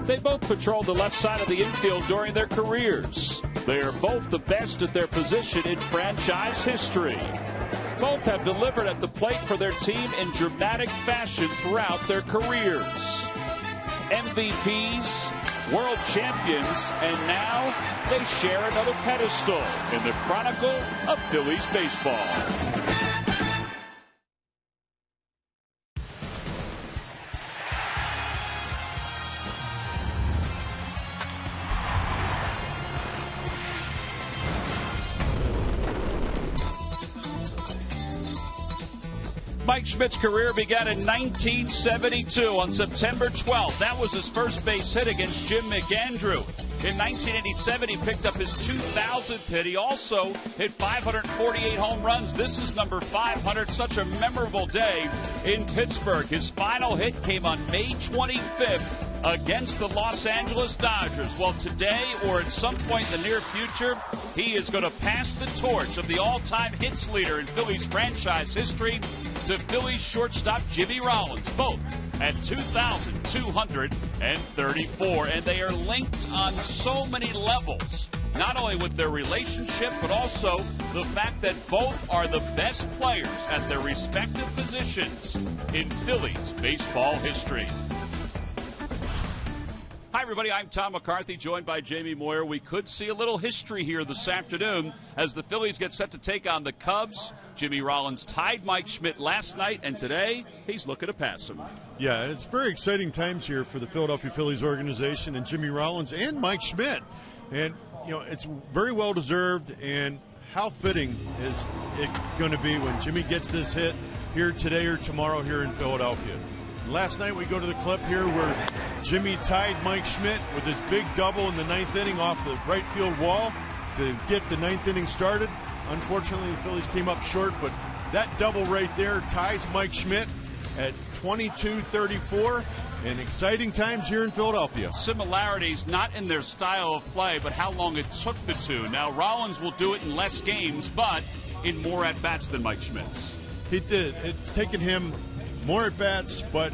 They both patrolled the left side of the infield during their careers. They are both the best at their position in franchise history. Both have delivered at the plate for their team in dramatic fashion throughout their careers. MVPs, world champions, and now they share another pedestal in the chronicle of Phillies baseball. Mike Schmidt's career began in 1972 on September 12th. That was his first base hit against Jim McAndrew. In 1987, he picked up his 2000th hit. He also hit 548 home runs. This is number 500. Such a memorable day in Pittsburgh. His final hit came on May 25th against the Los Angeles Dodgers. Well, today or at some point in the near future, he is going to pass the torch of the all-time hits leader in Phillies franchise history to Phillies shortstop Jimmy Rollins, both at 2,234. And they are linked on so many levels, not only with their relationship, but also the fact that both are the best players at their respective positions in Phillies baseball history. Hi, everybody. I'm Tom McCarthy, joined by Jamie Moyer. We could see a little history here this afternoon as the Phillies get set to take on the Cubs. Jimmy Rollins tied Mike Schmidt last night, and today he's looking to pass him. Yeah, it's very exciting times here for the Philadelphia Phillies organization and Jimmy Rollins and Mike Schmidt. And, you know, it's very well deserved, and how fitting is it going to be when Jimmy gets this hit here today or tomorrow here in Philadelphia. Last night we go to the clip here where Jimmy tied Mike Schmidt with his big double in the ninth inning off the right field wall to get the ninth inning started. Unfortunately, the Phillies came up short, but that double right there ties Mike Schmidt at 22-34, and exciting times here in Philadelphia. Similarities not in their style of play, but how long it took the two. Now, Rollins will do it in less games, but in more at-bats than Mike Schmidt's. He did. It's taken him more at-bats, but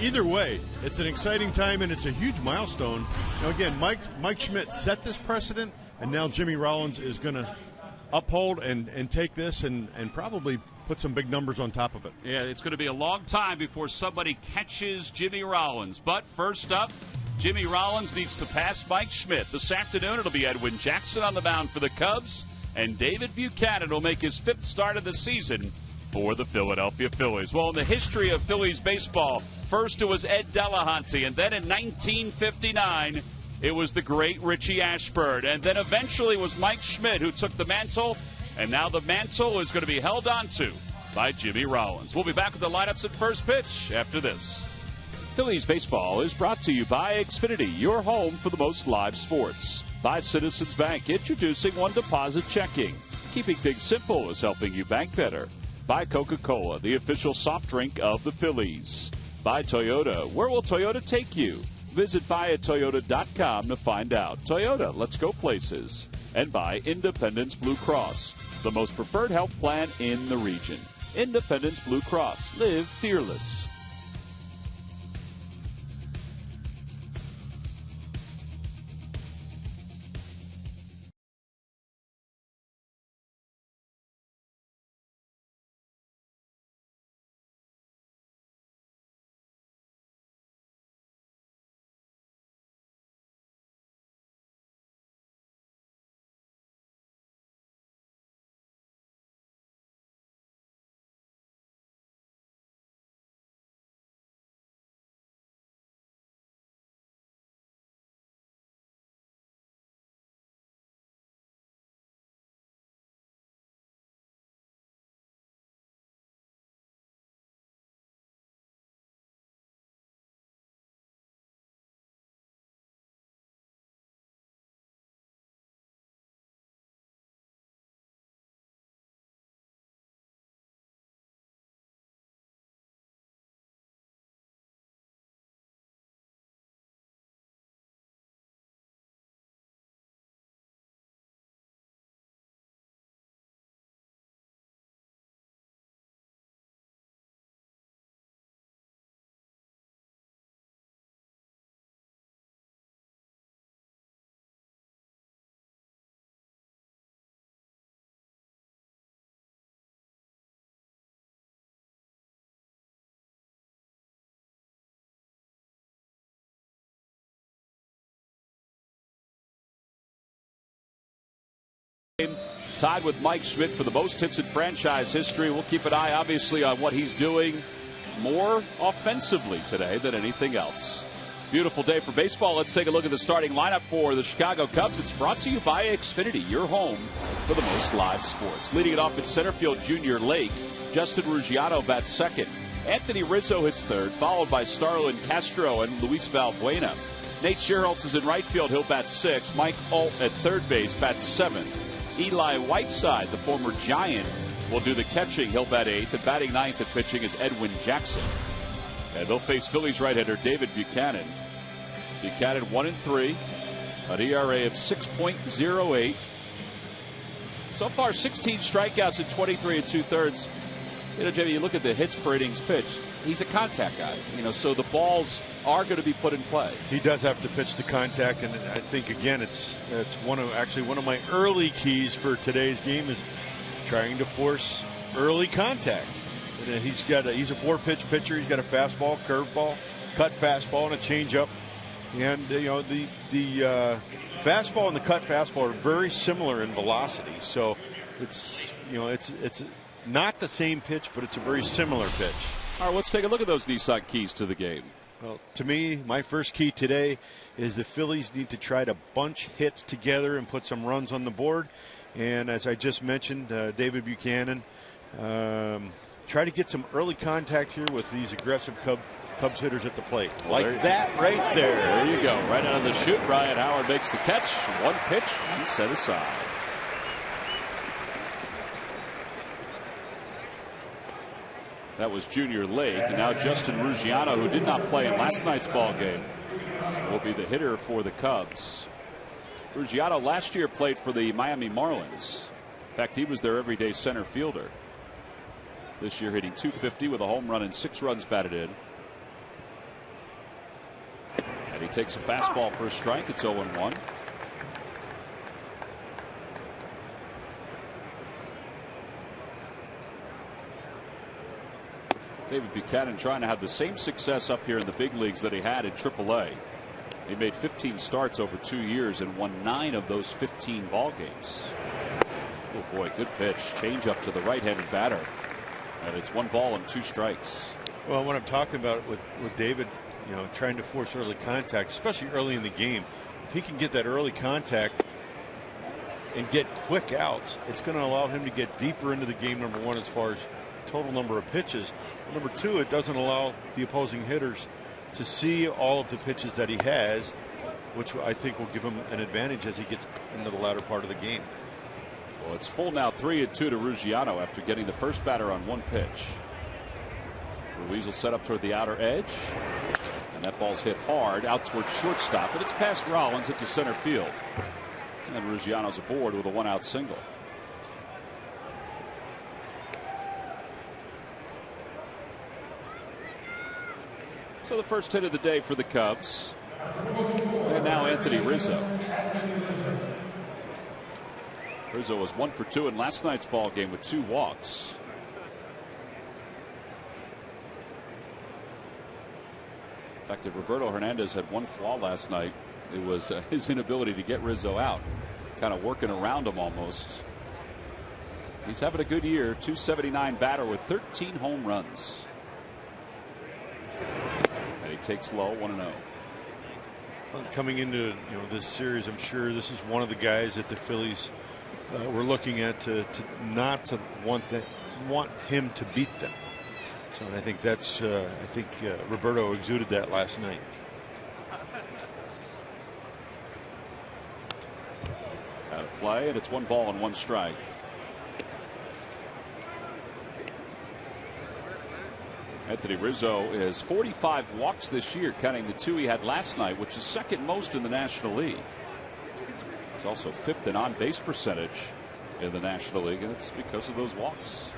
either way, it's an exciting time, and it's a huge milestone. Now, again, Mike Schmidt set this precedent, and now Jimmy Rollins is going to uphold and take this and probably put some big numbers on top of it. Yeah, it's going to be a long time before somebody catches Jimmy Rollins. But first up, Jimmy Rollins needs to pass Mike Schmidt. This afternoon, it'll be Edwin Jackson on the mound for the Cubs, and David Buchanan will make his fifth start of the season for the Philadelphia Phillies. Well, in the history of Phillies baseball, first it was Ed Delahanty, and then in 1959, it was the great Richie Ashburn, and then eventually it was Mike Schmidt who took the mantle, and now the mantle is going to be held on to by Jimmy Rollins. We'll be back with the lineups at first pitch after this. Phillies baseball is brought to you by Xfinity, your home for the most live sports. By Citizens Bank, introducing One Deposit Checking. Keeping things simple is helping you bank better. By Coca-Cola, the official soft drink of the Phillies. By Toyota, where will Toyota take you? Visit buyatoyota.com to find out. Toyota, let's go places. And by Independence Blue Cross, the most preferred health plan in the region. Independence Blue Cross. Live fearless. Tied with Mike Schmidt for the most hits in franchise history. We'll keep an eye, obviously, on what he's doing more offensively today than anything else. Beautiful day for baseball. Let's take a look at the starting lineup for the Chicago Cubs. It's brought to you by Xfinity, your home for the most live sports. Leading it off at center field, Junior Lake. Justin Ruggiano bats second. Anthony Rizzo hits third, followed by Starlin Castro and Luis Valbuena. Nate Scherholtz is in right field. He'll bat sixth. Mike Alt at third base bats seventh. Eli Whiteside, the former Giant, will do the catching. He'll bat eighth. And batting ninth at pitching is Edwin Jackson. And they'll face Phillies right-hander David Buchanan. Buchanan 1-3, an ERA of 6.08. So far, 16 strikeouts in 23 2/3. You know, Jamie, you look at the hits per innings pitched. He's a contact guy, so the balls are going to be put in play. He does have to pitch the contact, and I think again, it's one of my early keys for today's game is trying to force early contact. And he's a 4-pitch pitcher. He's got a fastball, curveball, cut fastball, and a changeup. And the fastball and the cut fastball are very similar in velocity. So it's not the same pitch, but it's a very similar pitch. All right, let's take a look at those Nissan keys to the game. Well, to me, my first key today is the Phillies need to try to bunch hits together and put some runs on the board. And as I just mentioned, David Buchanan, try to get some early contact here with these aggressive Cubs hitters at the plate. That right there. There you go. Right out of the chute, Ryan Howard makes the catch. One pitch, and set aside. That was Junior Lake, and now Justin Ruggiano, who did not play in last night's ball game, will be the hitter for the Cubs. Ruggiano last year played for the Miami Marlins. In fact, he was their everyday center fielder. This year hitting .250 with a home run and 6 runs batted in. And he takes a fastball for a strike. It's 0-1. David Buchanan trying to have the same success up here in the big leagues that he had in AAA. He made 15 starts over 2 years and won 9 of those 15 ball games. Oh boy, good pitch. Change up to the right-handed batter. And it's 1 ball and 2 strikes. Well, what I'm talking about with David, trying to force early contact, especially early in the game, if he can get that early contact and get quick outs, it's going to allow him to get deeper into the game, number one, as far as total number of pitches. Number two, it doesn't allow the opposing hitters to see all of the pitches that he has, which I think will give him an advantage as he gets into the latter part of the game. Well, it's full now, 3-2 to Ruggiano after getting the first batter on 1 pitch. Ruiz will set up toward the outer edge, and that ball's hit hard out towards shortstop, but it's past Rollins into center field. And Ruggiano's aboard with a 1-out single. So the first hit of the day for the Cubs. And now Anthony Rizzo. Rizzo was 1 for 2 in last night's ball game with 2 walks. In fact, if Roberto Hernandez had 1 flaw last night, it was his inability to get Rizzo out. Kind of working around him almost. He's having a good year. .279 batter with 13 home runs. And he takes low, 1-0. Coming into this series, I'm sure this is one of the guys that the Phillies were looking at to not want him to beat them. So I think that's Roberto exuded that last night. Out of play, and it's 1 ball and 1 strike. Anthony Rizzo has 45 walks this year, counting the 2 he had last night, which is second most in the National League. He's also 5th in on-base percentage in the National League, and it's because of those walks.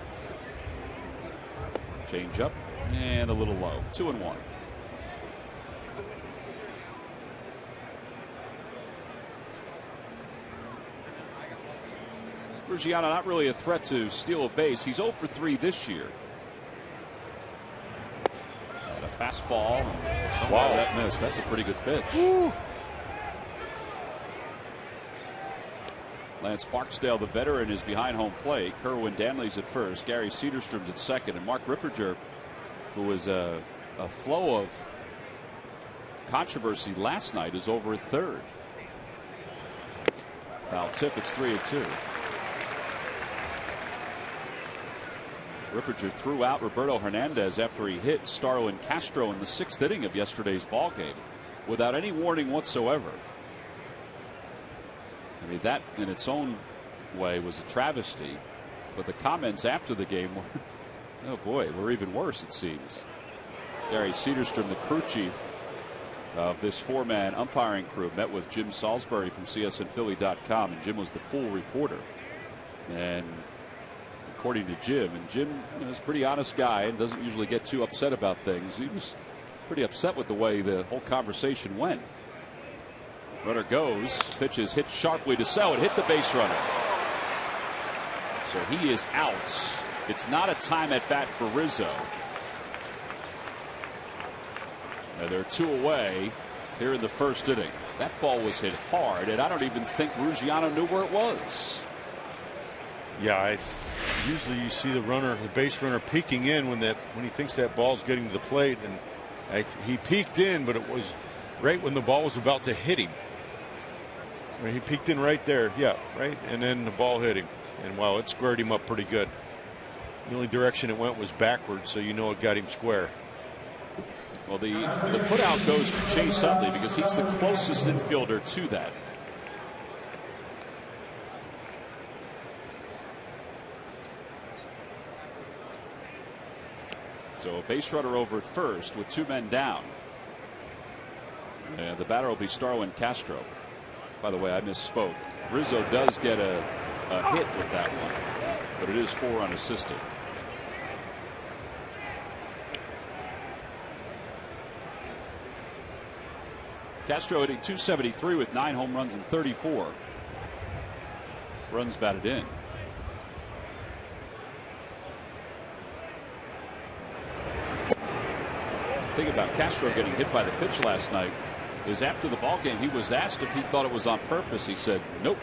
Change up and a little low. 2-1. Ruggiano not really a threat to steal a base. He's 0 for 3 this year. And a fastball. And somehow that missed. That's a pretty good pitch. Woo. Lance Barksdale, the veteran, is behind home plate. Kerwin Danley's at first. Gary Cederstrom's at second. And Mark Ripperger, who was a flow of controversy last night, is over at third. Foul tip. It's 3-2. Ripperger threw out Roberto Hernandez after he hit Starlin Castro in the 6th inning of yesterday's ball game without any warning whatsoever. I mean, that in its own way was a travesty, but the comments after the game were, oh boy, were even worse, it seems. Gary Cederstrom, the crew chief of this 4-man umpiring crew, met with Jim Salisbury from CSNPhilly.com, and Jim was the pool reporter. And according to Jim, and Jim is a pretty honest guy and doesn't usually get too upset about things, he was pretty upset with the way the whole conversation went. Runner goes, pitches hit sharply to Sell. It hit the base runner. So he is out. It's not a time at bat for Rizzo. Now they're 2 away here in the 1st inning. That ball was hit hard, and I don't even think Ruggiano knew where it was. Yeah, usually you see the base runner peeking in when he thinks that ball's getting to the plate, and he peeked in, but it was right when the ball was about to hit him. I mean, he peeked in right there, yeah, right, and then the ball hit him, and wow, it squared him up pretty good. The only direction it went was backwards, so you know it got him square. Well, the putout goes to Chase Utley because he's the closest infielder to that. So a base runner over at first with 2 men down. And the batter will be Starlin Castro. By the way, I misspoke. Rizzo does get a hit with that one, but it is 4 unassisted. Castro hitting .273 with 9 home runs and 34 runs batted in. The thing about Castro getting hit by the pitch last night is after the ball game he was asked if he thought it was on purpose. He said nope.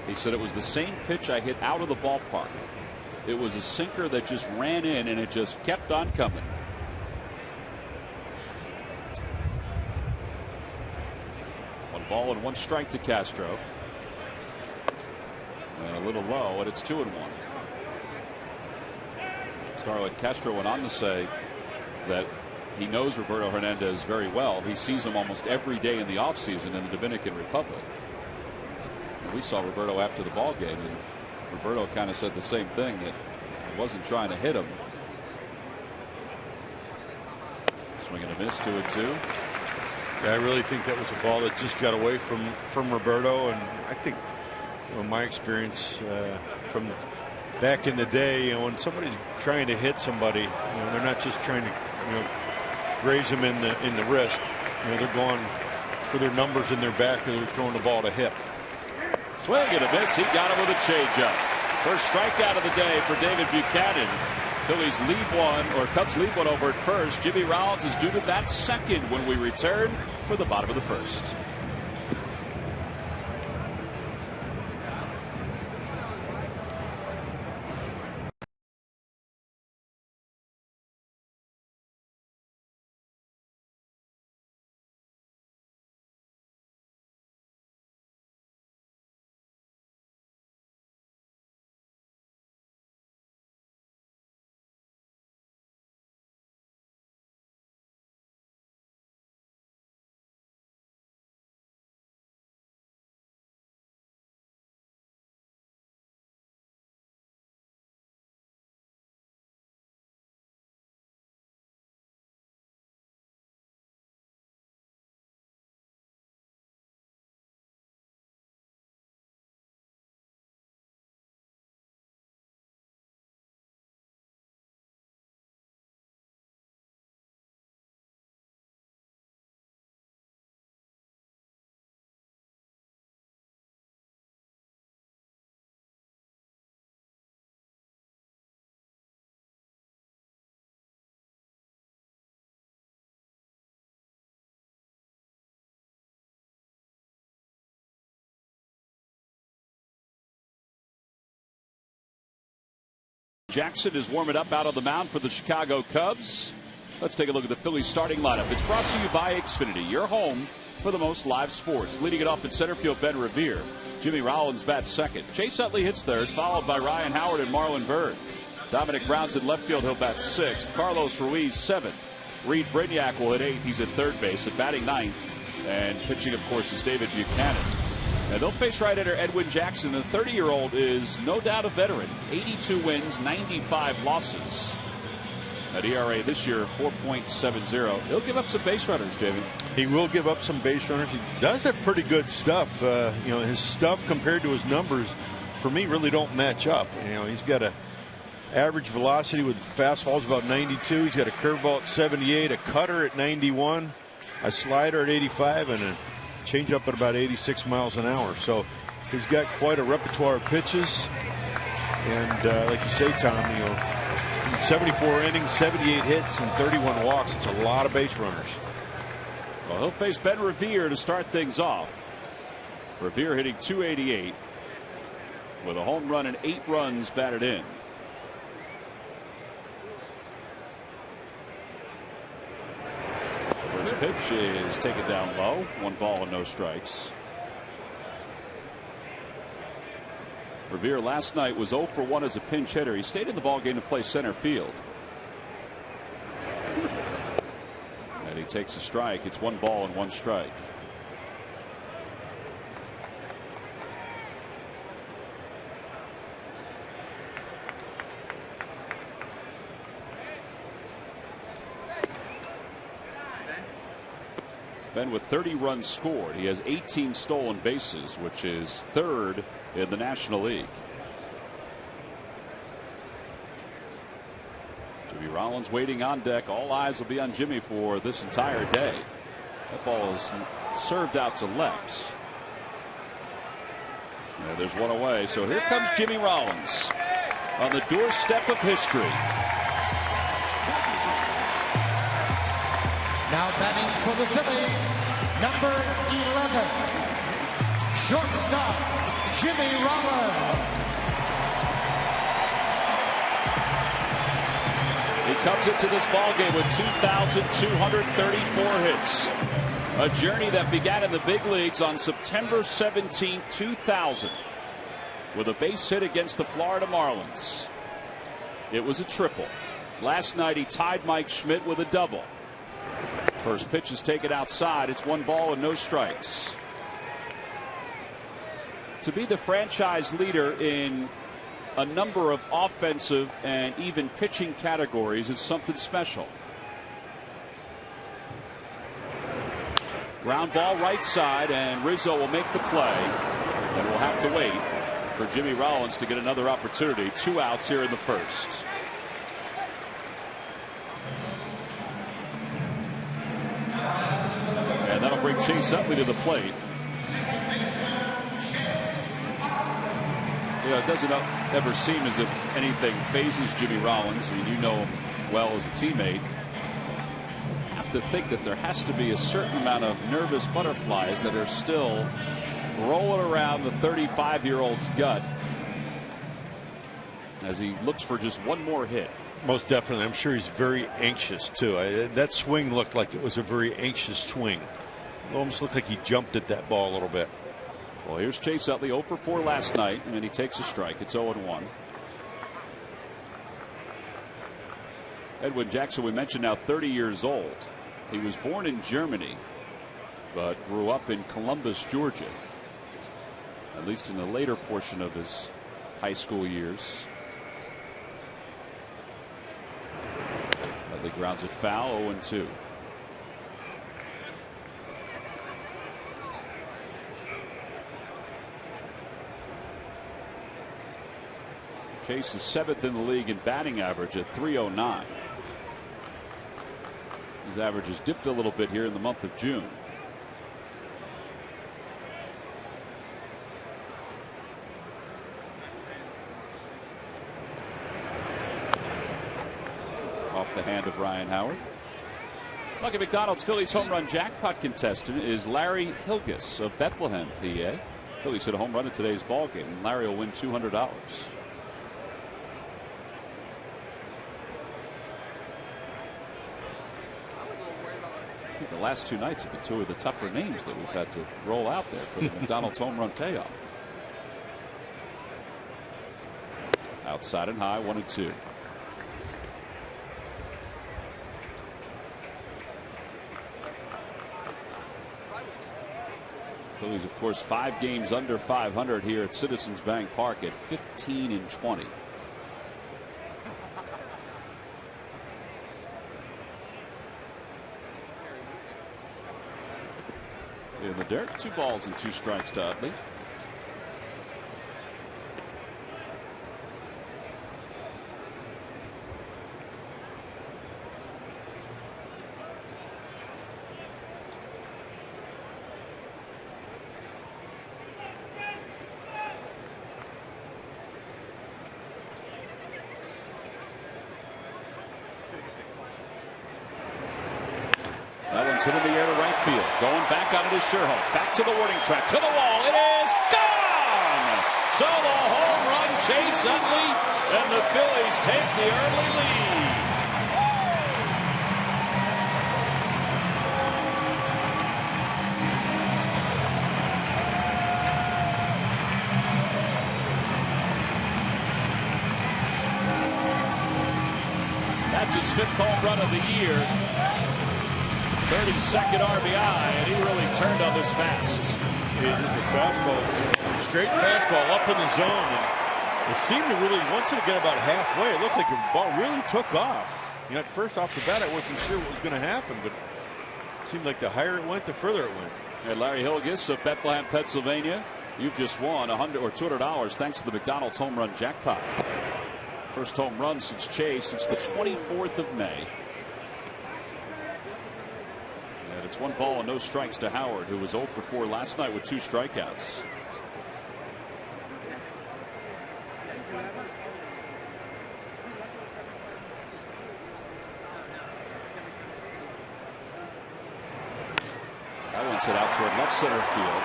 He said it was the same pitch I hit out of the ballpark. It was a sinker that just ran in and it just kept on coming. One ball and 1 strike to Castro. And a little low, and it's 2-1. Starlin Castro went on to say that he knows Roberto Hernandez very well. He sees him almost every day in the offseason in the Dominican Republic. And we saw Roberto after the ball game, and Roberto kind of said the same thing, that he wasn't trying to hit him. Swing and a miss, 2-2. Yeah, I really think that was a ball that just got away from Roberto, and I think, my experience from back in the day, when somebody's trying to hit somebody, they're not just trying to graze them in the wrist. They're going for their numbers in their back, or they're throwing the ball to hip. Swing and a miss. He got him with a changeup. First strikeout of the day for David Buchanan. Phillies lead 1, or Cubs lead 1 over at first. Jimmy Rollins is due to that second when we return for the bottom of the 1st. Jackson is warming up out on the mound for the Chicago Cubs. Let's take a look at the Phillies starting lineup. It's brought to you by Xfinity, your home for the most live sports. Leading it off in center field, Ben Revere. Jimmy Rollins bats second. Chase Utley hits third, followed by Ryan Howard and Marlon Byrd. Dominic Brown's in left field. He'll bat sixth. Carlos Ruiz seventh. Reed Brignac will hit eighth. He's at third base. At batting ninth. And pitching, of course, is David Buchanan. And they'll face right-hander Edwin Jackson. The 30-year-old is no doubt a veteran. 82 wins, 95 losses. At ERA this year, 4.70. He'll give up some base runners, Jamie. He will give up some base runners. He does have pretty good stuff. His stuff compared to his numbers, for me, really don't match up. He's got a average velocity with fastballs about 92. He's got a curveball at 78, a cutter at 91, a slider at 85, and a changeup at about 86 miles an hour. So he's got quite a repertoire of pitches. And like you say, Tom, 74 innings, 78 hits, and 31 walks. It's a lot of base runners. Well, he'll face Ben Revere to start things off. Revere hitting .288 with a home run and 8 runs batted in. First pitch is taken down low. 1 ball and no strikes. Revere last night was 0 for 1 as a pinch hitter. He stayed in the ballgame to play center field. And he takes a strike. It's 1 ball and 1 strike. Ben with 30 runs scored. He has 18 stolen bases, which is 3rd in the National League. Jimmy Rollins waiting on deck. All eyes will be on Jimmy for this entire day. That ball is served out to left. Yeah, there's 1 away. So here comes Jimmy Rollins on the doorstep of history. Now batting for the Phillies, number 11, shortstop, Jimmy Rollins. He comes into this ballgame with 2,234 hits. A journey that began in the big leagues on September 17, 2000, with a base hit against the Florida Marlins. It was a triple. Last night he tied Mike Schmidt with a double. First pitch is taken outside. It's 1 ball and no strikes. To be the franchise leader in a number of offensive and even pitching categories is something special. Ground ball right side, and Rizzo will make the play. And we'll have to wait for Jimmy Rollins to get another opportunity. 2 outs here in the first. And that'll bring Chase Utley to the plate. It doesn't ever seem as if anything phases Jimmy Rollins. I mean, you know him well as a teammate. You have to think that there has to be a certain amount of nervous butterflies that are still rolling around the 35-year-old's gut as he looks for just 1 more hit. Most definitely. I'm sure he's very anxious, too. That swing looked like it was a very anxious swing. It almost looked like he jumped at that ball a little bit. Well, here's Chase Utley, 0 for 4 last night, and he takes a strike. It's 0-1. Edwin Jackson, we mentioned, now 30 years old. He was born in Germany, but grew up in Columbus, Georgia, at least in the later portion of his high school years. Utley grounds it foul, 0-2. Chase is 7th in the league in batting average at .309. His average has dipped a little bit here in the month of June. Off the hand of Ryan Howard. Lucky McDonald's Phillies home run jackpot contestant is Larry Hilgis of Bethlehem, PA. Phillies hit a home run in today's ball game, and Larry will win $200. think the last two nights have been two of the tougher names that we've had to roll out there for the McDonald's home run payoff. Outside and high, 1-2. Phillies, of course, 5 games under 500 here at Citizens Bank Park at 15-20. In the dirt, 2 balls and 2 strikes to Utley. That one's hit in the air to right field. Going back on it is Sherholtz. Back to the warning track. To the wall. It is gone! So the home run chase Utley, and the Phillies take the early lead. That's his 5th home run of the year. 32nd RBI, and he really turned on this fast. It is a fastball, straight fastball up in the zone. And it seemed to really, once it got about halfway, it looked like the ball really took off. You know, at first off the bat, I wasn't sure what was going to happen, but it seemed like the higher it went, the further it went. And Larry Hilgis of Bethlehem, Pennsylvania, you've just won $100 or $200 thanks to the McDonald's home run jackpot. First home run since Chase since the 24th of May. And it's 1 ball and no strikes to Howard, who was 0 for 4 last night with 2 strikeouts. That one's hit out toward left center field.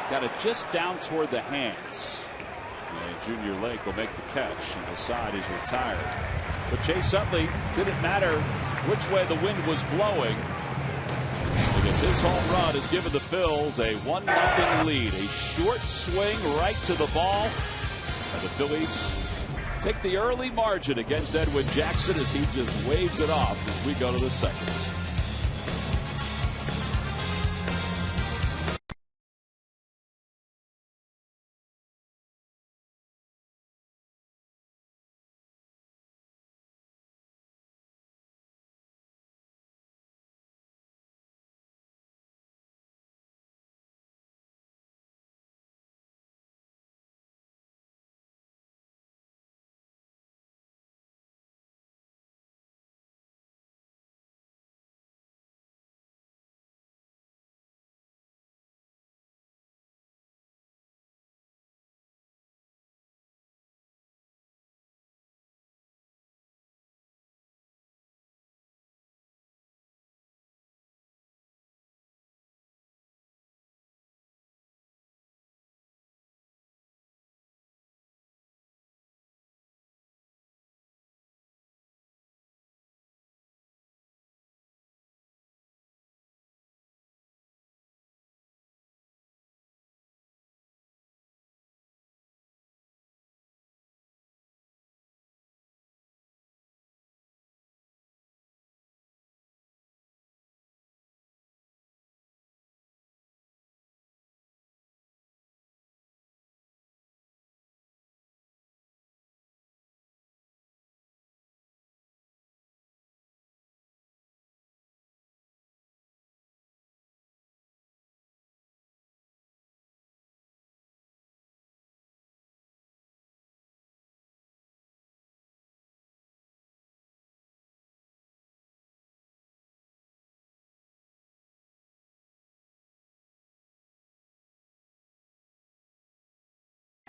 Got it just down toward the hands. And Junior Lake will make the catch, and the side is retired. But Chase Utley, didn't matter which way the wind was blowing, because his home run has given the Phils a 1-0 lead. A short swing right to the ball, and the Phillies take the early margin against Edwin Jackson as he just waves it off as we go to the seconds.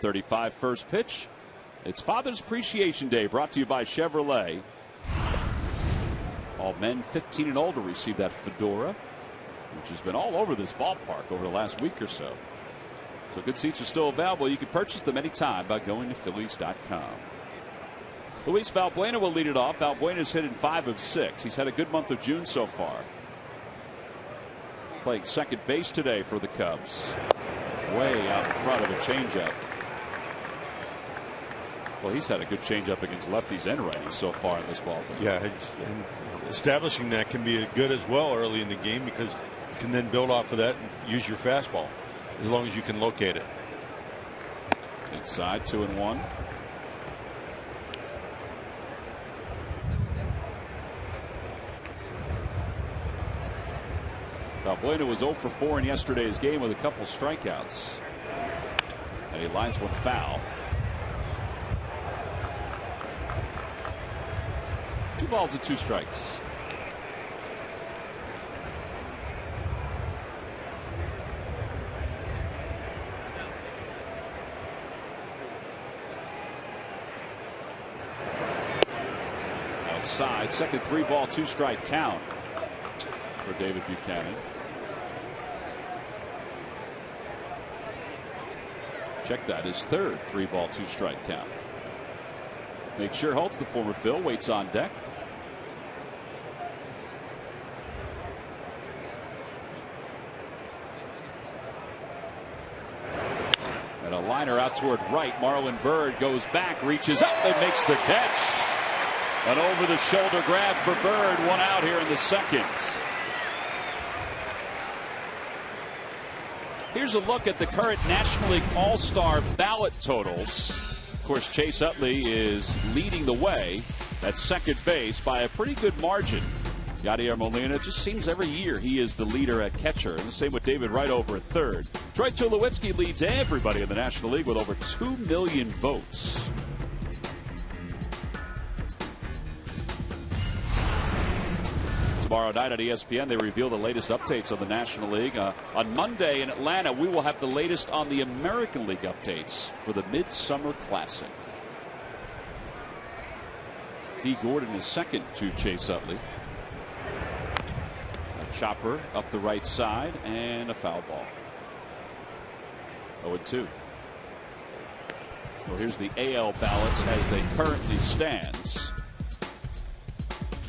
.35 first pitch. It's Father's Appreciation Day, brought to you by Chevrolet. All men 15 and older receive that fedora, which has been all over this ballpark over the last week or so. So good seats are still available. You can purchase them anytime by going to Phillies.com. Luis Valbuena will lead it off. Valbuena's hit in 5 of 6. He's had a good month of June so far. playing second base today for the Cubs. Way out in front of a changeup. Well, he's had a good changeup against lefties and righties so far in this ball game. Yeah, and establishing that can be good as well early in the game, because you can then build off of that and use your fastball as long as you can locate it. Inside, 2-1. Valbuena was 0 for 4 in yesterday's game with a couple strikeouts. And he lines one foul. 2 balls and 2 strikes. Outside, second 3-ball, 2-strike count for David Buchanan. Check that, his third 3-ball, 2-strike count. Nate Scherholtz, the former Phil, waits on deck. And a liner out toward right. Marlon Byrd goes back, reaches up, and makes the catch. An over-the-shoulder grab for Byrd. 1 out here in the second. Here's a look at the current National League All-Star ballot totals. Of course, Chase Utley is leading the way at second base by a pretty good margin. Yadier Molina, just seems every year he is the leader at catcher. And the same with David Wright over at third. Troy Tulowitzki leads everybody in the National League with over 2 million votes. Tomorrow night at ESPN, they reveal the latest updates on the National League. On Monday in Atlanta, we will have the latest on the American League updates for the Midsummer Classic. D. Gordon is second to Chase Utley. A chopper up the right side and a foul ball. 0-2. Well, here's the AL ballots as they currently stand.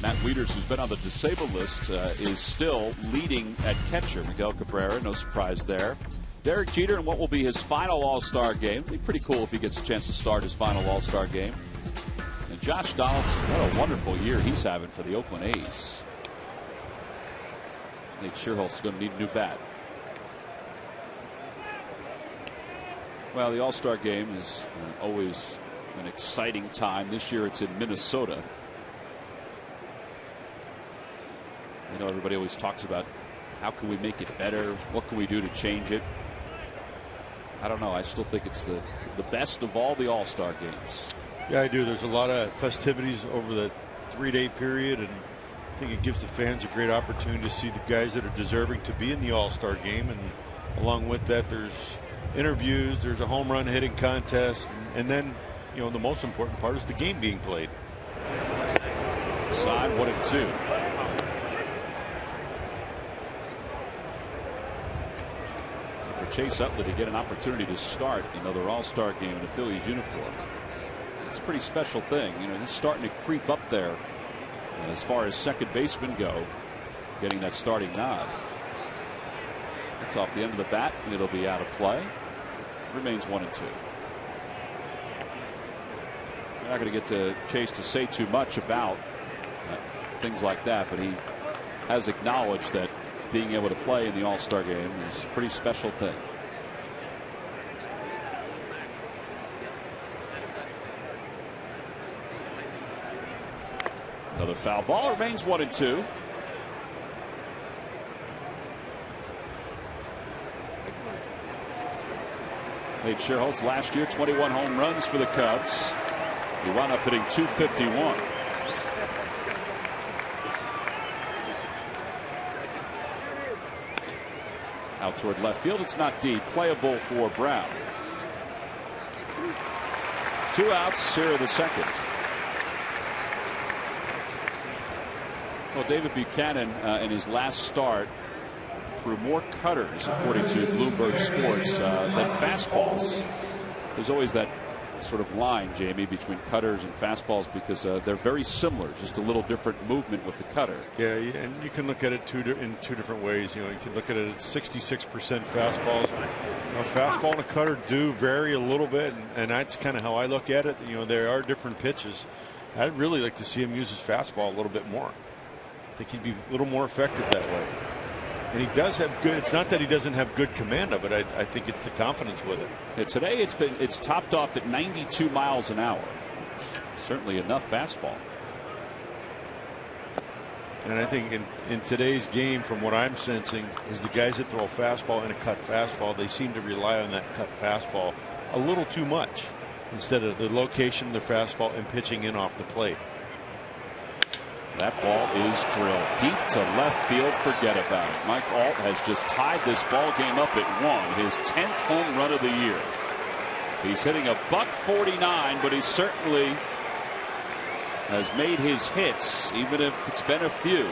Matt Wieters, who's been on the disabled list, is still leading at catcher. Miguel Cabrera, no surprise there. Derek Jeter in what will be his final All-Star game. It'd be pretty cool if he gets a chance to start his final All-Star game. And Josh Donaldson, what a wonderful year he's having for the Oakland A's. Nate Scherholtz is going to need a new bat. Well, the All-Star game is always an exciting time. This year it's in Minnesota. I know everybody always talks about how can we make it better? What can we do to change it? I don't know. I still think it's the best of all the All-Star games. Yeah, I do. There's a lot of festivities over the 3-day period, and I think it gives the fans a great opportunity to see the guys that are deserving to be in the All-Star game. And along with that, there's interviews, there's a home run hitting contest, and then, you know, the most important part is the game being played. Side 1-2. Chase Utley to get an opportunity to start another All-Star game in a Phillies uniform. It's a pretty special thing. You know, he's starting to creep up there as far as second basemen go, getting that starting nod. It's off the end of the bat, and it'll be out of play. Remains 1-2. We're not going to get to Chase to say too much about things like that, but he has acknowledged that being able to play in the All-Star game is a pretty special thing. Another foul ball. Remains 1-2. Nate Scherholtz last year 21 home runs for the Cubs. He wound up hitting .251. Out toward left field. It's not deep. Playable for Brown. 2 outs here in the second. Well, David Buchanan in his last start threw more cutters, according to Bloomberg Sports, than fastballs. There's always that sort of line, Jamie, between cutters and fastballs because they're very similar, just a little different movement with the cutter. Yeah, and you can look at it in two different ways. You can look at it at 66% fastballs. A fastball and a cutter do vary a little bit, and that's kind of how I look at it. There are different pitches. I'd really like to see him use his fastball a little bit more. I think he'd be a little more effective that way. And he does have good. It's not that he doesn't have good command of it. I think it's the confidence with it. Yeah, today it's topped off at 92 miles an hour. Certainly enough fastball. And I think in today's game, from what I'm sensing, is the guys that throw a fastball and a cut fastball, they seem to rely on that cut fastball a little too much instead of the location of their fastball and pitching in off the plate. That ball is drilled deep to left field. Forget about it. Mike Alt has just tied this ball game up at 1. His 10th home run of the year. He's hitting a .149, but he certainly has made his hits, even if it's been a few.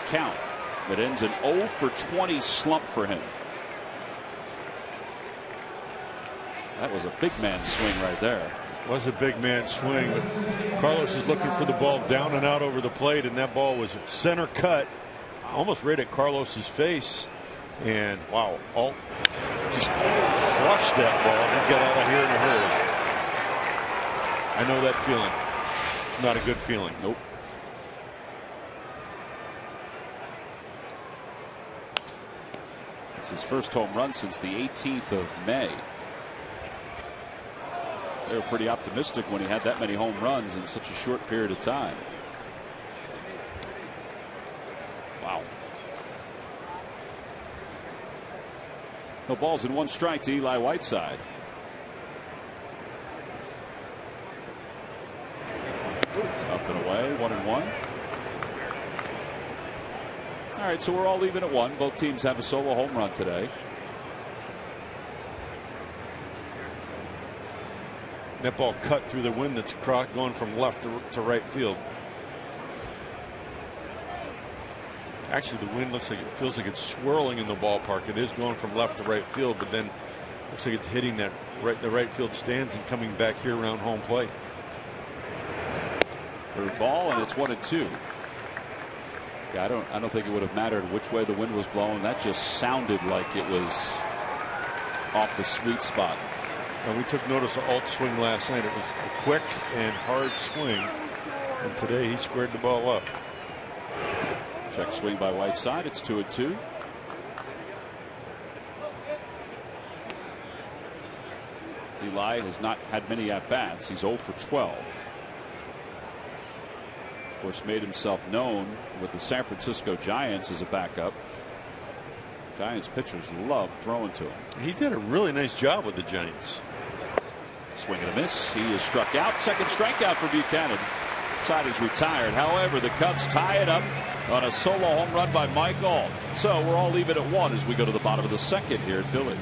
Count. It ends an 0 for 20 slump for him. That was a big man swing right there. Was a big man swing, but Carlos is looking for the ball down and out over the plate, and that ball was center cut, almost right at Carlos's face. And wow, Alt just crushed that ball and got out of here in a hurry. I know that feeling. Not a good feeling. Nope. It's his first home run since the 18th of May. They were pretty optimistic when he had that many home runs in such a short period of time. Wow. No balls and 1 strike to Eli Whiteside. Up and away, 1-1. All right, so we're all even at 1. Both teams have a solo home run today. That ball cut through the wind that's going from left to right field. Actually, the wind feels like it's swirling in the ballpark. It is going from left to right field, but then looks like it's hitting the right field stands and coming back here around home plate. Third ball, and it's 1-2. Yeah, I don't think it would have mattered which way the wind was blowing. That just sounded like it was off the sweet spot. And we took notice of Alt's swing last night. It was a quick and hard swing. And today he squared the ball up. Check swing by Whiteside. It's 2-2. Eli has not had many at-bats. He's 0 for 12. Of course, made himself known with the San Francisco Giants as a backup. Giants pitchers love throwing to him. He did a really nice job with the Giants. Swing and a miss. He is struck out. Second strikeout for Buchanan. Side is retired. However, the Cubs tie it up on a solo home run by Mike Alt. So we're all even at 1 as we go to the bottom of the second here in Philly.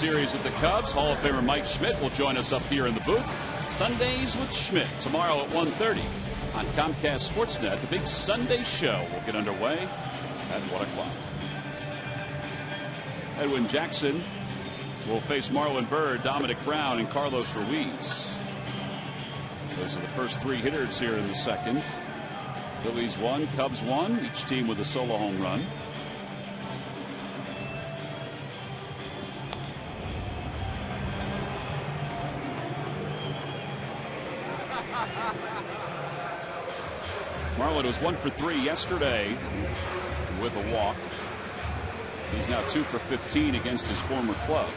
Series with the Cubs. Hall of Famer Mike Schmidt will join us up here in the booth. Sundays with Schmidt tomorrow at 1:30 on Comcast Sportsnet. The big Sunday show will get underway at 1 o'clock. Edwin Jackson will face Marlon Byrd, Dominic Brown, and Carlos Ruiz. Those are the first three hitters here in the second. Phillies 1, Cubs 1, each team with a solo home run. Marlon was 1 for 3 yesterday with a walk. He's now 2 for 15 against his former club.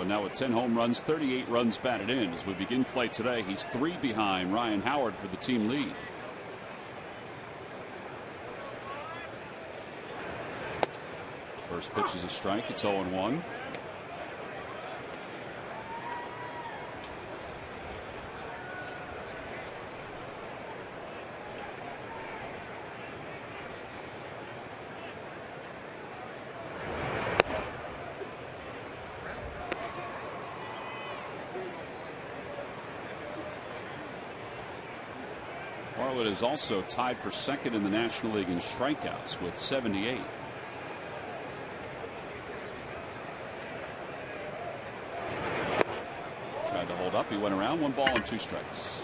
Now with 10 home runs, 38 runs batted in. As we begin play today, he's 3 behind Ryan Howard for the team lead. First pitch is a strike. It's 0-1. Marlon is also tied for second in the National League in strikeouts with 78. Tried to hold up. He went around. 1 ball and 2 strikes.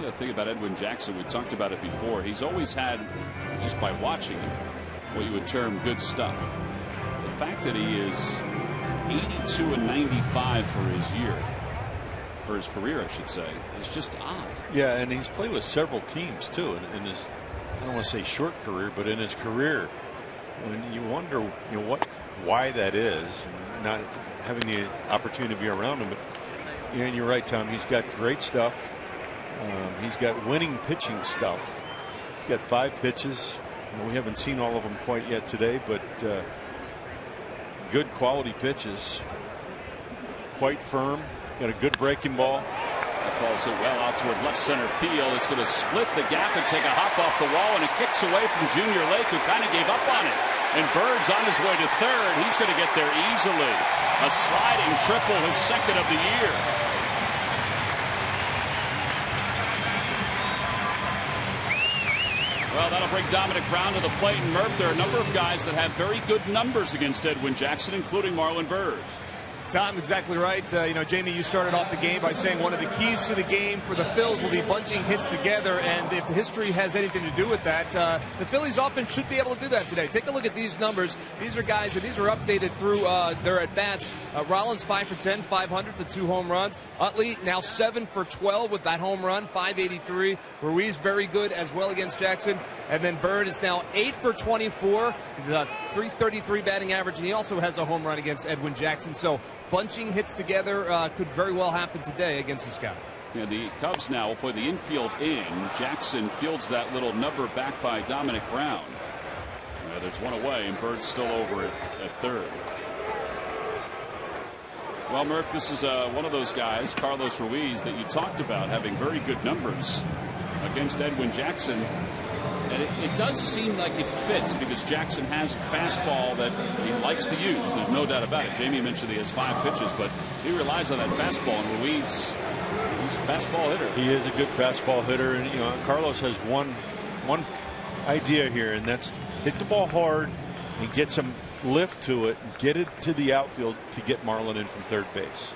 The thing about Edwin Jackson, we talked about it before, he's always had, just by watching him, what you would term good stuff. The fact that he is 82 and 95 for his year, for his career I should say, is just odd. Yeah, and he's played with several teams too in his, I don't want to say short career, but in his career, when you wonder why that is, and not having the opportunity to be around him. But and you're right, Tom, he's got great stuff. He's got winning pitching stuff. He's got 5 pitches. We haven't seen all of them quite yet today, but good quality pitches. Quite firm. Got a good breaking ball. That ball's hit well out toward left center field. It's going to split the gap and take a hop off the wall, and it kicks away from Junior Lake, who kind of gave up on it. And Bird's on his way to third. He's going to get there easily. A sliding triple, his second of the year. Well, that'll bring Dominic Brown to the plate. And Murph, there are a number of guys that have very good numbers against Edwin Jackson, including Marlon Byrd. Tom, exactly right. Jamie, you started off the game by saying one of the keys to the game for the Phils will be bunching hits together, and if the history has anything to do with that, the Phillies offense should be able to do that today. Take a look at these numbers. These are guys, and these are updated through their at-bats. Rollins 5 for 10, 500 to 2 home runs. Utley now 7 for 12 with that home run, 583. Ruiz very good as well against Jackson. And then Byrd is now 8 for 24. He's a 333 batting average, and he also has a home run against Edwin Jackson. So bunching hits together could very well happen today against this guy. Yeah, the Cubs now will play the infield in. Jackson fields that little number back by Dominic Brown. There's one away, and Bird's still over at third. Well, Murph, this is one of those guys, Carlos Ruiz, that you talked about having very good numbers against Edwin Jackson. And it does seem like it fits because Jackson has a fastball that he likes to use. There's no doubt about it. Jamie mentioned he has 5 pitches, but he relies on that fastball. And Ruiz, he's a fastball hitter. He is a good fastball hitter. And, Carlos has one idea here, and that's hit the ball hard and get some lift to it and get it to the outfield to get Marlon in from third base.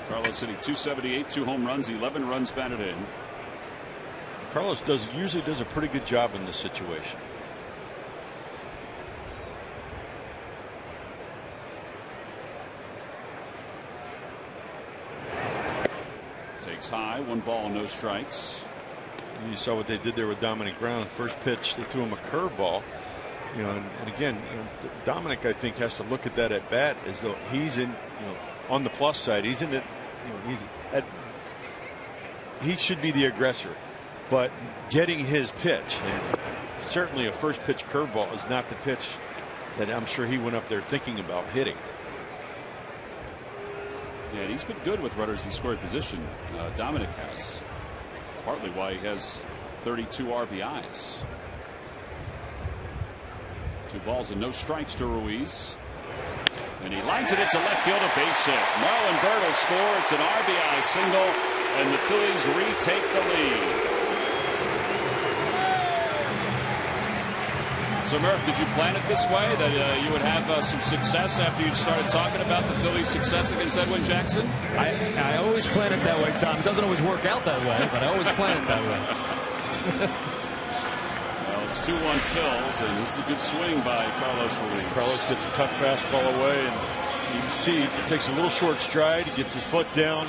Carlos hitting .278, 2 home runs, 11 runs batted in. Carlos usually does a pretty good job in this situation. Takes high, 1 ball, no strikes. You saw what they did there with Dominic Brown. First pitch, they threw him a curveball. You know, and again, Dominic, I think, has to look at that at bat as though he's in, on the plus side. He's in it. He should be the aggressor, but getting his pitch, and certainly a first pitch curveball is not the pitch that I'm sure he went up there thinking about hitting. Yeah, and he's been good with runners in scoring position. Dominic has, partly why he has 32 RBIs. 2 balls and no strikes to Ruiz. And he lines it into left field, a base hit. Marlon Bird will score. It's an RBI single, and the Phillies retake the lead. So, Murph, did you plan it this way, that you would have some success after you started talking about the Phillies' success against Edwin Jackson? I always plan it that way, Tom. It doesn't always work out that way, but I always plan it that way. Well, it's 2-1 Phils, and this is a good swing by Carlos Ruiz. Carlos gets a tough fastball away, and you can see he takes a little short stride. He gets his foot down,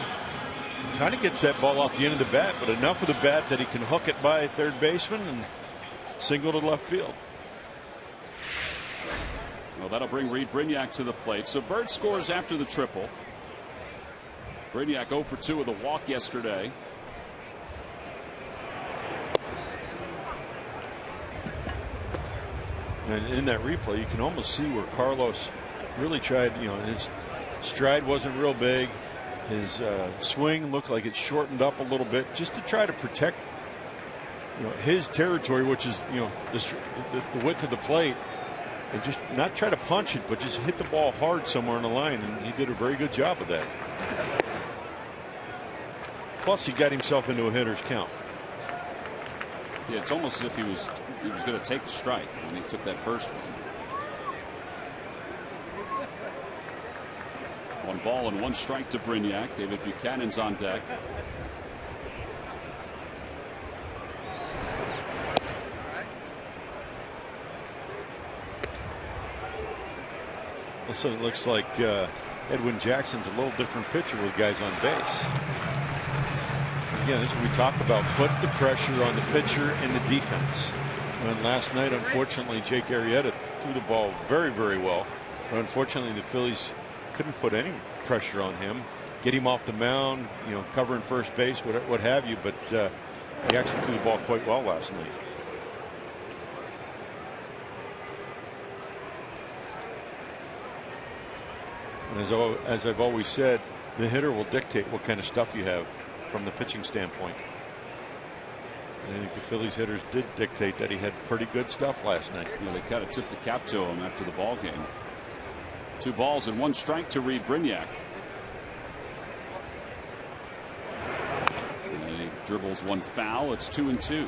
kind of gets that ball off the end of the bat, but enough of the bat that he can hook it by third baseman and single to left field. Well, that'll bring Reed Brignac to the plate. So Bird scores after the triple. Brignac 0 for 2 with a walk yesterday. And in that replay, you can almost see where Carlos really tried. His stride wasn't real big. His swing looked like it shortened up a little bit, just to try to protect, his territory, which is, the width of the plate. And just not try to punch it, but just hit the ball hard somewhere in the line, and he did a very good job of that. Plus, he got himself into a hitter's count. Yeah, it's almost as if he was going to take a strike when he took that first one. 1 ball and 1 strike to Brignac. David Buchanan's on deck. So it looks like Edwin Jackson's a little different pitcher with guys on base. Again, as we talk about, put the pressure on the pitcher and the defense. And last night, unfortunately, Jake Arrieta threw the ball very, very well. But unfortunately, the Phillies couldn't put any pressure on him. Get him off the mound, covering first base, what have you. But he actually threw the ball quite well last night. And as I've always said, the hitter will dictate what kind of stuff you have from the pitching standpoint. And I think the Phillies hitters did dictate that he had pretty good stuff last night. They kind of tipped the cap to him after the ball game. 2 balls and 1 strike to Reed Brignac. And he dribbles 1 foul. It's 2-2.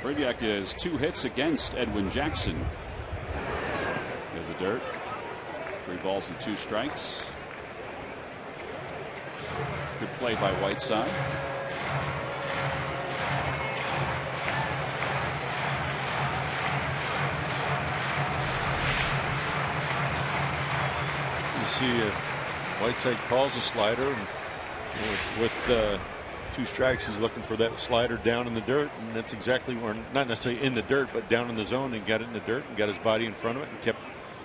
Brignac has 2 hits against Edwin Jackson. In the dirt. 3 balls and 2 strikes. Good play by Whiteside. You see Whiteside calls a slider, and with 2 strikes, he's looking for that slider down in the dirt, and that's exactly where, not necessarily in the dirt, but down in the zone, and got it in the dirt and got his body in front of it and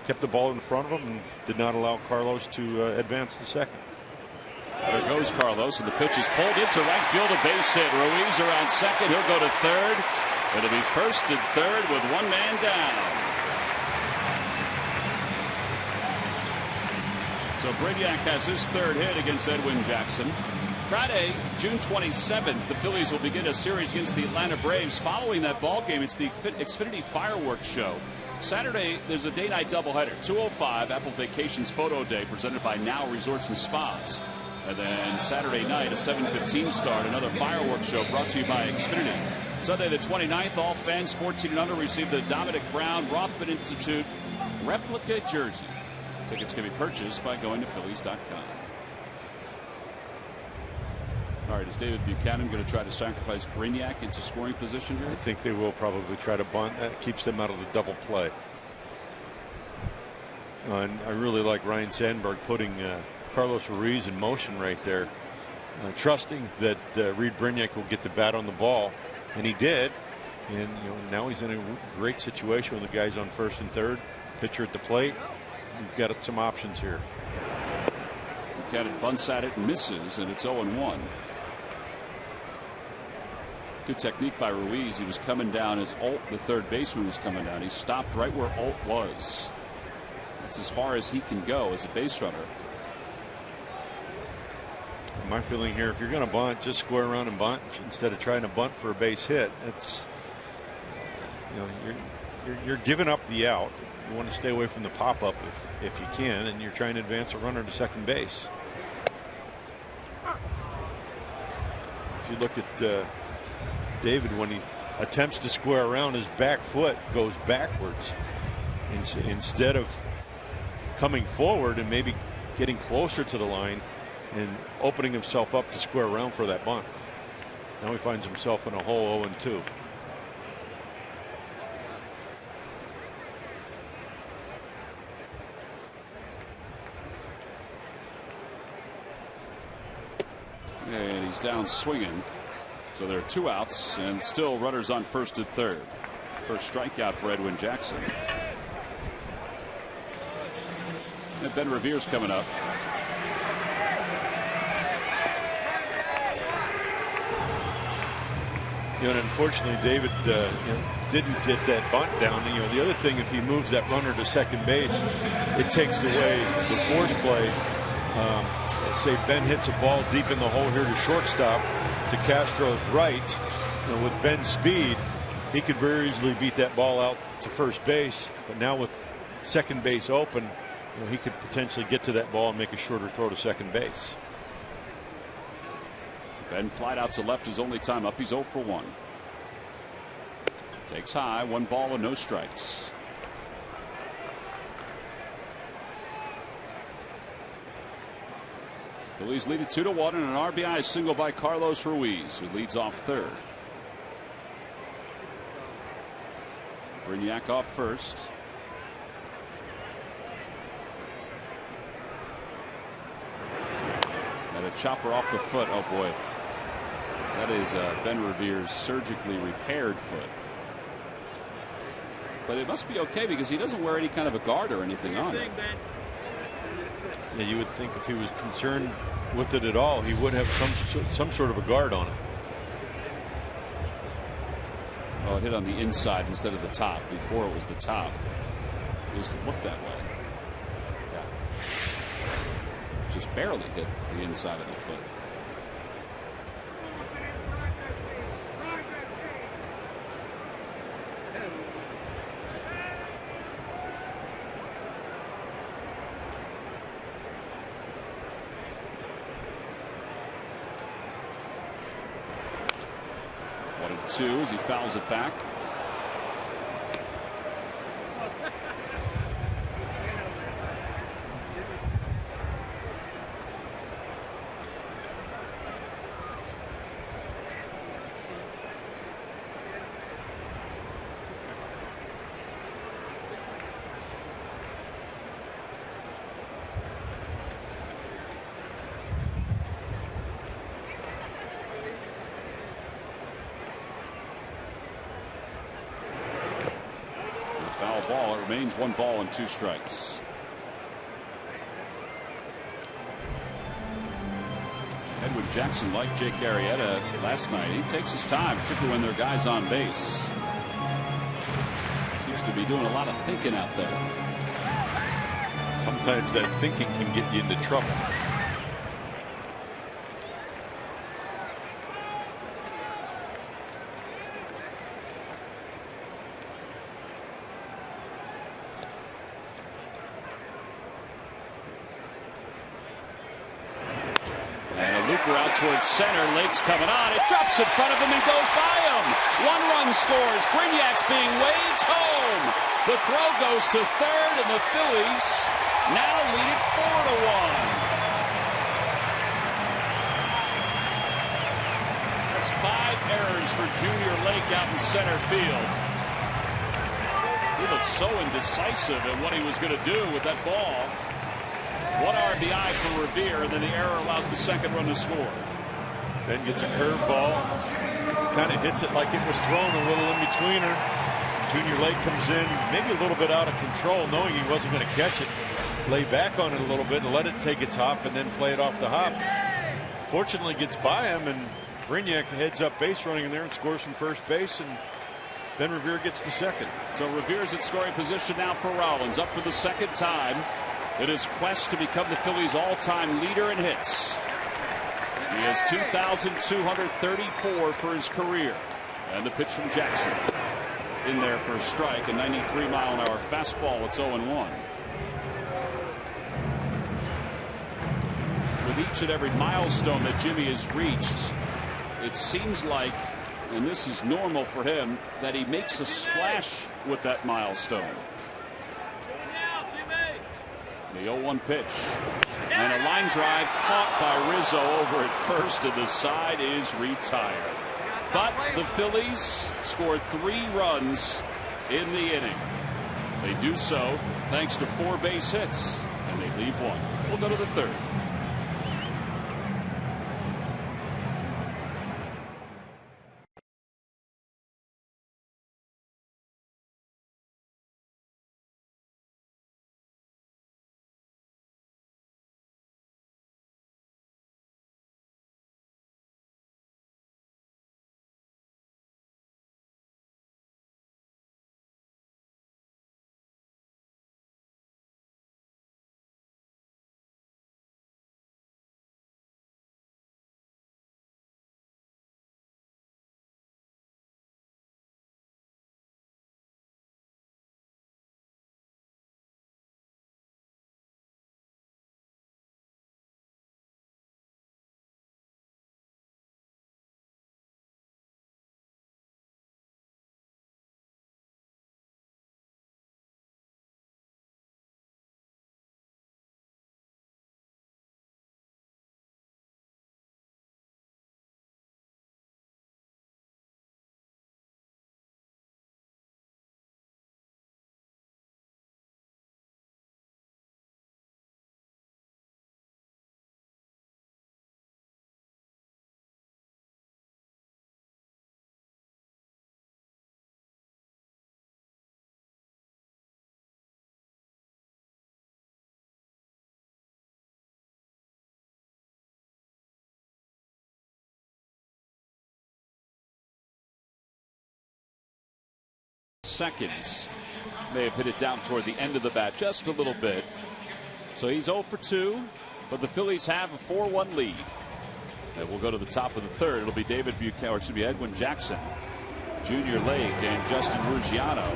kept the ball in front of him and did not allow Carlos to advance to second. There goes Carlos, and the pitch is pulled into right field, a base hit. Ruiz around second. He'll go to third. It'll be first and third with 1 man down. So Brignac has his 3rd hit against Edwin Jackson. Friday, June 27th, the Phillies will begin a series against the Atlanta Braves. Following that ball game, it's the Xfinity Fireworks Show. Saturday, there's a day-night doubleheader. 2:05, Apple Vacations Photo Day, presented by Now Resorts and Spas. And then Saturday night, a 7:15 start, another fireworks show brought to you by Xfinity. Sunday the 29th, all fans 14 and under receive the Dominic Brown Rothman Institute replica jersey. Tickets can be purchased by going to Phillies.com. All right, is David Buchanan going to try to sacrifice Brignac into scoring position here? I think they will probably try to bunt. That keeps them out of the double play. And I really like Ryan Sandberg putting Carlos Ruiz in motion right there, trusting that Reed Brignac will get the bat on the ball, and he did. And now he's in a great situation with the guys on first and third, pitcher at the plate. We've got some options here. Buchanan bunts at it and misses, and it's 0-1. Good technique by Ruiz. He was coming down as Alt, the third baseman, was coming down. He stopped right where Alt was. That's as far as he can go as a base runner. My feeling here, if you're going to bunt, just square around and bunt instead of trying to bunt for a base hit. It's, you're giving up the out. You want to stay away from the pop-up if you can, and you're trying to advance a runner to second base. If you look at David, when he attempts to square around, his back foot goes backwards instead of coming forward and maybe getting closer to the line and opening himself up to square around for that bunt. Now he finds himself in a hole 0-2. And he's down swinging. So there are 2 outs and still runners on first and third. First strikeout for Edwin Jackson. And Ben Revere's coming up. And unfortunately, David didn't get that bunt down. The other thing, if he moves that runner to second base, it takes away the force play. Let's say Ben hits a ball deep in the hole here to shortstop, to Castro's right. With Ben's speed, he could very easily beat that ball out to first base. But now with second base open, he could potentially get to that ball and make a shorter throw to second base. Ben flied out to left his only time up. He's 0 for 1. Takes high, 1 ball and no strikes. Phillies lead it 2-1 and an RBI single by Carlos Ruiz, who leads off third. Brignac off first. And a chopper off the foot. Oh boy. That is Ben Revere's surgically repaired foot. But it must be okay because he doesn't wear any kind of a guard or anything on it. Yeah, you would think if he was concerned with it at all, he would have some sort of a guard on it. Well, it hit on the inside instead of the top. Before it was the top. It used to look that way. Yeah. Just barely hit the inside of the foot. Two as he fouls it back. Foul ball. It remains 1 ball and 2 strikes. Edwin Jackson, like Jake Arrieta last night, he takes his time, particularly when there are guys on base. Seems to be doing a lot of thinking out there. Sometimes that thinking can get you into trouble. Hooper out towards center. Lake's coming on. It drops in front of him and goes by him. 1 run scores. Brignac's being waved home. The throw goes to third, and the Phillies now lead it 4-1. That's 5 errors for Junior Lake out in center field. He looked so indecisive in what he was going to do with that ball. 1 RBI for Revere, and then the error allows the second run to score. Then gets a curveball, kind of hits it like it was thrown a little in between her. Junior Lake comes in, maybe a little bit out of control, knowing he wasn't going to catch it. Lay back on it a little bit and let it take its hop, and then play it off the hop. Fortunately, gets by him, and Brignac heads up base running in there and scores from first base, and Ben Revere gets the second. So Revere's in scoring position now for Rollins, up for the second time in his quest to become the Phillies' all-time leader in hits. He has 2,234 for his career. And the pitch from Jackson. In there for a strike, a 93-mile-an-hour fastball. It's 0-1. With each and every milestone that Jimmy has reached, it seems like, and this is normal for him, that he makes a splash with that milestone. The 0-1 pitch. And a line drive caught by Rizzo over at first, and the side is retired. But the Phillies scored 3 runs in the inning. They do so thanks to 4 base hits, and they leave 1. We'll go to the third. Seconds. May have hit it down toward the end of the bat just a little bit. So he's 0 for 2, but the Phillies have a 4-1 lead. And we'll go to the top of the third. It'll be Edwin Jackson, Junior Lake, and Justin Ruggiano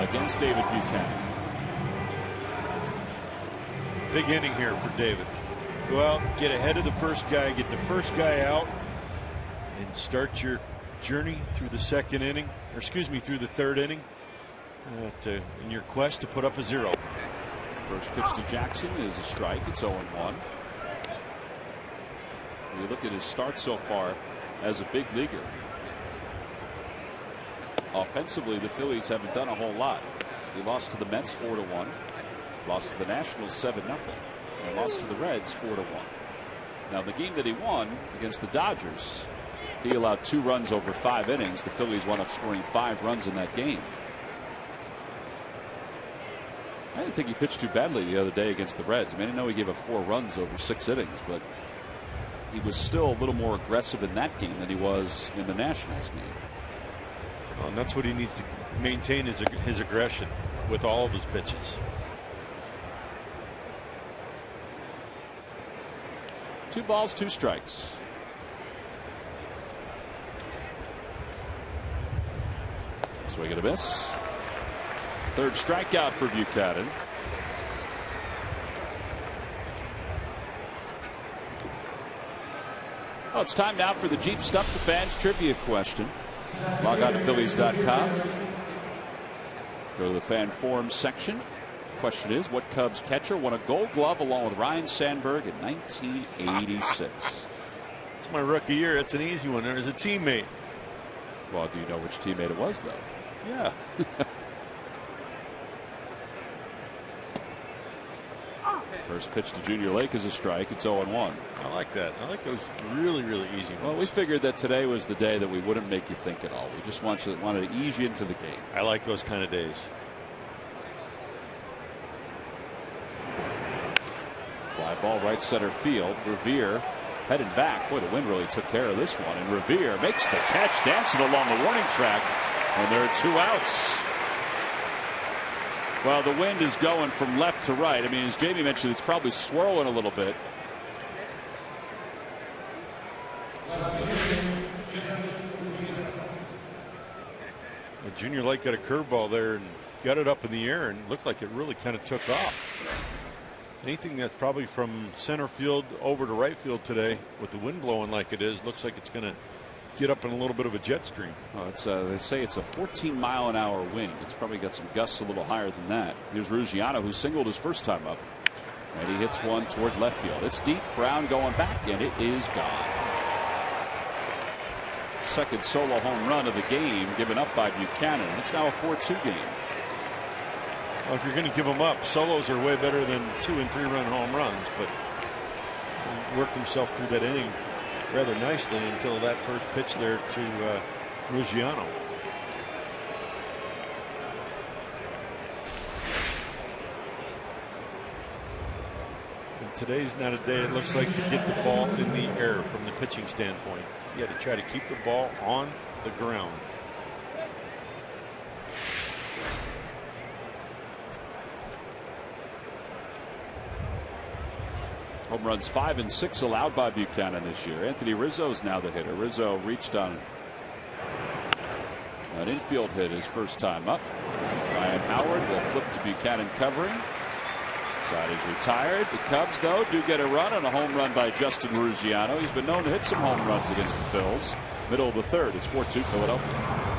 against David Buchanan. Big inning here for David. Go out, get ahead of the first guy, get the first guy out, and start your journey through the second inning, or excuse me, through the third inning, in your quest to put up a 0. First pitch to Jackson is a strike. It's 0-1. You look at his start so far as a big leaguer. Offensively, the Phillies haven't done a whole lot. He lost to the Mets 4-1, lost to the Nationals 7-0, and lost to the Reds 4-1. Now, the game that he won against the Dodgers, he allowed 2 runs over 5 innings. The Phillies wound up scoring 5 runs in that game. I didn't think he pitched too badly the other day against the Reds. I mean, I know he gave up 4 runs over 6 innings, but he was still a little more aggressive in that game than he was in the Nationals game. Well, and that's what he needs to maintain, his aggression with all of his pitches. 2 balls, 2 strikes. Swing and a miss. Third strikeout for Buchanan. Well, it's time now for the Jeep Stump the Fans trivia question. Log on to Phillies.com. Go to the fan forums section. Question is, what Cubs catcher won a Gold Glove along with Ryan Sandberg in 1986? It's my rookie year. It's an easy one. There's a teammate. Well, do you know which teammate it was, though? Yeah. First pitch to Junior Lake is a strike. It's 0-1. I like that. I like those really, really easy ones. Well, we figured that today was the day that we wouldn't make you think at all. We just wanted to ease you into the game. I like those kind of days. Fly ball right center field. Revere heading back. Boy, the wind really took care of this one. And Revere makes the catch, dancing along the warning track. And there are 2 outs. Well, the wind is going from left to right. I mean, as Jamie mentioned, it's probably swirling a little bit. Junior Lake got a curveball there and got it up in the air and looked like it really kind of took off. Anything that's probably from center field over to right field today with the wind blowing like it is, looks like it's going to get up in a little bit of a jet stream. Oh, they say it's a 14-mile-an-hour wind. It's probably got some gusts a little higher than that. Here's Ruggiano, who singled his first time up, and he hits one toward left field. It's deep. Brown going back, and it is gone. Second solo home run of the game given up by Buchanan. It's now a 4-2 game. Well, if you're going to give them up, solos are way better than 2- and 3-run home runs, but he worked himself through that inning rather nicely until that first pitch there to Ruggiano. And today's not a day it looks like to get the ball in the air from the pitching standpoint. You got to try to keep the ball on the ground. Home runs 5 and 6 allowed by Buchanan this year. Anthony Rizzo is now the hitter. Rizzo reached on an infield hit his first time up. Ryan Howard, the flip to Buchanan covering. Side is retired. The Cubs, though, do get a run on a home run by Justin Ruggiano. He's been known to hit some home runs against the Phils. Middle of the third. It's 4-2 Philadelphia.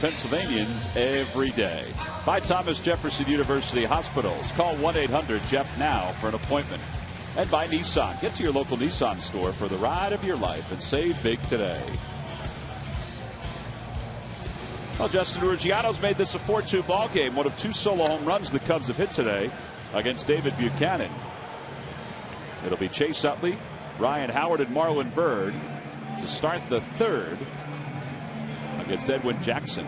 Pennsylvanians every day. By Thomas Jefferson University Hospitals. Call 1-800-JEF now for an appointment. And by Nissan. Get to your local Nissan store for the ride of your life and save big today. Well, Justin Ruggiano's made this a 4-2 ball game. One of 2 solo home runs the Cubs have hit today against David Buchanan. It'll be Chase Utley, Ryan Howard, and Marlon Byrd to start the third against Edwin Jackson.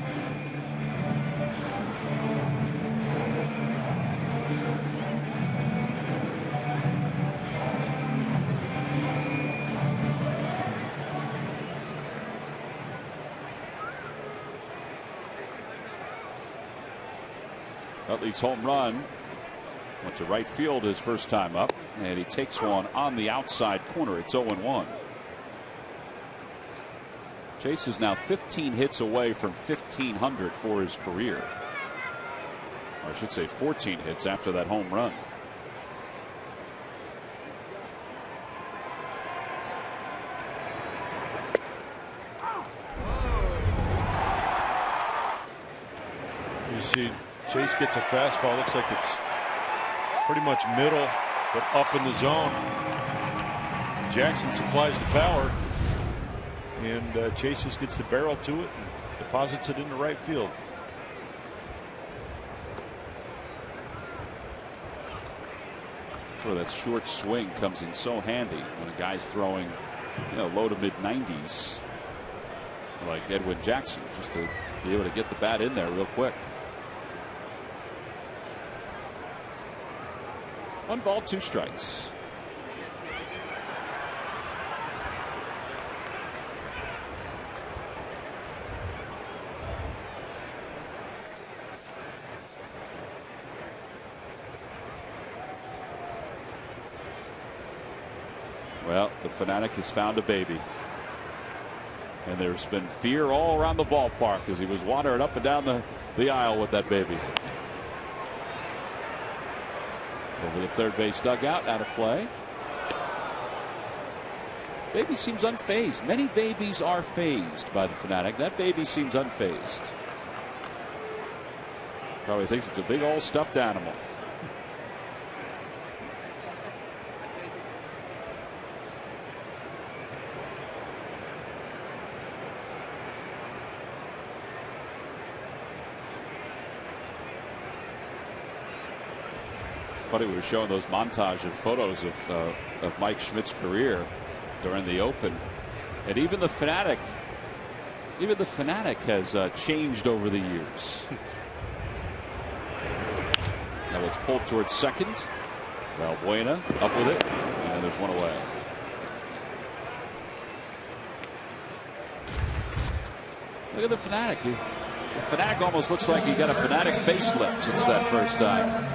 Utley's home run Went to right field his first time up, and he takes one on the outside corner. It's 0-1. Chase is now 15 hits away from 1,500 for his career. Or I should say 14 hits after that home run. You see Chase gets a fastball. Looks like it's pretty much middle, but up in the zone. Jackson supplies the power, and Chase just gets the barrel to it and deposits it into right field. That's where that short swing comes in so handy when a guy's throwing, low to mid 90s like Edwin Jackson, just to be able to get the bat in there real quick. 1 ball, 2 strikes. Well, the Fanatic has found a baby. And there's been fear all around the ballpark as he was wandering up and down the aisle with that baby. Over the third base dugout, out of play. Baby seems unfazed. Many babies are phased by the Fanatic. That baby seems unfazed. Probably thinks it's a big old stuffed animal. Funny, we were showing those montage of photos of Mike Schmidt's career during the Open, and even the Fanatic has changed over the years. Now it's pulled towards second. Valbuena up with it, and there's one away. Look at the Fanatic. The Fanatic almost looks like he got a Fanatic facelift since that first time.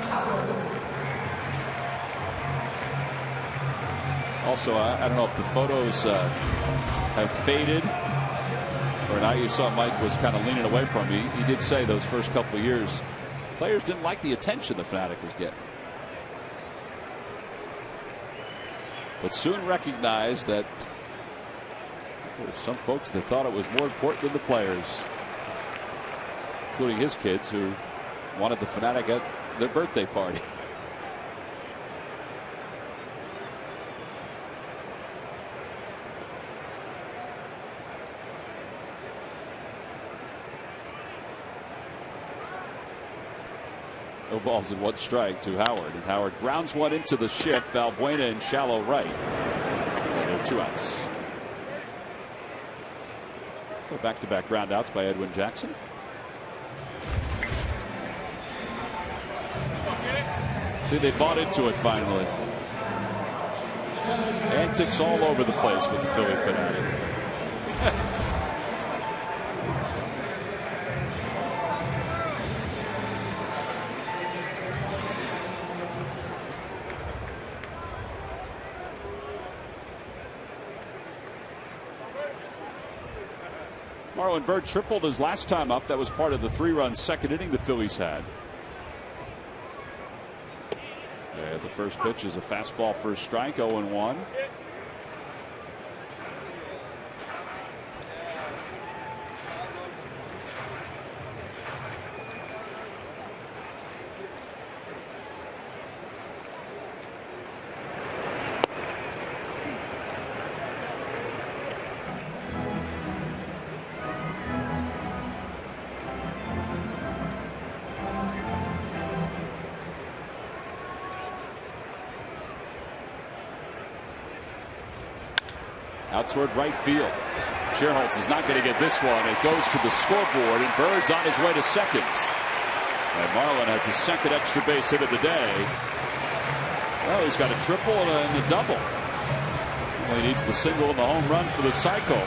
Also, I don't know if the photos have faded or not. You saw Mike was kind of leaning away from me. He did say those first couple of years, players didn't like the attention the Fanatic was getting. But soon recognized that there were some folks that thought it was more important than the players, including his kids who wanted the Fanatic at their birthday party. No balls and 1 strike to Howard, and Howard grounds one into the shift. Valbuena in shallow right, and there are 2 outs. So back-to-back ground outs by Edwin Jackson. See, they bought into it finally. Antics all over the place with the Philly Fanatic. Marlon Byrd tripled his last time up. That was part of the 3-run second inning the Phillies had. And the first pitch is a fastball first strike, 0-1. Out toward right field. Scherholtz is not going to get this one. It goes to the scoreboard, and Bird's on his way to second. And Marlin has his second extra base hit of the day. Well, he's got a triple and a double. Well, he needs the single and the home run for the cycle.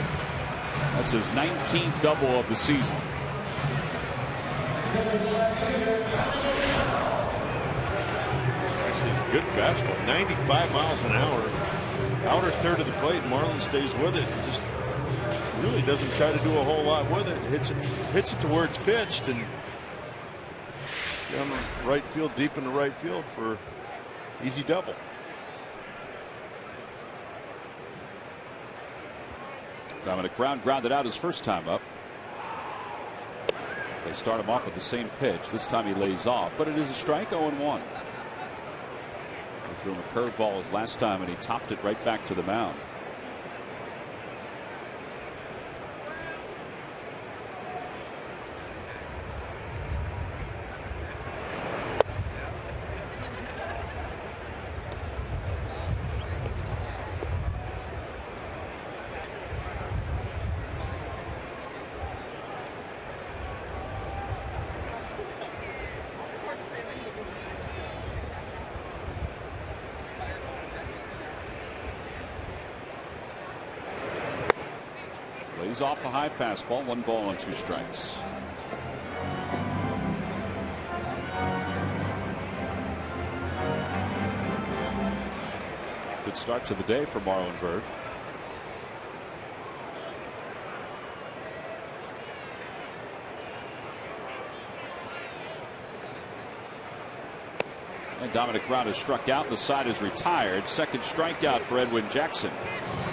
That's his 19th double of the season. good fastball. 95 miles an hour. Outer third of the plate. Marlins stays with it. Just really doesn't try to do a whole lot with it. Hits it to where it's pitched and down the right field, deep in the right field for easy double. Dominic Brown grounded out his first time up. They start him off with the same pitch. This time he lays off, but it is a strike. 0-1. They threw him a curveball his last time, and he topped it right back to the mound. He's off a high fastball. 1 ball and 2 strikes. Good start to the day for Marlon Byrd. And Dominic Brown is struck out. The side is retired. Second strikeout for Edwin Jackson.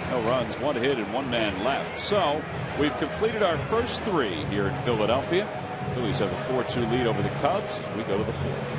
No runs, 1 hit, and 1 man left. So we've completed our first 3 here in Philadelphia. Phillies have a 4-2 lead over the Cubs as we go to the 4th.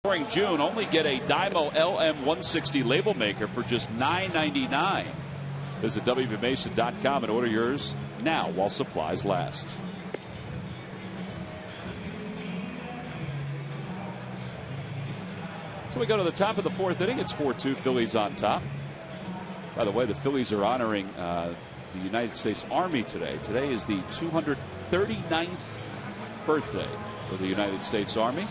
During June, only get a Dymo LM160 label maker for just $9.99. Visit WBMason.com and order yours now while supplies last. So we go to the top of the 4th inning. It's 4-2, Phillies on top. By the way, the Phillies are honoring the United States Army today. Today is the 239th birthday for the United States Army.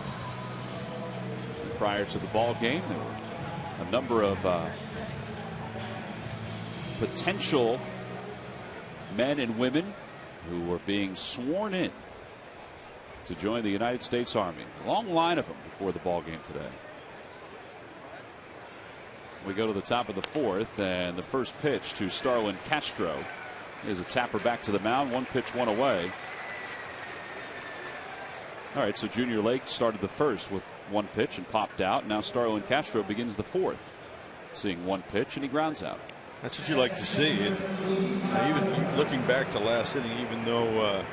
Prior to the ball game, there were a number of potential men and women who were being sworn in to join the United States Army. A long line of them before the ball game today. We go to the top of the 4th, and the first pitch to Starlin Castro is a tapper back to the mound. 1 pitch, 1 away. All right, so Junior Lake started the first with 1 pitch and popped out. Now Starlin Castro begins the 4th, seeing 1 pitch, and he grounds out. That's what you like to see. And even looking back to last inning, even though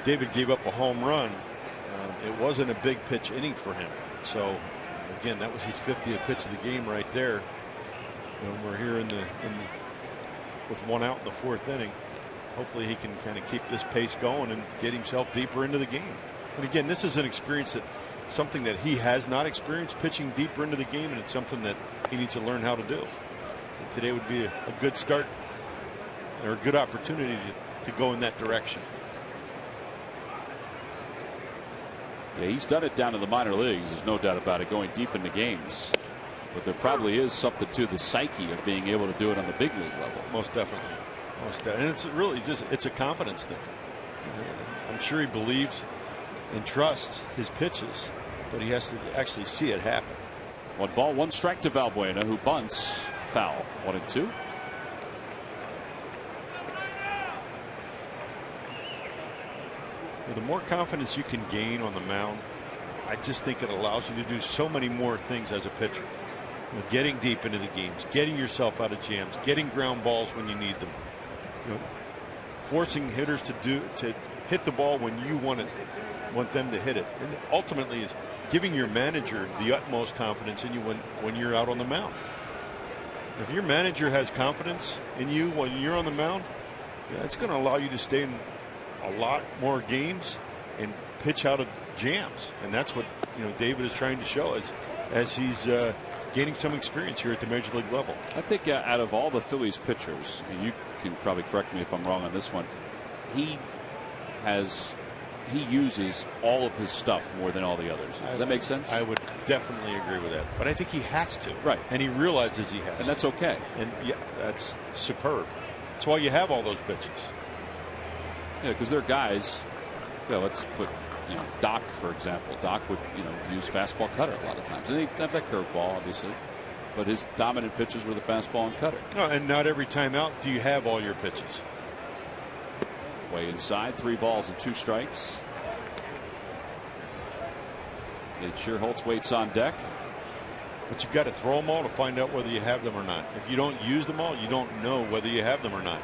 David gave up a home run, it wasn't a big pitch inning for him. So again, that was his 50th pitch of the game right there. And we're here with 1 out in the 4th inning. Hopefully he can kind of keep this pace going and get himself deeper into the game. And again, this is an experience something that he has not experienced, pitching deeper into the game, and it's something that he needs to learn how to do. And today would be a good start or a good opportunity to go in that direction. Yeah, he's done it down in the minor leagues. There's no doubt about it, going deep into games. But there probably is something to the psyche of being able to do it on the big league level. Most definitely. And it's really just, it's a confidence thing. I'm sure he believes and trusts his pitches, but he has to actually see it happen. 1 ball, 1 strike to Valbuena, who bunts. Foul. 1-2. The more confidence you can gain on the mound, I just think it allows you to do so many more things as a pitcher. Getting deep into the games, getting yourself out of jams, getting ground balls when you need them, forcing hitters to hit the ball when you want them to hit it, and ultimately is giving your manager the utmost confidence in you when you're out on the mound. If your manager has confidence in you when you're on the mound, it's going to allow you to stay in a lot more games and pitch out of jams, and that's what David is trying to show as he's gaining some experience here at the major league level. I think out of all the Phillies pitchers, and you can probably correct me if I'm wrong on this one, he uses all of his stuff more than all the others. Does that make sense? I would definitely agree with that, but I think he has to. Right. And he realizes he has and that's okay. And yeah, that's superb. That's why you have all those pitches. Yeah, because they're guys. Let's put Doc, for example. Doc would use fastball cutter a lot of times, and he'd have that curveball obviously, but his dominant pitches were the fastball and cutter. No, and not every time out do you have all your pitches. Way inside, 3 balls and 2 strikes. Nate Schierholtz waits on deck. But you've got to throw them all to find out whether you have them or not. If you don't use them all, you don't know whether you have them or not.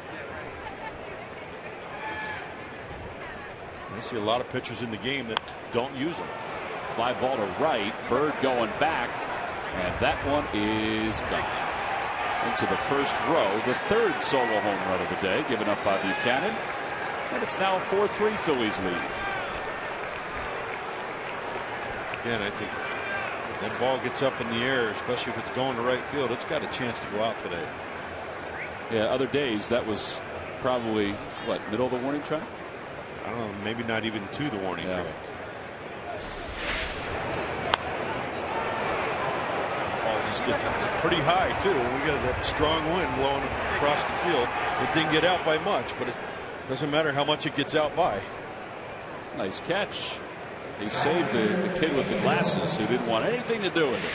I see a lot of pitchers in the game that don't use them. Fly ball to right. Bird going back. And that one is gone. Into the first row. The 3rd solo home run of the day given up by Buchanan. And it's now a 4-3 Phillies lead. Again, I think that ball gets up in the air, especially if it's going to right field. It's got a chance to go out today. Yeah, other days that was probably, middle of the warning track? I don't know, maybe not even to the warning track. Ball just gets it's pretty high, too. We got that strong wind blowing across the field. It didn't get out by much, but it doesn't matter how much it gets out by. Nice catch. He saved the kid with the glasses who didn't want anything to do with it.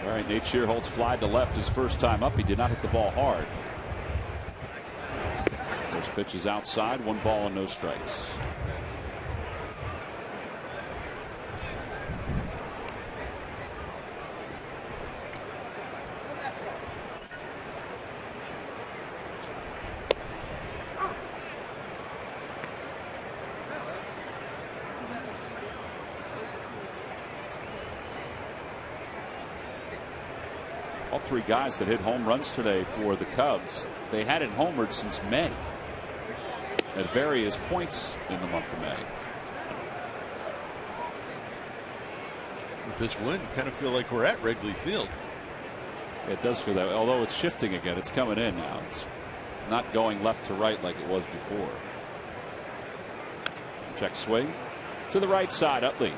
All right, Nate Schierholtz flied to left his first time up. He did not hit the ball hard. First pitch is outside, 1 ball and no strikes. All 3 guys that hit home runs today for the Cubs, they hadn't homered since May at various points in the month of May. With this wind, kind of feel like we're at Wrigley Field. It does feel that way, although it's shifting again. It's coming in now. It's not going left to right like it was before. Check swing to the right side. Utley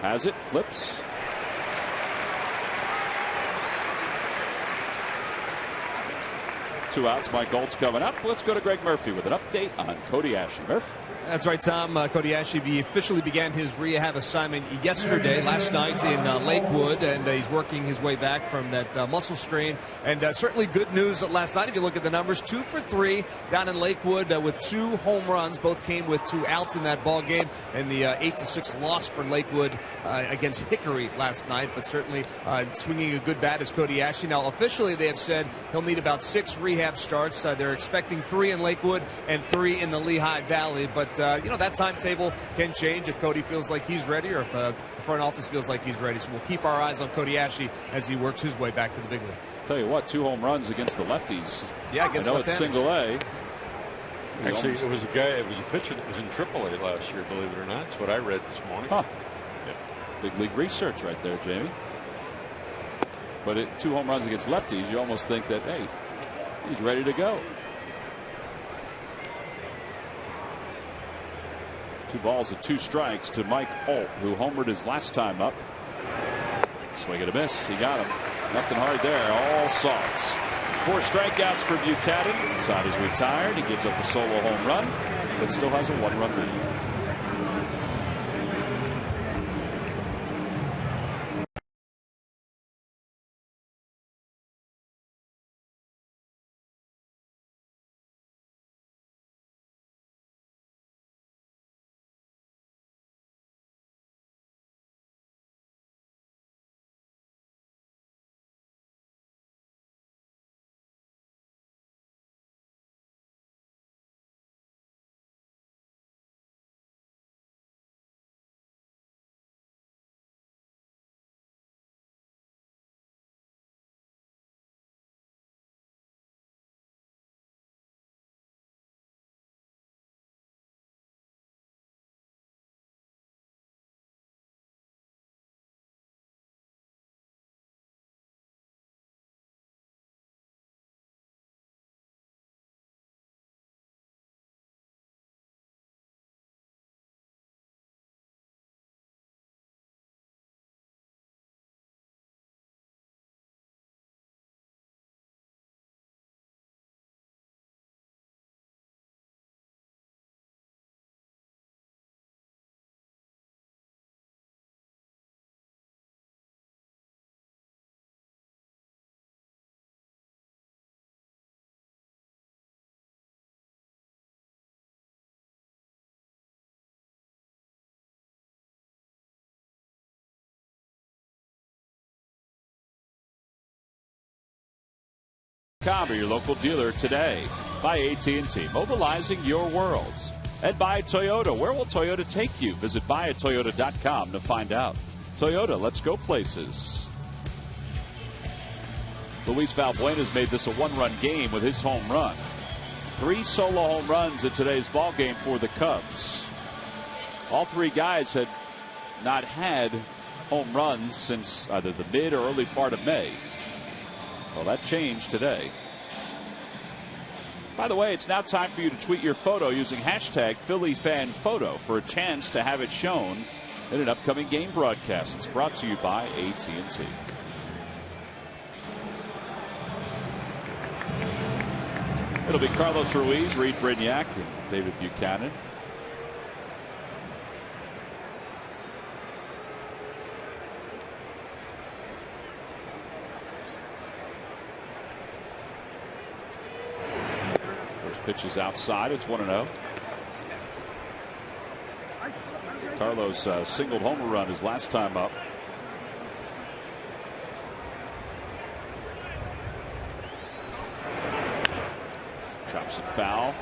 has it, flips. Two outs. Mike Goltz coming up. Let's go to Greg Murphy with an update on Cody Ashley. Murph. That's right, Tom. Cody Ashley officially began his rehab assignment last night in Lakewood, and he's working his way back from that muscle strain. And certainly good news last night. If you look at the numbers, 2 for 3 down in Lakewood with 2 home runs. Both came with 2 outs in that ball game, and the 8-6 loss for Lakewood against Hickory last night. But certainly swinging a good bat is Cody Ashley. Now officially they have said he'll need about 6 rehab starts. They're expecting 3 in Lakewood and 3 in the Lehigh Valley, but that timetable can change if Cody feels like he's ready or if the front office feels like he's ready. So we'll keep our eyes on Cody Ashley as he works his way back to the big leagues. Tell you what, 2 home runs against the lefties. Yeah, against I know it's single A. Actually, it was a pitcher that was in AAA last year, believe it or not. That's what I read this morning. Huh. Yeah. Big league research right there, Jamie. But 2 home runs against lefties, you almost think that, hey, he's ready to go. 2 balls and 2 strikes to Mike Holt, who homered his last time up. Swing and a miss. He got him. Nothing hard there. All softs. 4 strikeouts for Buchanan. Side is retired. He gives up a solo home run, but still has a 1-run lead. Your local dealer today. By AT&T, mobilizing your worlds. And by Toyota, where will Toyota take you? Visit buyatoyota.com to find out. Toyota, let's go places. Luis Valbuena's made this a 1-run game with his home run. 3 solo home runs in today's ball game for the Cubs. All 3 guys had not had home runs since either the mid or early part of May. Well, that changed today. By the way, it's now time for you to tweet your photo using hashtag PhillyFanPhoto for a chance to have it shown in an upcoming game broadcast. It's brought to you by AT&T. It'll be Carlos Ruiz, Reed Brignac, and David Buchanan. Pitch is outside. It's 1-0. Carlos singled home run his last time up. Chops it foul.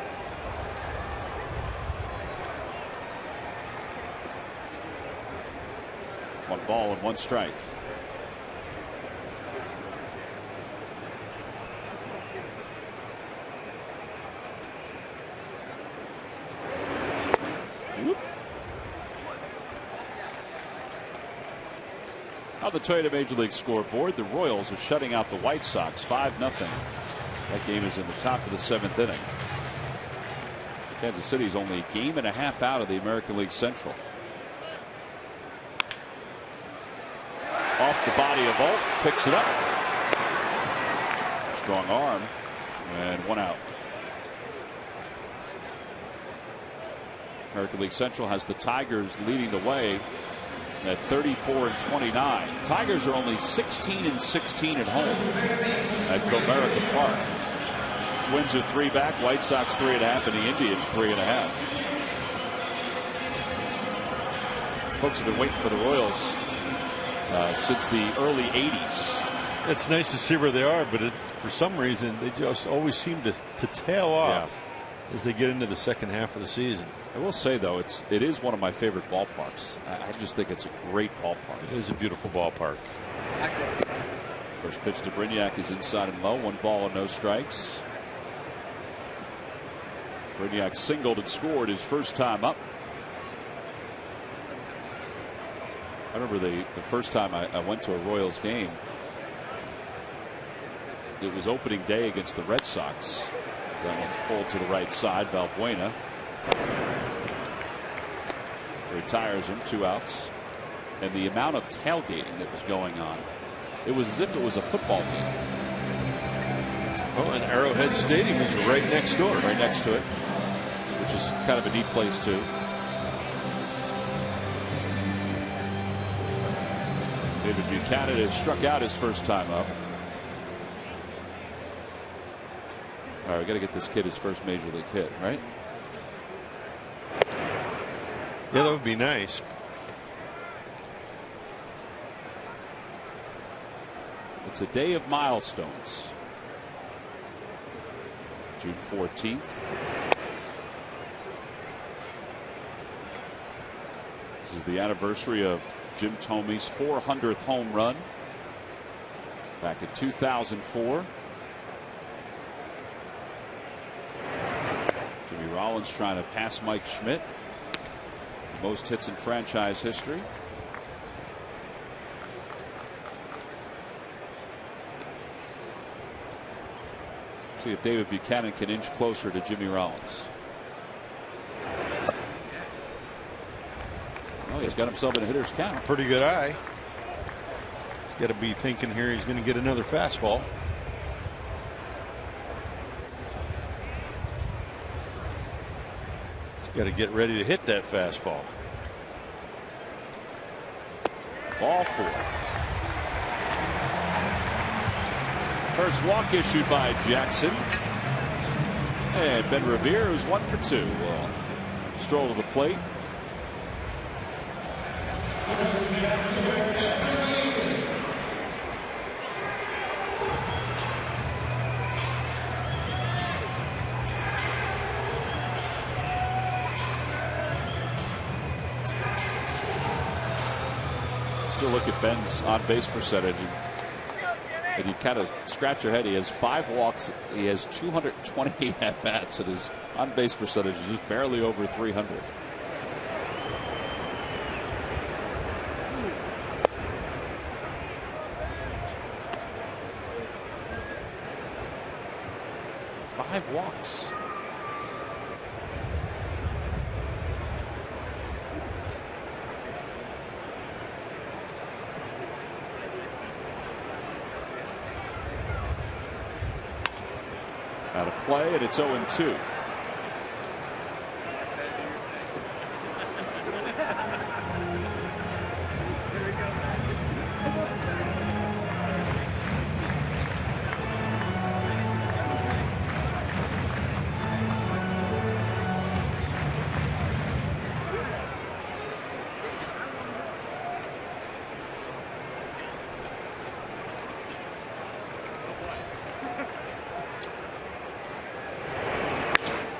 One ball and 1 strike. On the Toyota Major League scoreboard, the Royals are shutting out the White Sox 5-0. That game is in the top of the 7th inning. Kansas City's only a game and a half out of the American League Central. Off the body of Volt, picks it up. Strong arm, and 1 out. American League Central has the Tigers leading the way at 34-29. Tigers are only 16-16 at home at Comerica Park. Twins are 3 back, White Sox 3.5, and the Indians 3.5. Folks have been waiting for the Royals since the early 80s. It's nice to see where they are, but for some reason they just always seem to tail off as they get into the second half of the season. I will say, though, it is one of my favorite ballparks. I just think it's a great ballpark. It is a beautiful ballpark. First pitch to Brignac is inside and low. 1 ball and no strikes. Brignac singled and scored his first time up. I remember the first time I went to a Royals game. It was opening day against the Red Sox. That one's pulled to the right side. Valbuena retires him, 2 outs. And the amount of tailgating that was going on, it was as if it was a football game. Oh, and Arrowhead Stadium is right next door. Right next to it, which is kind of a neat place too. David Buchanan has struck out his first time up. All right, we got to get this kid his first major league hit, right? Yeah, that would be nice. It's a day of milestones. June 14th. This is the anniversary of Jim Thome's 400th home run back in 2004. Jimmy Rollins trying to pass Mike Schmidt. Most hits in franchise history. See if David Buchanan can inch closer to Jimmy Rollins. Oh, he's got himself in a hitter's count. Pretty good eye. He's got to be thinking here he's going to get another fastball. He's got to get ready to hit that fastball. Ball 4. First walk issued by Jackson. And Ben Revere, who's 1 for 2, will stroll to the plate. Still look at Ben's on-base percentage. And you kind of scratch your head. He has 5 walks. He has 228 at-bats, and his on-base percentage is just barely over 300. Five walks. Out of play, and it's 0-2.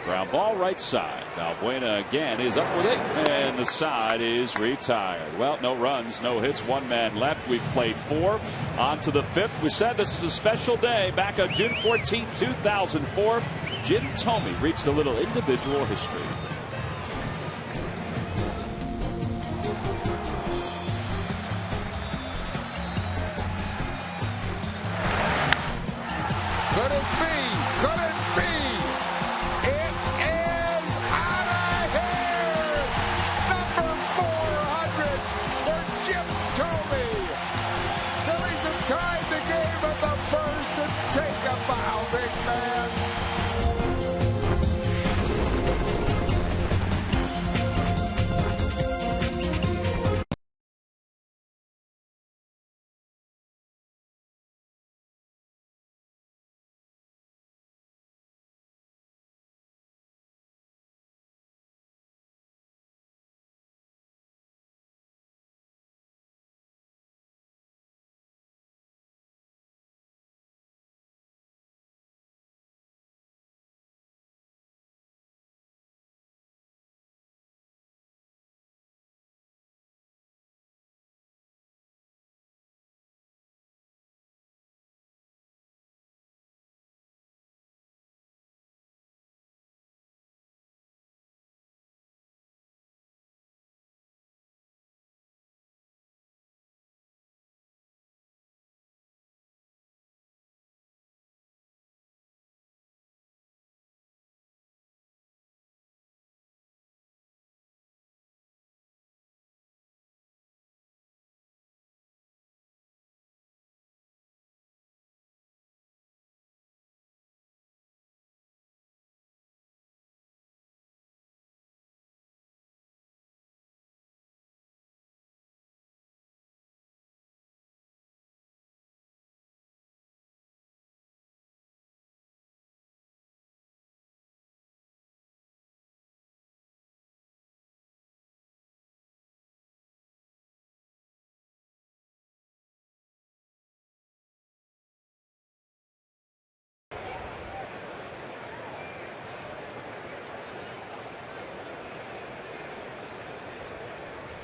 Ground ball right side. Valbuena again is up with it, and the side is retired. Well, no runs, no hits, 1 man left. We've played 4. On to the 5th. We said this is a special day. Back on June 14, 2004, Jim Thome reached a little individual history. Could it be? Could it be? It is out of here! Number 400 for Jim Thome. Phillies have tied the game at the first, and take a bow, big man.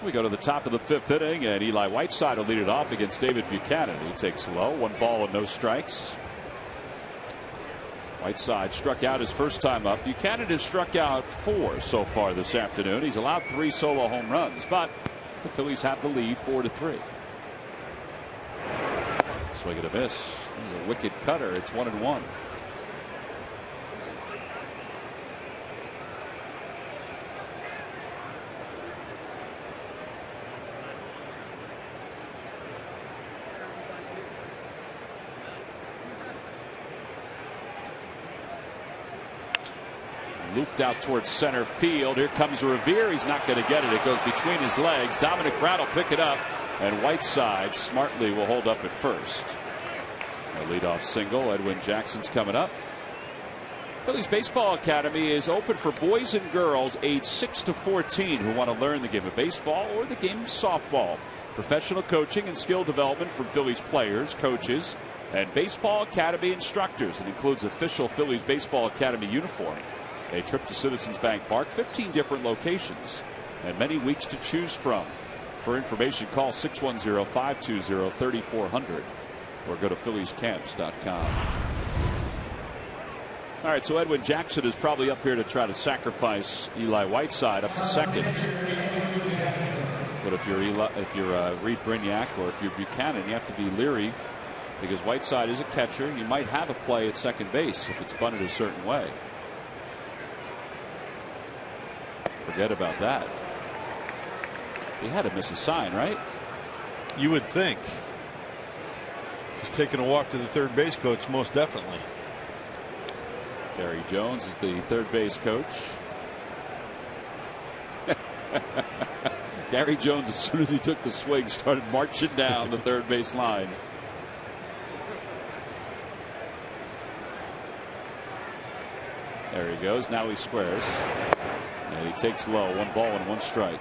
We go to the top of the 5th inning, and Eli Whiteside will lead it off against David Buchanan. He takes low, 1 ball and no strikes. Whiteside struck out his first time up. Buchanan has struck out 4 so far this afternoon. He's allowed 3 solo home runs, but the Phillies have the lead 4-3. Swing and a miss. There's a wicked cutter. It's 1-1. Looped out towards center field. Here comes Revere. He's not going to get it. It goes between his legs. Dominic Brown will pick it up, and Whiteside smartly will hold up at first. A leadoff single. Edwin Jackson's coming up. Phillies Baseball Academy is open for boys and girls aged 6 to 14 who want to learn the game of baseball or the game of softball. Professional coaching and skill development from Phillies players, coaches, and Baseball Academy instructors. It includes official Phillies Baseball Academy uniform, a trip to Citizens Bank Park, 15 different locations, and many weeks to choose from. For information, call 610-520-3400 or go to PhilliesCamps.com. All right, so Edwin Jackson is probably up here to try to sacrifice Eli Whiteside up to second. But if you're Reed Brignac or if you're Buchanan, you have to be leery because Whiteside is a catcher. You might have a play at second base if it's bunted a certain way. Forget about that. He had to miss a sign, right? You would think. He's taking a walk to the third base coach, most definitely. Gary Jones is the third base coach. Gary Jones, as soon as he took the swing, started marching down the third base line. There he goes. Now he squares. And he takes low. 1 ball and 1 strike.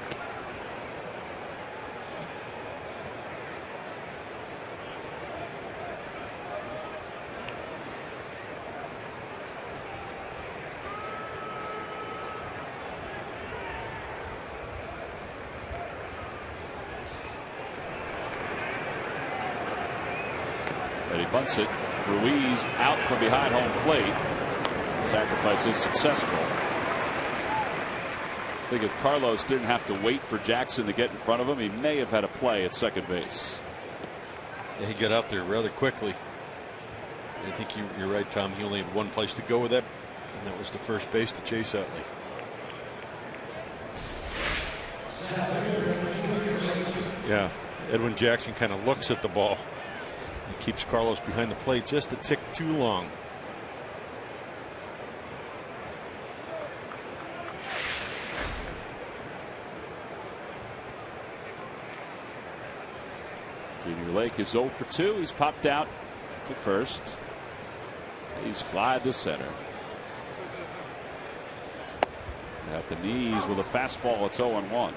And he bunts it. Ruiz out from behind home plate. Sacrifice is successful. I think if Carlos didn't have to wait for Jackson to get in front of him, he may have had a play at second base. Yeah, he got out there rather quickly. I think you're right, Tom. He only had one place to go with that, and that was to first base to Chase Utley. Yeah, Edwin Jackson kind of looks at the ball. He keeps Carlos behind the plate just a tick too long. Junior Lake is 0 for 2. He's popped out to first. He's flied to center. At the knees with a fastball. It's 0-1.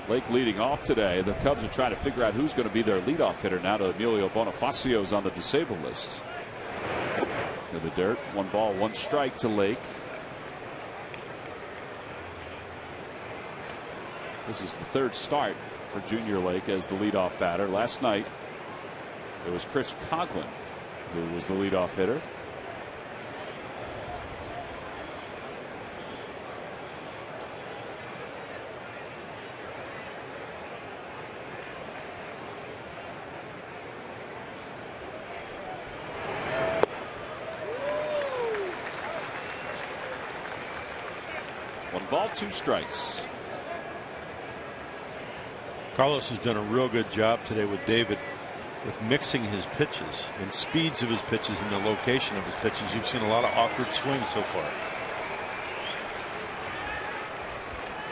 Lake leading off today. The Cubs are trying to figure out who's going to be their leadoff hitter now that Emilio Bonifacio's on the disabled list. In the dirt. 1 ball, 1 strike to Lake. This is the 3rd start for Junior Lake as the leadoff batter. Last night it was Chris Coghlan who was the leadoff hitter. Ball, 2 strikes. Carlos has done a real good job today with David with mixing his pitches and speeds of his pitches and the location of his pitches. You've seen a lot of awkward swings so far.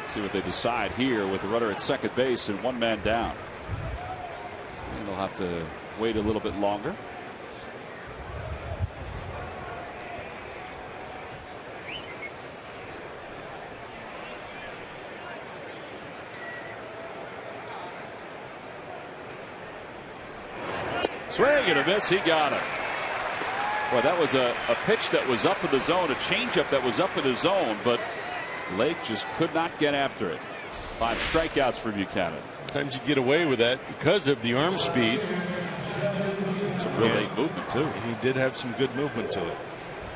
See what they decide here with the runner at second base and 1 man down. And they'll have to wait a little bit longer. Swing and a miss. He got it. Well, that was a pitch that was up in the zone, a changeup that was up in the zone, but Lake just could not get after it. 5 strikeouts for Buchanan. Sometimes you get away with that because of the arm speed. It's a real late movement, too. And he did have some good movement to it.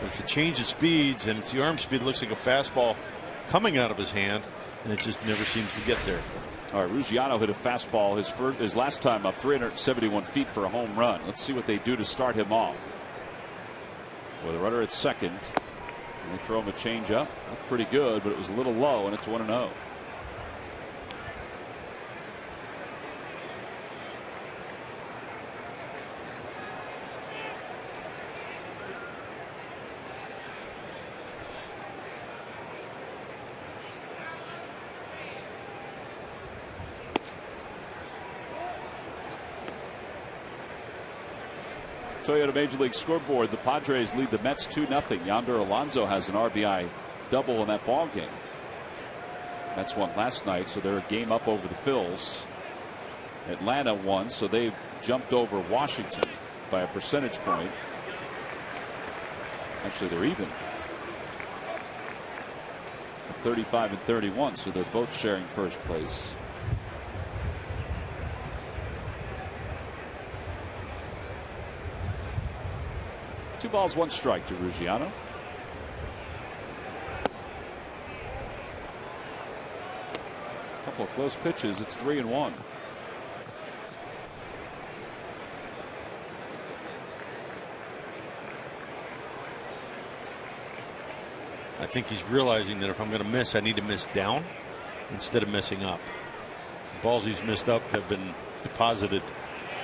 It's a change of speeds, and it's the arm speed. It looks like a fastball coming out of his hand, and it just never seems to get there. All right, Ruggiano hit a fastball his last time up, 371 feet for a home run. Let's see what they do to start him off. With a runner at second, they throw him a changeup. Looked pretty good, but it was a little low, and it's 1-0. Toyota Major League Scoreboard. The Padres lead the Mets 2-0. Yonder Alonso has an RBI double in that ball game. Mets won last night, so they're a game up over the Phillies. Atlanta won, so they've jumped over Washington by a percentage point. Actually, they're even. 35 and 31, so they're both sharing first place. Two balls, one strike to Ruggiano. Couple of close pitches. It's 3-1. I think he's realizing that if I'm going to miss, I need to miss down instead of missing up. The balls he's missed up have been deposited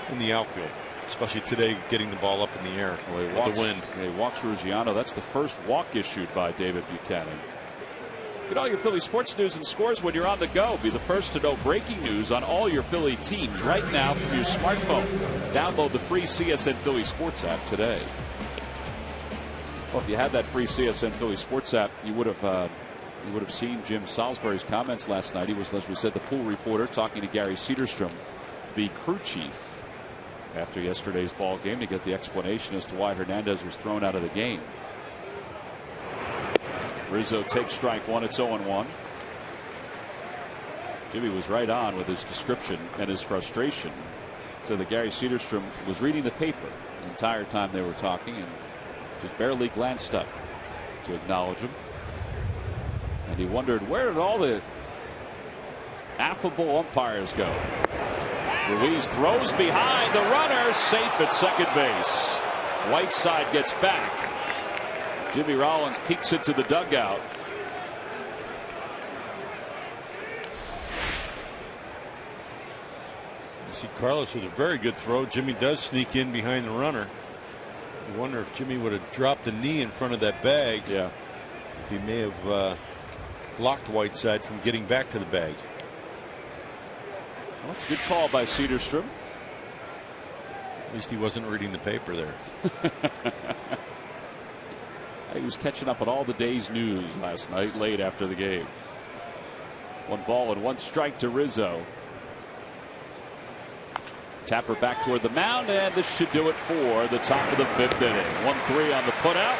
in the outfield. Especially today, getting the ball up in the air with the wind. He walks Ruggiano. That's the first walk issued by David Buchanan. Get all your Philly sports news and scores when you're on the go. Be the first to know breaking news on all your Philly teams right now from your smartphone. Download the free CSN Philly Sports app today. Well, if you had that free CSN Philly Sports app, you would have seen Jim Salisbury's comments last night. He was, as we said, the pool reporter talking to Gary Cedarstrom, the crew chief, after yesterday's ball game, to get the explanation as to why Hernandez was thrown out of the game. Rizzo takes strike one. It's 0-1. Jimmy was right on with his description and his frustration. Said that Gary Cedarstrom was reading the paper the entire time they were talking and just barely glanced up to acknowledge him. And he wondered, where did all the affable umpires go? Ruiz throws behind the runner, safe at second base. Whiteside gets back. Jimmy Rollins peeks into the dugout. You see Carlos with a very good throw. Jimmy does sneak in behind the runner. You wonder if Jimmy would have dropped the knee in front of that bag. Yeah. If he may have blocked Whiteside from getting back to the bag. Well, that's a good call by Cedarstrom. At least he wasn't reading the paper there. He was catching up on all the day's news last night, late after the game. 1 ball and 1 strike to Rizzo. Tapper back toward the mound, and this should do it for the top of the 5th inning. 1-3 on the putout.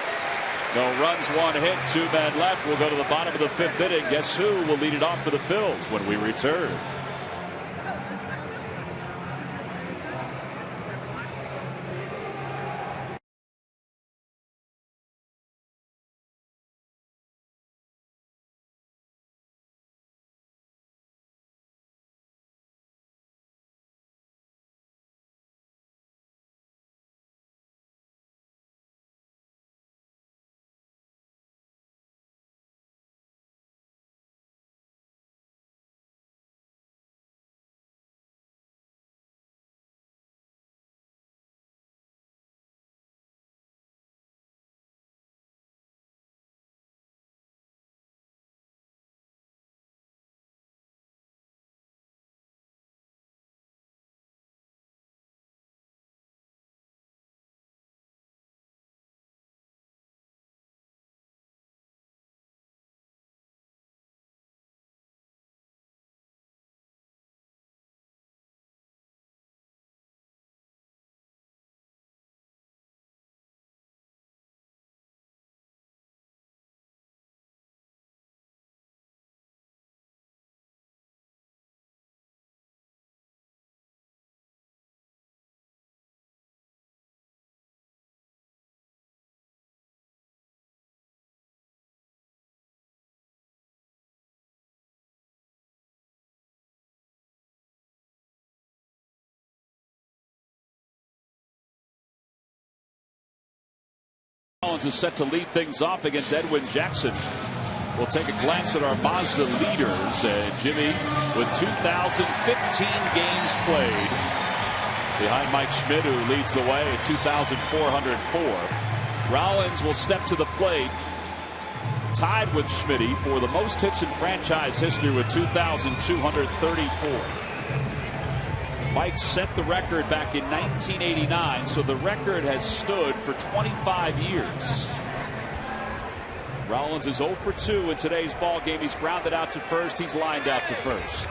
No runs, 1 hit, 2 men left. We'll go to the bottom of the 5th inning. Guess who will lead it off for the Phils when we return? Rollins is set to lead things off against Edwin Jackson. We'll take a glance at our Mazda leaders. Jimmy with 2,015 games played. Behind Mike Schmidt, who leads the way at 2,404. Rollins will step to the plate, tied with Schmidt for the most hits in franchise history with 2,234. Mike set the record back in 1989, so the record has stood for 25 years. Rollins is 0 for 2 in today's ball game. He's grounded out to first. He's lined out to first.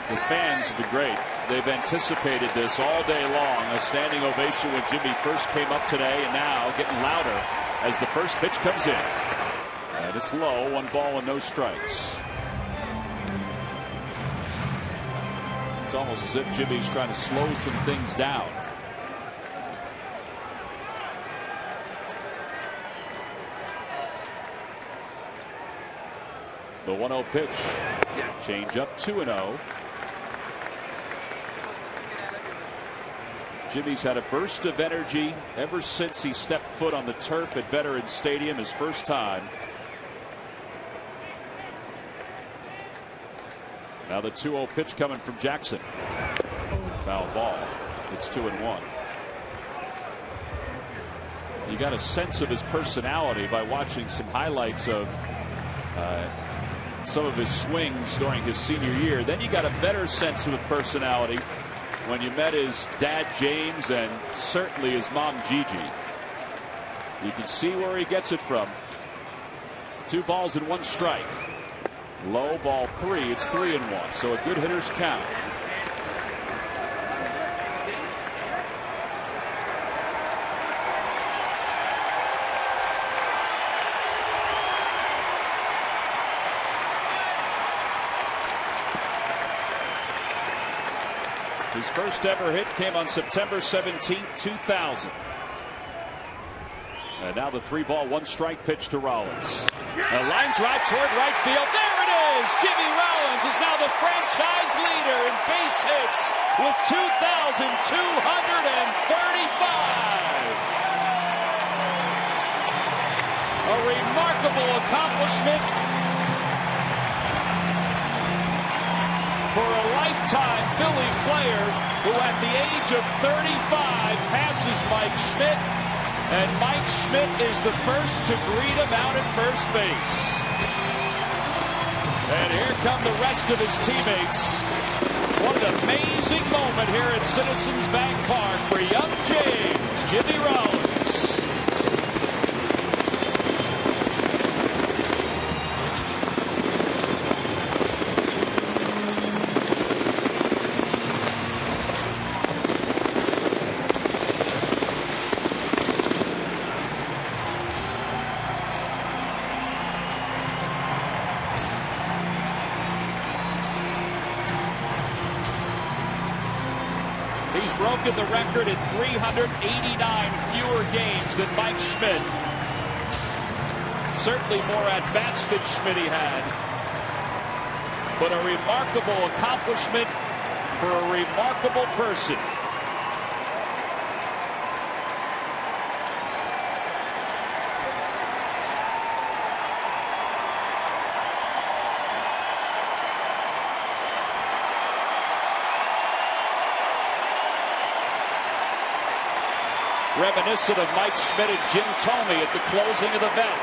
The fans have been great. They've anticipated this all day long. A standing ovation when Jimmy first came up today, and now getting louder as the first pitch comes in. And it's low, 1 ball and no strikes. It's almost as if Jimmy's trying to slow some things down. The 1-0 pitch. Change up 2-0. Jimmy's had a burst of energy ever since he stepped foot on the turf at Veterans Stadium his first time. Now the 2-0 pitch coming from Jackson. Foul ball. It's 2-1. You got a sense of his personality by watching some highlights of some of his swings during his senior year. Then you got a better sense of his personality when you met his dad James and certainly his mom Gigi. You can see where he gets it from. 2 balls and 1 strike. Low, ball 3. It's 3-1. So a good hitter's count. His first ever hit came on September 17, 2000. And now the 3-ball, 1-strike pitch to Rollins. A line drive toward right field. There it is! Jimmy Rollins is now the franchise leader in base hits with 2,235. A remarkable accomplishment for a lifetime Philly player who at the age of 35 passes Mike Schmidt, and Mike Schmidt is the first to greet him out at first base. And here come the rest of his teammates. What an amazing moment here at Citizens Bank Park for young James, Jimmy Rollins. The record in 389 fewer games than Mike Schmidt. Certainly more at-bats than Schmidt had. But a remarkable accomplishment for a remarkable person. Reminiscent of Mike Schmidt and Jim Thome at the closing of the bet,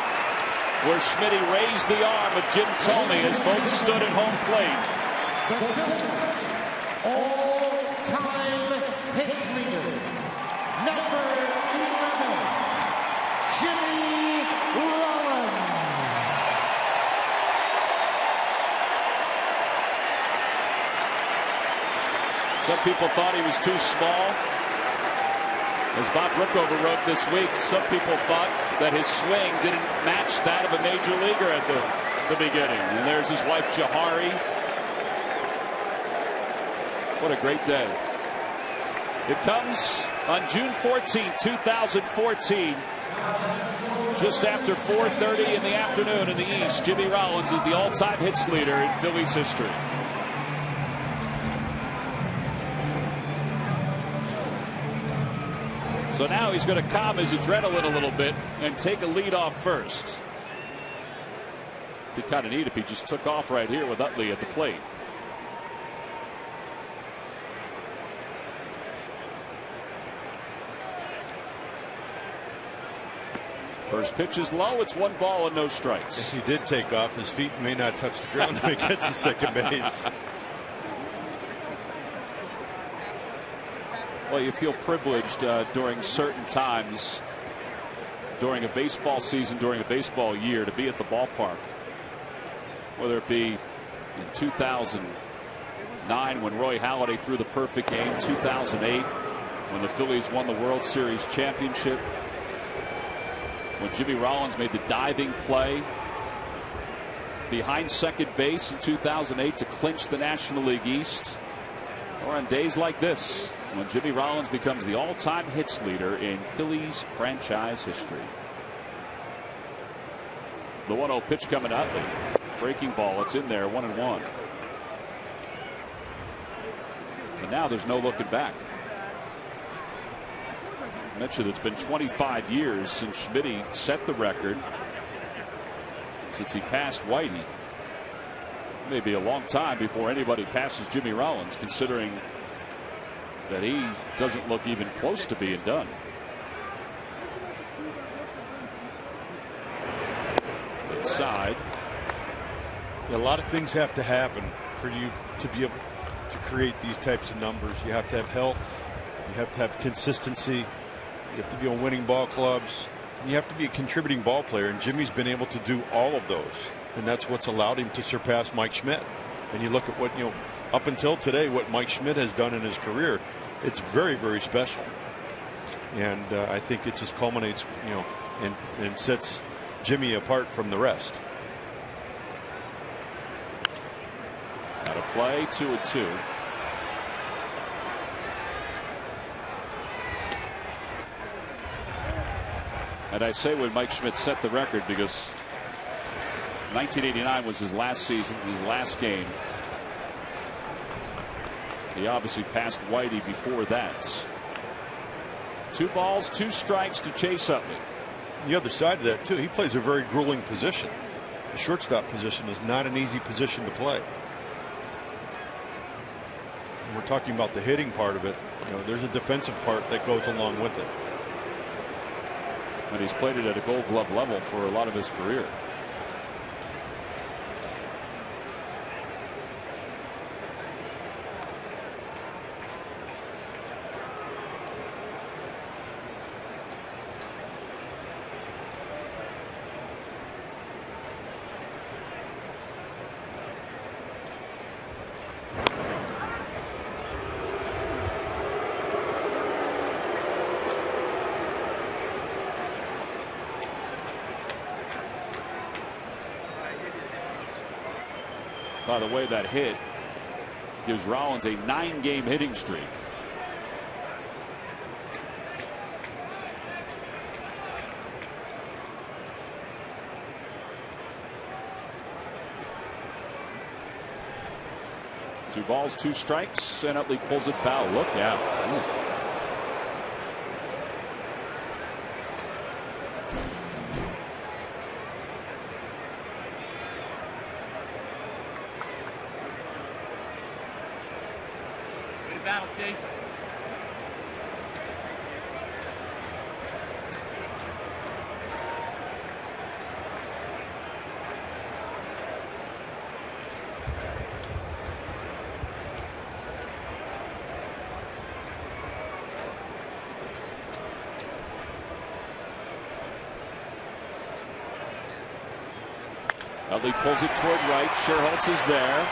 where Schmidt raised the arm of Jim Thome as both stood at home plate. The all-time hits leader, number 11, Jimmy Rollins. Some people thought he was too small. As Bob Brookover wrote this week, some people thought that his swing didn't match that of a major leaguer at the beginning. And there's his wife, Jahari. What a great day. It comes on June 14, 2014. Just after 4:30 in the afternoon in the East, Jimmy Rollins is the all-time hits leader in Phillies history. So now he's going to calm his adrenaline a little bit and take a lead off first. It'd be kind of neat if he just took off right here with Utley at the plate. First pitch is low. It's 1 ball and no strikes. If he did take off, his feet may not touch the ground when he gets to second base. Well, you feel privileged during certain times during a baseball season, during a baseball year, to be at the ballpark. Whether it be in 2009 when Roy Halladay threw the perfect game, 2008 when the Phillies won the World Series championship, when Jimmy Rollins made the diving play behind second base in 2008 to clinch the National League East, or on days like this when Jimmy Rollins becomes the all-time hits leader in Phillies franchise history. The 1-0 pitch coming out. Breaking ball. It's in there. 1-1. And now there's no looking back. I mentioned it's been 25 years since Schmitty set the record, since he passed Whitey. Maybe a long time before anybody passes Jimmy Rollins, considering that he doesn't look even close to being done. Inside. A lot of things have to happen for you to be able to create these types of numbers. You have to have health. You have to have consistency. You have to be on winning ball clubs. And you have to be a contributing ball player. And Jimmy's been able to do all of those. And that's what's allowed him to surpass Mike Schmidt. And you look at what, up until today, what Mike Schmidt has done in his career, it's very, very special. And I think it just culminates, and sets Jimmy apart from the rest. Out of play, 2-2. And I say when Mike Schmidt set the record because 1989 was his last season, his last game. He obviously passed Whitey before that. 2 balls, 2 strikes to Chase Utley. The other side of that, too, he plays a very grueling position. The shortstop position is not an easy position to play. And we're talking about the hitting part of it. There's a defensive part that goes along with it. And he's played it at a Gold Glove level for a lot of his career. By the way, that hit gives Rollins a 9-game hitting streak. Two balls, 2 strikes, and Utley pulls it foul. Look out. Ooh. Battle, Chase. Utley pulls it toward right. Sherholtz is there.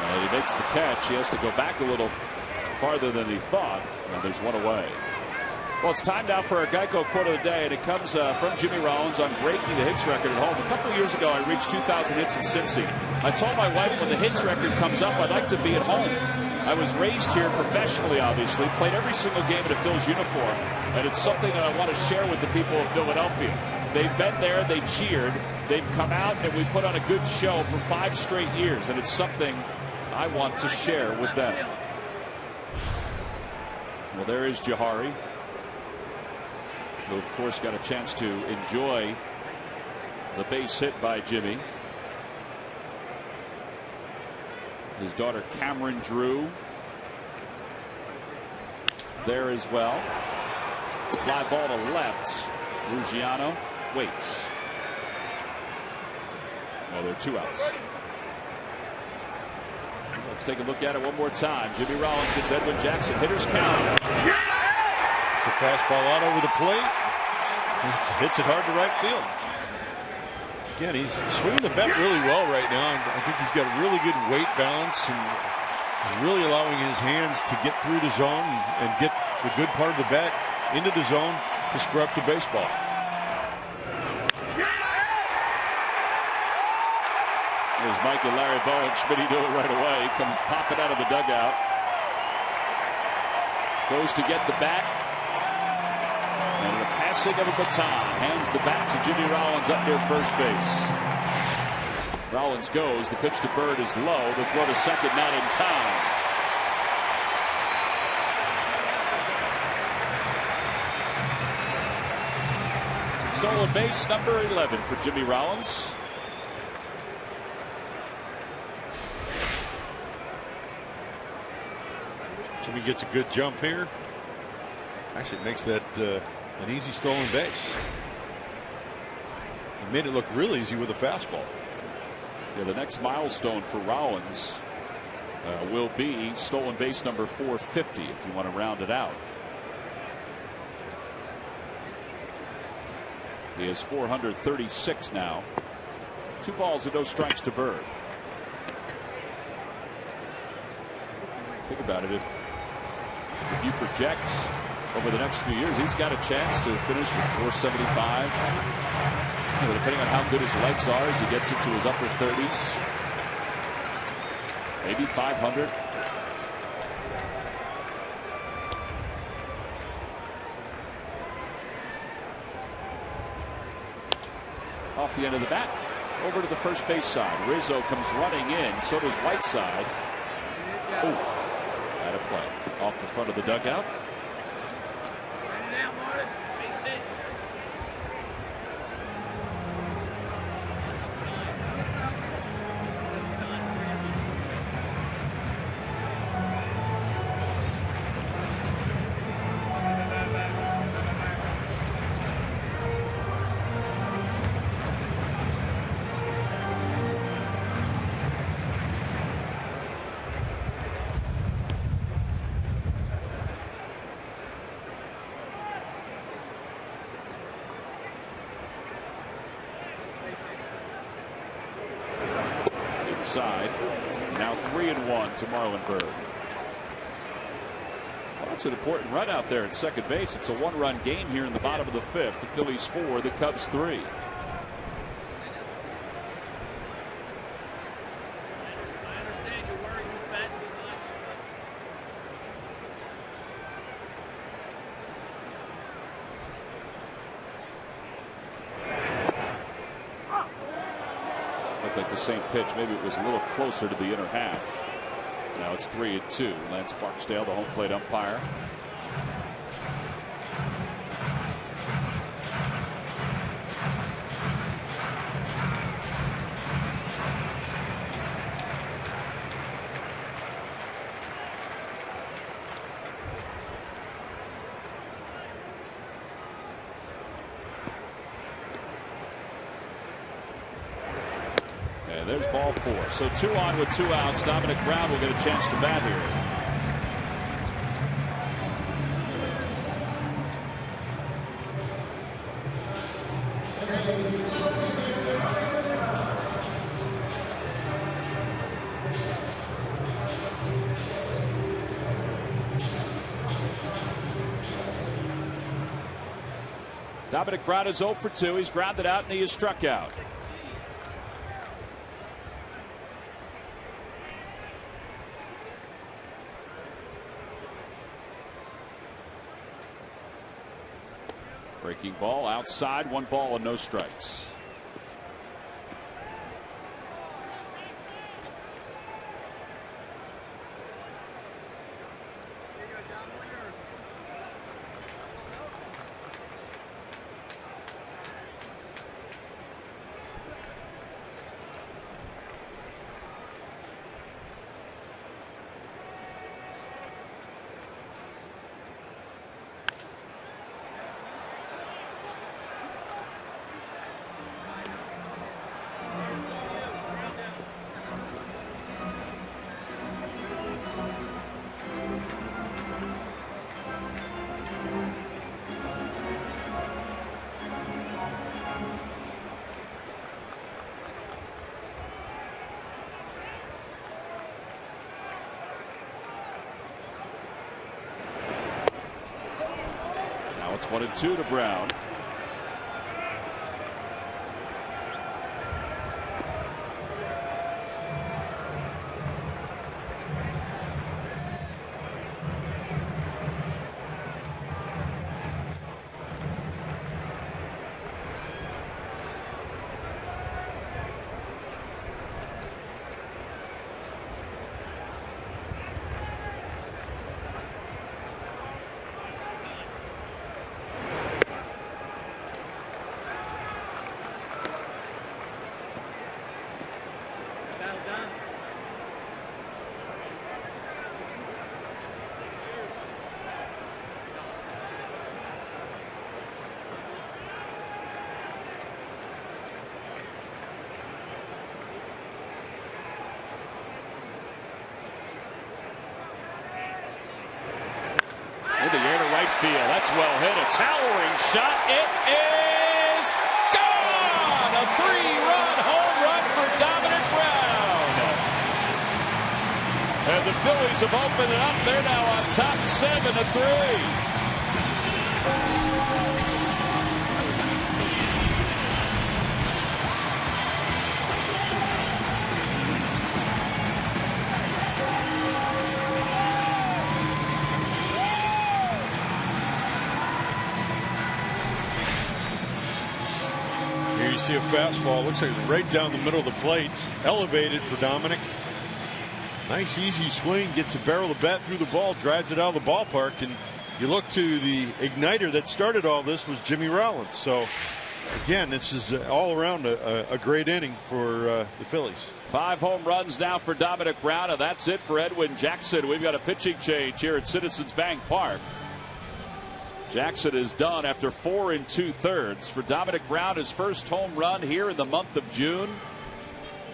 And he makes the catch. He has to go back a little farther than he thought, and there's one away. Well, it's time now for our Geico quote of the day, and it comes from Jimmy Rollins on breaking the hits record at home. A couple of years ago, I reached 2,000 hits in Cincy. I told my wife when the hits record comes up, I'd like to be at home. I was raised here professionally, obviously, played every single game in a Phil's uniform, and it's something that I want to share with the people of Philadelphia. They've been there, they cheered, they've come out, and we put on a good show for 5 straight years, and it's something I want to share with them. Well, there is Johari. who of course got a chance to enjoy the base hit by Jimmy. His daughter Cameron Drew there as well. Fly ball to left. Luciano waits. Well, there are 2 outs. Let's take a look at it one more time. Jimmy Rollins gets Edwin Jackson. Hitters count. It's a fastball out over the plate. Hits it hard to right field. Again, he's swinging the bat really well right now. I think he's got really good weight balance and really allowing his hands to get through the zone and get the good part of the bat into the zone to square up the baseball. There's Mike and Larry Bow, and Schmitty do it right away. Comes popping out of the dugout. Goes to get the bat. And the passing of a baton hands the bat to Jimmy Rollins up near first base. Rollins goes. The pitch to Bird is low. The throw to second, not in time. Stolen base number 11 for Jimmy Rollins. Jimmy gets a good jump here. Actually, it makes that an easy stolen base. He made it look real easy with a fastball. Yeah, the next milestone for Rollins will be stolen base number 450 if you want to round it out. He has 436 now. 2 balls and no strikes to Bird. Think about it. If you project over the next few years, he's got a chance to finish with 475. You know, depending on how good his legs are as he gets into his upper 30s. Maybe 500. Off the end of the bat, over to the first base side. Rizzo comes running in. So does Whiteside. Oh. Out of play. Off the front of the dugout. Side. Now 3-1 to Marlon Bird. Well, that's an important run out there at second base. It's a 1-run game here in the bottom of the 5th. The Phillies 4, the Cubs 3. Like the same pitch, maybe it was a little closer to the inner half. Now it's 3-2. Lance Barksdale, the home plate umpire. There's ball 4. So 2 on with 2 outs. Dominic Brown will get a chance to bat here. Dominic Brown is 0 for 2. He's grounded out and he is struck out. Breaking ball outside, 1 ball and no strikes. It's 1-2 to Brown. In the air to right field. That's well hit. A towering shot. It is gone! A 3-run home run for Dominic Brown. And the Phillies have opened it up. They're now on top 7-3. You see a fastball, looks like right down the middle of the plate, elevated for Dominic. Nice easy swing, gets the barrel of the bat through the ball, drives it out of the ballpark, and you look to the igniter that started all this was Jimmy Rollins. So again, this is all around a great inning for the Phillies. 5 home runs now for Dominic Brown, and that's it for Edwin Jackson. We've got a pitching change here at Citizens Bank Park. Jackson is done after 4 2/3. For Dominic Brown, his first home run here in the month of June.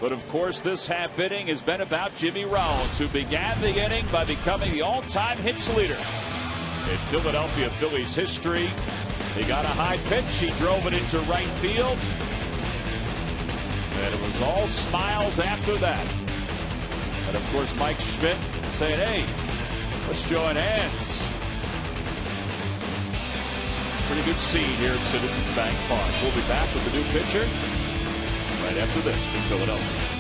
But of course, this half inning has been about Jimmy Rollins, who began the inning by becoming the all-time hits leader in Philadelphia Phillies history. He got a high pitch. He drove it into right field. And it was all smiles after that. And of course, Mike Schmidt saying, hey, let's join hands. Pretty good scene here at Citizens Bank Park. We'll be back with the new pitcher right after this from Philadelphia.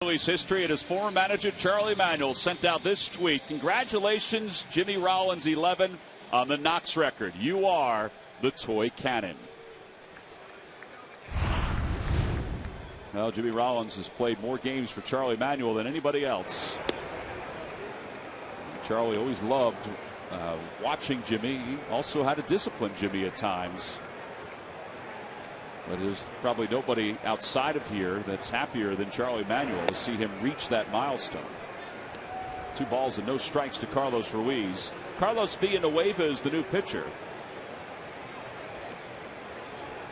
Phillies history, and his former manager Charlie Manuel sent out this tweet. Congratulations, Jimmy Rollins 11 on the Knox record. You are the toy cannon. Well, Jimmy Rollins has played more games for Charlie Manuel than anybody else. Charlie always loved watching Jimmy. He also had to discipline Jimmy at times. But there's probably nobody outside of here that's happier than Charlie Manuel to see him reach that milestone. 2 balls and no strikes to Carlos Ruiz. Carlos Villanueva is the new pitcher.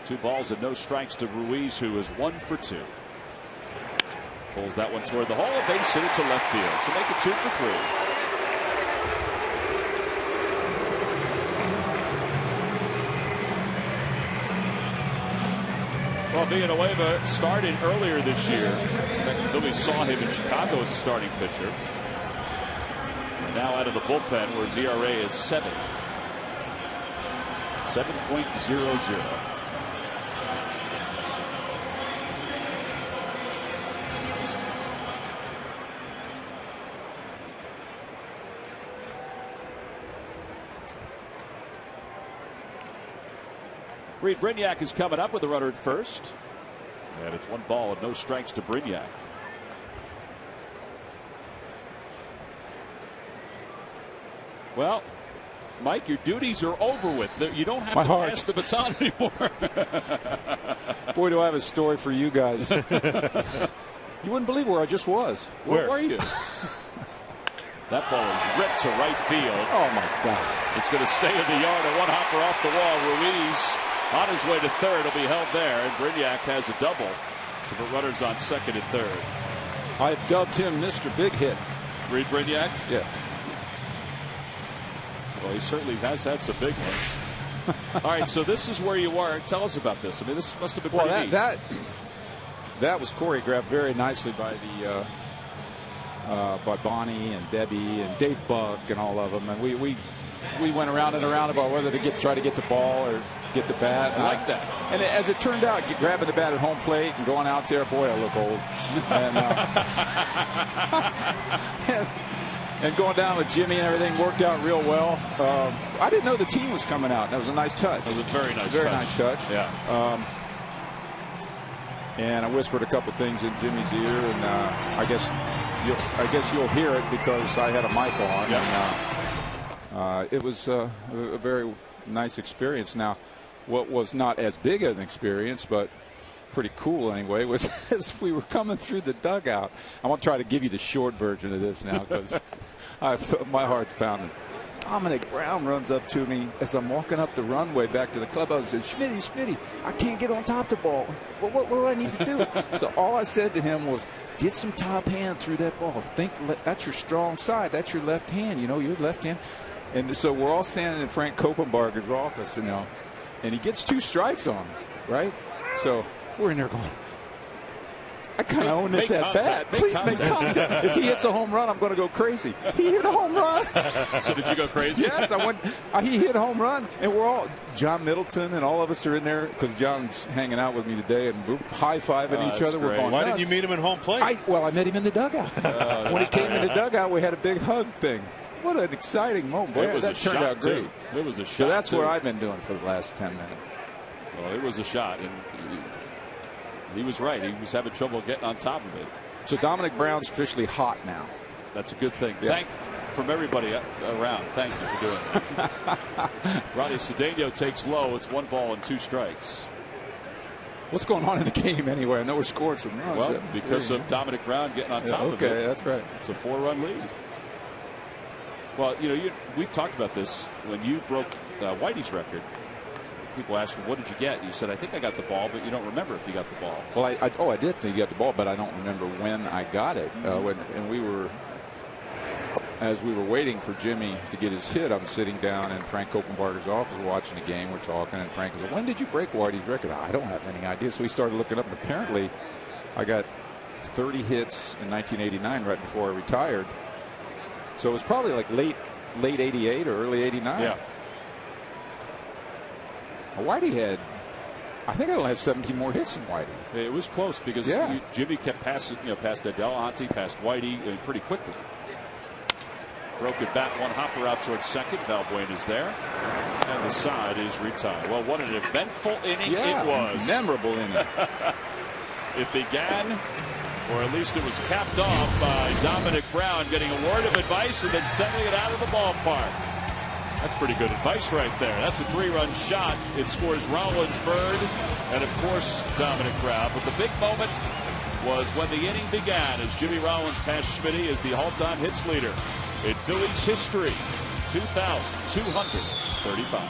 2 balls and no strikes to Ruiz, who is 1 for 2. Pulls that one toward the hole. A base hit it to left field. So make it 2 for 3. Well, Villanueva started earlier this year. In fact, the Phillies saw him in Chicago as a starting pitcher. Now out of the bullpen, where his ERA is 7.00. Reed Brignac is coming up with a runner at first. And it's 1 ball and no strikes to Brignac. Well, Mike, your duties are over with. You don't have to pass the baton anymore. Boy, do I have a story for you guys. You wouldn't believe where I just was. Where were you? That ball is ripped to right field. Oh, my God. It's going to stay in the yard. A 1-hopper off the wall. Ruiz on his way to third will be held there. And Brignac has a double to put runners on second and third. I've dubbed him Mr. Big Hit. Reed Brignac? Yeah. Well, he certainly has had some big ones. All right, so this is where you are. Tell us about this. I mean, this must have been pretty neat. That was choreographed very nicely by by Bonnie and Debbie and Dave Buck and all of them. And we went around and around about whether to try to get the ball or get the bat. I like that. And as it turned out, grabbing the bat at home plate and going out there, boy, I look old. And going down with Jimmy and everything worked out real well. I didn't know the team was coming out. That was a nice touch. That was a very nice touch. Yeah. And I whispered a couple things in Jimmy's ear, and I guess you'll hear it because I had a mic on. Yeah. And it was a very nice experience. Now, what was not as big of an experience, but pretty cool anyway, was as we were coming through the dugout. I want to try to give you the short version of this now because my heart's pounding. Dominic Brown runs up to me as I'm walking up the runway back to the clubhouse and said, Smitty, I can't get on top of the ball. What do I need to do? So all I said to him was, get some top hand through that ball. Think that's your strong side. That's your left hand. You know, your left hand. And so we're all standing in Frank Koppenbarger's office, and he gets 2 strikes on him, right? So we're in there going, I kind of own this at bat. Please make contact. If he hits a home run, I'm going to go crazy. He hit a home run. So did you go crazy? Yes, I went. He hit a home run, and we're all, John Middleton and all of us are in there because John's hanging out with me today, and we're high-fiving each other. Great. We're going Why nuts. didn't you meet him at home plate? I met him in the dugout. When he came in the dugout, we had a big hug thing. What an exciting moment. Boy, that turned out great. Too. It was a shot. So that's what I've been doing for the last 10 minutes. Well, it was a shot, and he was right. He was having trouble getting on top of it. So Dominic Brown's officially hot now. That's a good thing. Yeah. Thank from everybody around. Thank you for doing that. Ronnie Cedeno takes low. It's 1 ball and 2 strikes. What's going on in the game anyway? I know we're scoring some runs. Well, because of Dominic Brown getting on top of it. Okay, that's right. It's a 4-run lead. Well, we've talked about this. When you broke Whitey's record, people asked, well, what did you get? And you said, I think I got the ball, but you don't remember if you got the ball. Well, I did think you got the ball, but I don't remember when I got it. As we were waiting for Jimmy to get his hit, I'm sitting down in Frank Koppenbarger's office watching the game. We're talking, and Frank said, when did you break Whitey's record? I don't have any idea. So he started looking up, and apparently I got 30 hits in 1989 right before I retired. So it was probably like late 88 or early 89. Yeah. Whitey had, I think I only have 17 more hits than Whitey. It was close because Jimmy kept passing, past Delahunty, past Whitey pretty quickly. Broken bat, 1-hopper out towards second. Valbuena's there. And the side is retired. Well, what an eventful inning it was. Memorable inning. It began, or at least it was capped off by Dominic Brown getting a word of advice and then sending it out of the ballpark. That's pretty good advice right there. That's a 3-run shot. It scores Rollins, Bird, and of course Dominic Brown. But the big moment was when the inning began as Jimmy Rollins passed Schmitty as the all-time hits leader in Phillies history, 2,235.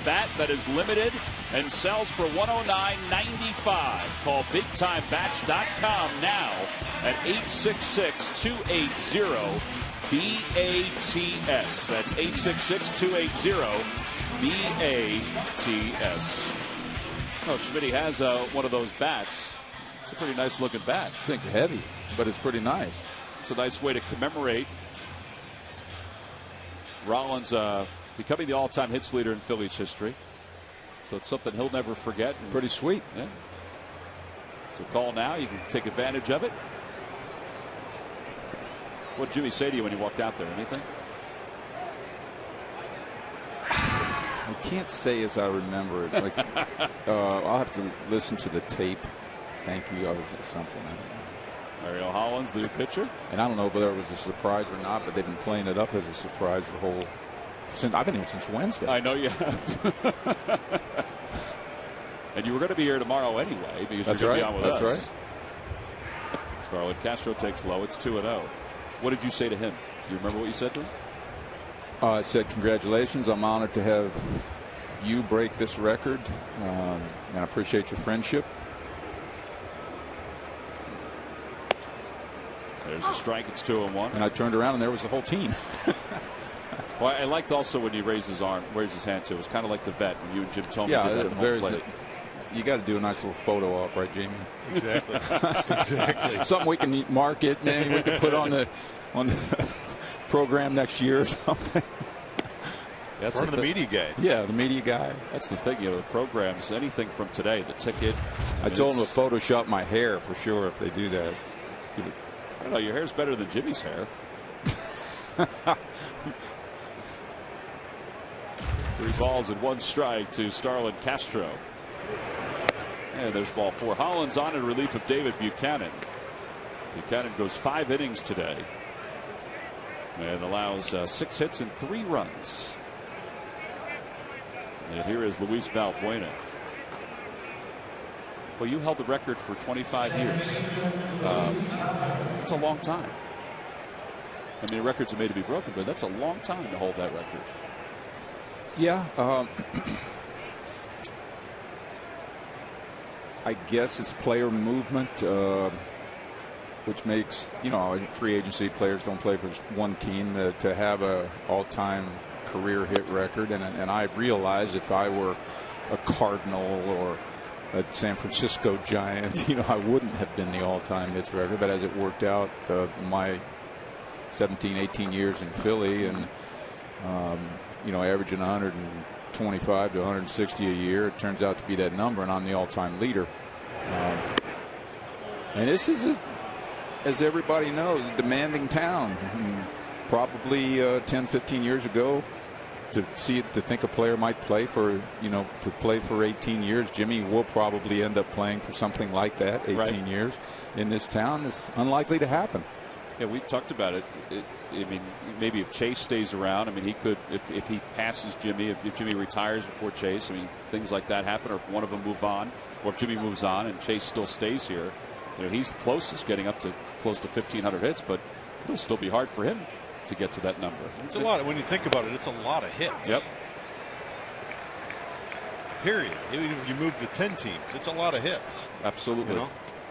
bat that is limited and sells for $109.95. Call BigTimeBats.com now at 866-280-BATS. That's 866-280-BATS. Oh, Schmitty has one of those bats. It's a pretty nice looking bat. I think heavy, but it's pretty nice. It's a nice way to commemorate Rollins becoming the all-time hits leader in Phillies history. So it's something he'll never forget. Pretty sweet. Yeah. So call now. You can take advantage of it. What did Jimmy say to you when you walked out there? Anything? I can't say as I remember it. Like, I'll have to listen to the tape. Thank you. I was something. I don't know. Mario Hollins, the new pitcher. And I don't know whether it was a surprise or not, but they've been playing it up as a surprise the whole since I've been here since Wednesday. I know you have. And you were going to be here tomorrow anyway because That's you're going right. to be on with That's us. Right. Starlin Castro takes low. It's 2-0. What did you say to him? Do you remember what you said to him? I said, congratulations. I'm honored to have you break this record, and I appreciate your friendship. There's a strike. It's 2-1. And I turned around, and there was the whole team. Well, I liked also when he raised his hand too. It was kind of like the vet when you and Jim Thome did that at home plate. You got to do a nice little photo op, right, Jamie? Exactly. Exactly. Something we can market, man. We can put on the program next year or something. That's front of the media guy. Yeah, the media guy. That's the thing, the programs, anything from today, the ticket. I told him to Photoshop my hair for sure if they do that. I don't know, your hair's better than Jimmy's hair. 3 balls and 1 strike to Starlin Castro. And there's ball 4. Hollins on in relief of David Buchanan. Buchanan goes 5 innings today and allows 6 hits and 3 runs. And here is Luis Valbuena. Well, you held the record for 25 years. It's a long time. I mean, records are made to be broken, but that's a long time to hold that record. Yeah. I guess it's player movement, which makes, free agency players don't play for one team. To have a all-time career hit record, and I realize if I were a Cardinal or a San Francisco Giant, I wouldn't have been the all-time hits record. But as it worked out, my 17, 18 years in Philly, and averaging 125 to 160 a year, it turns out to be that number, and I'm the all-time leader. And this is, as everybody knows, a demanding town. And probably 10, 15 years ago, to think a player might play for, to play for 18 years, Jimmy will probably end up playing for something like that, 18 years in this town. It's unlikely to happen. Yeah, we talked about it. I mean, maybe if Chase stays around, I mean, he could, if he passes Jimmy, if Jimmy retires before Chase, I mean, things like that happen, or if one of them move on, or if Jimmy moves on and Chase still stays here, he's the closest, getting up to close to 1,500 hits, but it'll still be hard for him to get to that number. It's a lot. When you think about it, it's a lot of hits. Yep. Period. Even if you move to 10 teams, it's a lot of hits. Absolutely.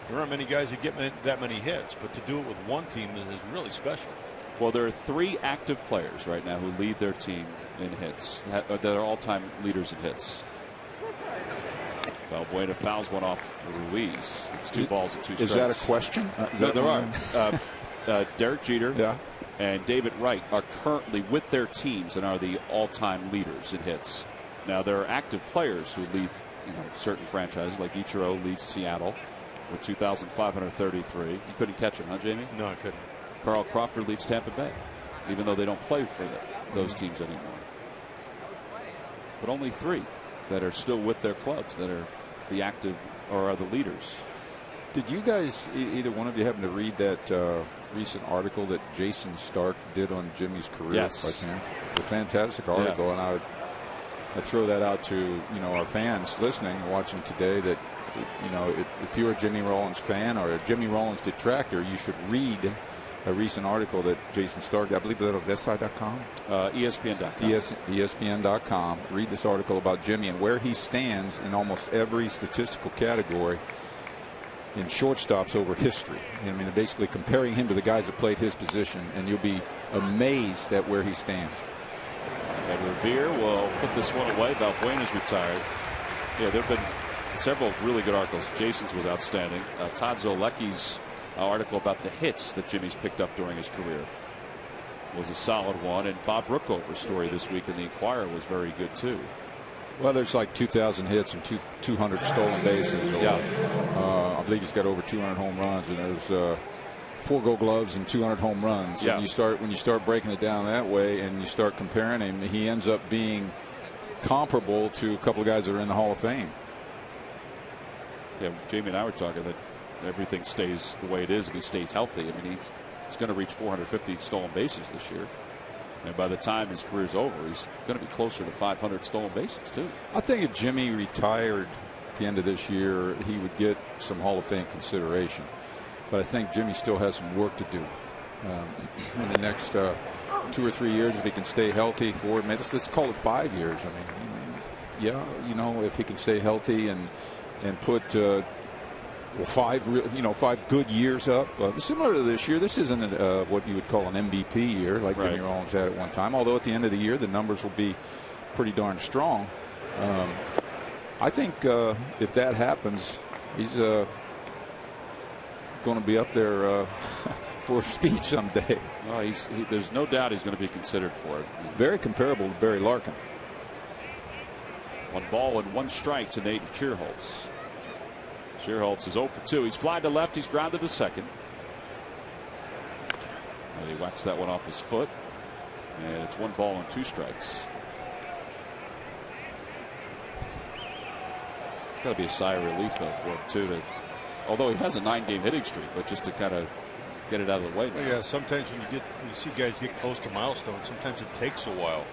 There aren't many guys that get that many hits, but to do it with one team is really special. Well, there are 3 active players right now who lead their team in hits, that are all-time leaders in hits. Valbuena fouls one off Ruiz. It's 2 balls and 2 strikes. Is that a question? There are. Derek Jeter and David Wright are currently with their teams and are the all-time leaders in hits. Now, there are active players who lead certain franchises, like Ichiro leads Seattle with 2,533. You couldn't catch him, huh, Jamie? No, I couldn't. Carl Crawford leads Tampa Bay, even though they don't play for those teams anymore. But only 3 that are still with their clubs that are the active or are the leaders. Did you guys, either one of you, happen to read that recent article that Jason Stark did on Jimmy's career? Yes. By chance? It's a fantastic article, and I throw that out to our fans listening, watching today, that if you're a Jimmy Rollins fan or a Jimmy Rollins detractor, you should read a recent article that Jason started. I believe that was SI.com? ESPN.com. ESPN.com. Read this article about Jimmy and where he stands in almost every statistical category in shortstops over history. I mean, basically comparing him to the guys that played his position, and you'll be amazed at where he stands. And Revere will put this one away. Valbuena's retired. Yeah, there have been several really good articles. Jason's was outstanding. Todd Zolecki's article about the hits that Jimmy's picked up during his career was a solid one. And Bob Rookover's story this week in the Inquirer was very good, too. Well, there's like 2,000 hits and 200 stolen bases. Yeah. I believe he's got over 200 home runs, and there's 4 Gold Gloves and 200 home runs. Yeah. And when you start breaking it down that way, and you start comparing him, he ends up being comparable to a couple of guys that are in the Hall of Fame. Yeah, Jamie and I were talking that everything stays the way it is if he stays healthy. I mean, he's going to reach 450 stolen bases this year. And by the time his career's over, he's going to be closer to 500 stolen bases, too. I think if Jimmy retired at the end of this year, he would get some Hall of Fame consideration. But I think Jimmy still has some work to do in the next 2 or 3 years if he can stay healthy for, let's call it 5 years. I mean, yeah, you know, if he can stay healthy and put 5 good years up. Similar to this year, this isn't what you would call an MVP year like right. Jimmy Rollins had at one time. Although at the end of the year, the numbers will be pretty darn strong. I think if that happens, he's going to be up there for a speech someday. Well, there's no doubt he's going to be considered for it. Very comparable to Barry Larkin. 1 ball and 1 strike to Nate Cheerholtz. Cheerholtz is 0 for 2. He's flied to left. He's grounded to second. And he whacks that one off his foot. And it's 1 ball and 2 strikes. It's got to be a sigh of relief, though, for him, too. Although he has a 9-game hitting streak, but just to kind of get it out of the way now. Yeah, sometimes when you see guys get close to milestones, sometimes it takes a while.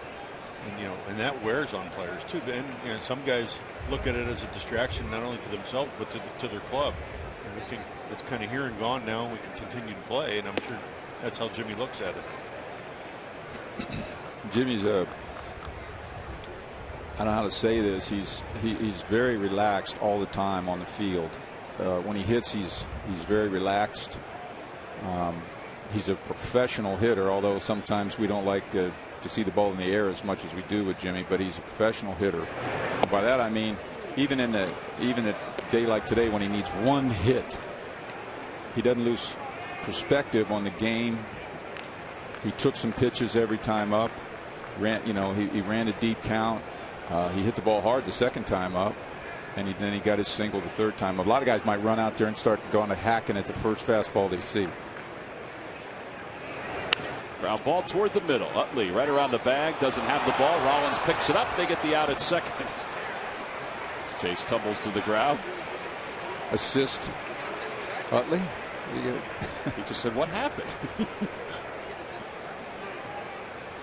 And that wears on players too. And some guys look at it as a distraction, not only to themselves but to their club. And it's kind of here and gone now, and we can continue to play. And I'm sure that's how Jimmy looks at it. Jimmy's I don't know how to say this. He's very relaxed all the time on the field. When he hits, he's very relaxed. He's a professional hitter, although sometimes we don't like to see the ball in the air as much as we do with Jimmy, but he's a professional hitter. And by that I mean even a day like today when he needs 1 hit, he doesn't lose perspective on the game. He took some pitches every time up. He ran a deep count. He hit the ball hard the second time up, and then he got his single the third time up. A lot of guys might run out there and start going to hacking at the first fastball they see. Ground ball toward the middle. Utley right around the bag, doesn't have the ball. Rollins picks it up. They get the out at second. Chase tumbles to the ground. Assist Utley. He just said, what happened?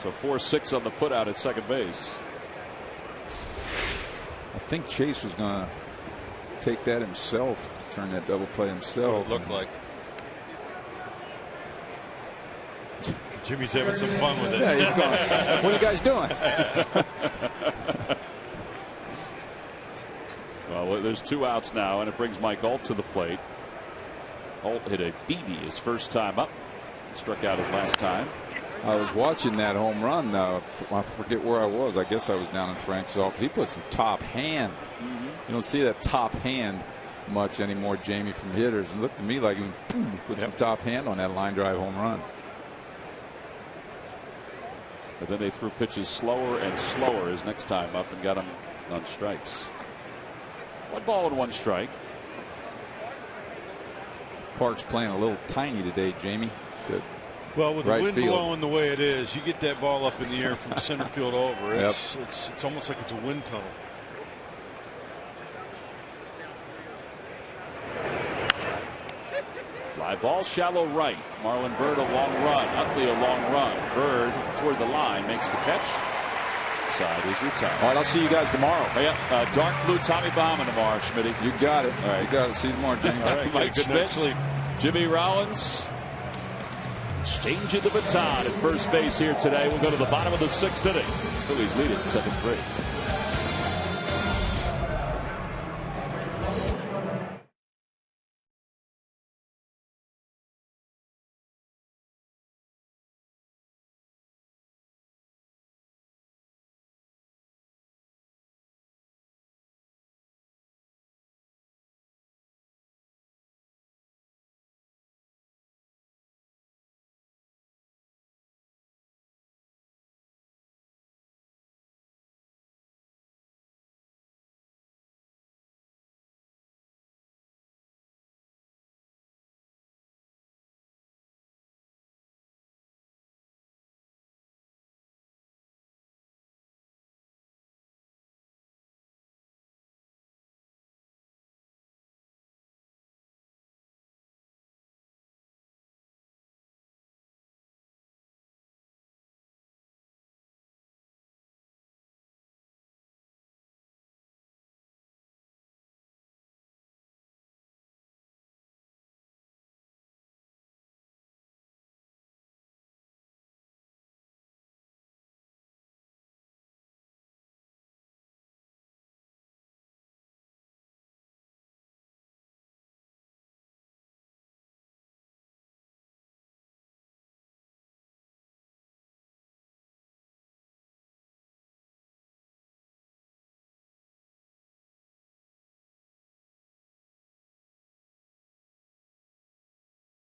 So 4-6 on the put out at second base. I think Chase was going to take that himself, turn that double play himself. That's what it looked like. Jimmy's having some fun with it. Yeah, he's going, what are you guys doing? Well, there's 2 outs now, and it brings Mike Alt to the plate. Alt hit a BB his first time up. Struck out his last time. I was watching that home run. I forget where I was. I guess I was down in Frank's office. He put some top hand. You don't see that top hand much anymore, Jamie, from hitters. It looked to me like he put some top hand on that line drive home run. But then they threw pitches slower and slower his next time up and got him on strikes. 1 ball and 1 strike. Park's playing a little tiny today, Jamie. Good. Well, with right the wind field. blowing the way it is, you get that ball up in the air from center field over. It's almost like it's a wind tunnel. Fly ball, shallow right. Marlon Byrd a long run. Utley a long run. Byrd toward the line makes the catch. Side is retired. All right, I'll see you guys tomorrow. Oh, yeah, dark blue Tommy Bahama tomorrow, Schmitty. You got it. All right, you got it. See you tomorrow, Jamie. All right, Mike good Schmidt, night's sleep. Jimmy Rollins. Exchanging the baton at first base here today. We'll go to the bottom of the 6th inning. Phillies lead it 7-3.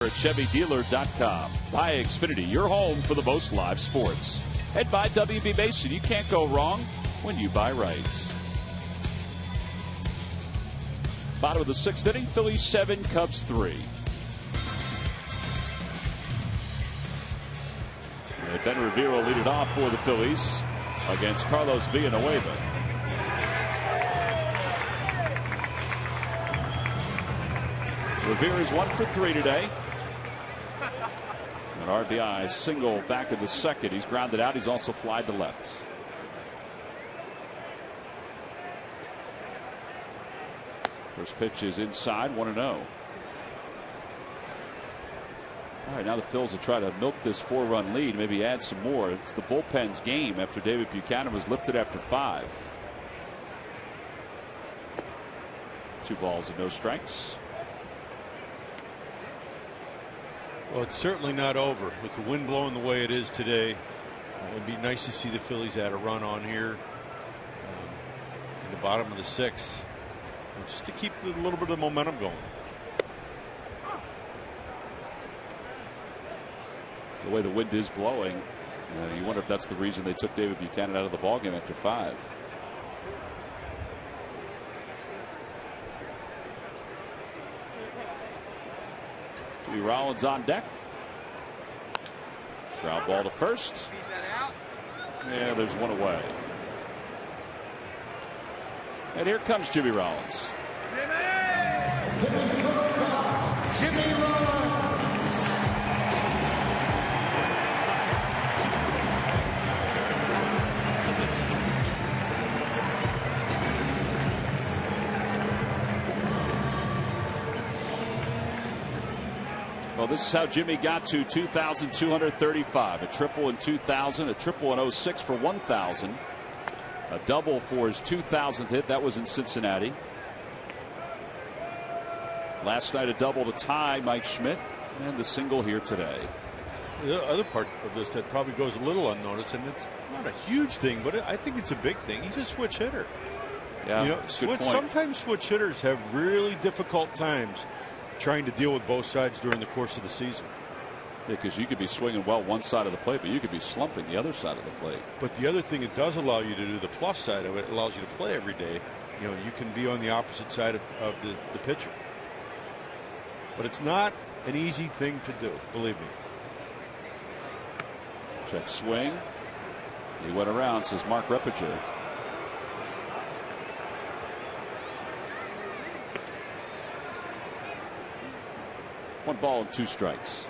At ChevyDealer.com. Buy Xfinity, your home for the most live sports. And by WB Mason, you can't go wrong when you buy right. Bottom of the 6th inning, Phillies 7, Cubs 3. And Ben Revere will lead it off for the Phillies against Carlos Villanueva. Revere is 1 for 3 today. An RBI single back in the 2nd. He's grounded out. He's also flied to left. First pitch is inside, 1-0. All right, now the Phils will try to milk this 4-run lead, maybe add some more. It's the bullpen's game after David Buchanan was lifted after 5. 2 balls and no strikes. Well, it's certainly not over. With the wind blowing the way it is today, it'd be nice to see the Phillies add a run on here in the bottom of the 6th, just to keep a little bit of momentum going. The way the wind is blowing, you wonder if that's the reason they took David Buchanan out of the ballgame after 5. Rollins on deck. Ground ball to first. Yeah, there's one away. And here comes Jimmy Rollins. Jimmy Rollins. Well, this is how Jimmy got to 2,235. A triple in 2000, a triple in 06 for 1,000. A double for his 2,000th hit. That was in Cincinnati. Last night a double to tie Mike Schmidt, and the single here today. The other part of this that probably goes a little unnoticed, and it's not a huge thing, but I think it's a big thing. He's a switch hitter. Yeah, you know, sometimes switch hitters have really difficult times trying to deal with both sides during the course of the season. Yeah, because you could be swinging well one side of the plate, but you could be slumping the other side of the plate. But the other thing it does allow you to do, the plus side of it, it allows you to play every day. You know, you can be on the opposite side of the pitcher. But it's not an easy thing to do, believe me. Check swing. He went around, says Mark Repiger. One ball and 2 strikes.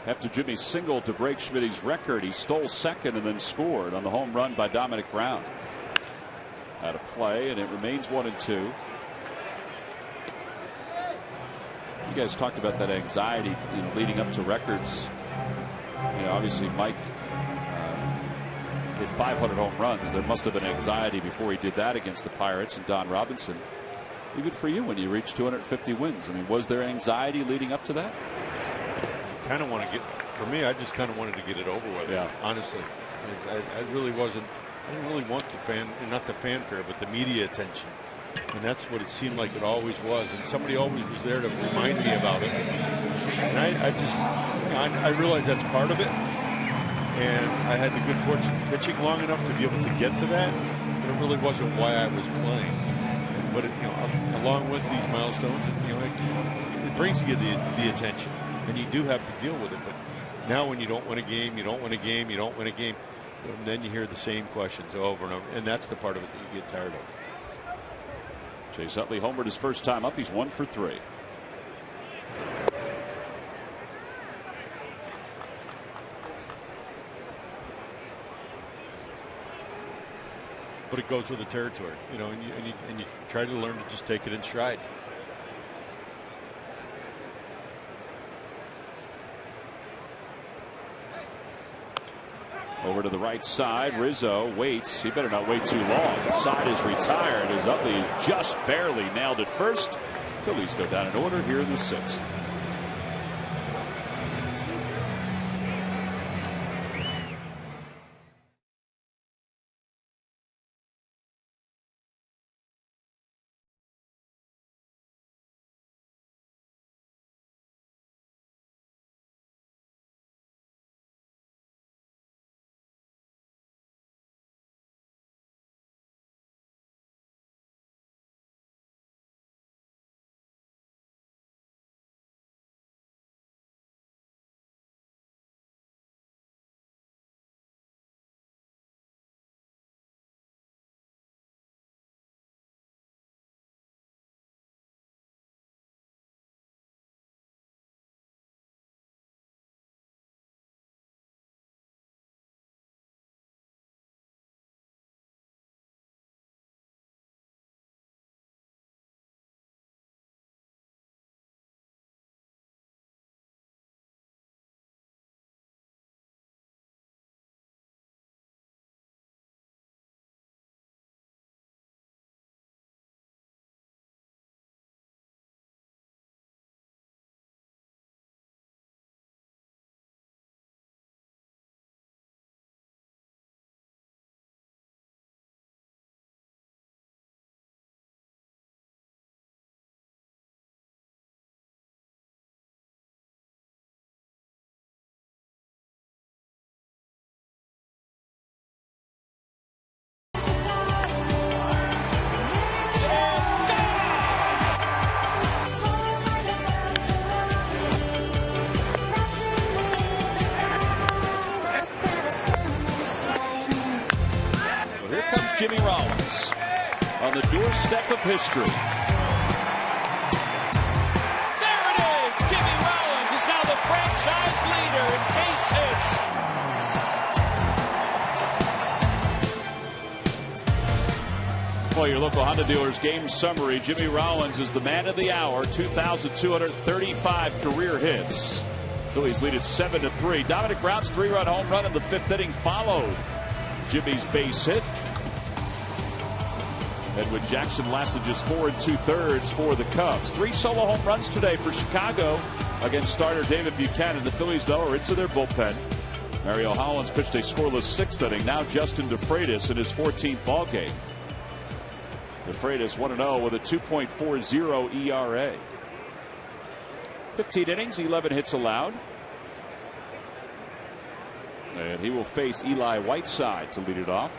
After Jimmy singled to break Schmidt's record, he stole second and then scored on the home run by Dominic Brown. Out of play, and it remains 1-2. You guys talked about that anxiety, leading up to records. Obviously Mike hit 500 home runs. There must have been anxiety before he did that against the Pirates and Don Robinson. Even for you when you reached 250 wins. I mean, was there anxiety leading up to that? Kind of want to get, for me, I just kind of wanted to get it over with. Yeah. Honestly, I really wasn't. I didn't really want not the fanfare, but the media attention, and that's what it seemed like it always was. And somebody always was there to remind me about it. And I realized that's part of it. And I had the good fortune of pitching long enough to be able to get to that. But it really wasn't why I was playing. But along with these milestones, it brings you the attention. And you do have to deal with it. But now when you don't win a game, you don't win a game, you don't win a game, and then you hear the same questions over and over. And that's the part of it that you get tired of. Chase Utley homered his first time up. He's 1 for 3. But it goes with the territory, and you try to learn to just take it in stride. Over to the right side. Rizzo waits. He better not wait too long. Side is retired as Utley just barely nailed it first. Phillies go down in order here in the 6th. Jimmy Rollins on the doorstep of history. There it is! Jimmy Rollins is now the franchise leader in base hits. Well, your local Honda dealer's game summary. Jimmy Rollins is the man of the hour. 2,235 career hits. Phillies lead at 7-3. Dominic Brown's 3-run home run in the 5th inning followed Jimmy's base hit. Edwin Jackson lasted just 4 2/3 for the Cubs. 3 solo home runs today for Chicago against starter David Buchanan. The Phillies, though, are into their bullpen. Mario Hollins pitched a scoreless 6th inning. Now Justin DeFreitas in his 14th ball game. DeFreitas 1-0 with a 2.40 ERA. 15 innings, 11 hits allowed. And he will face Eli Whiteside to lead it off.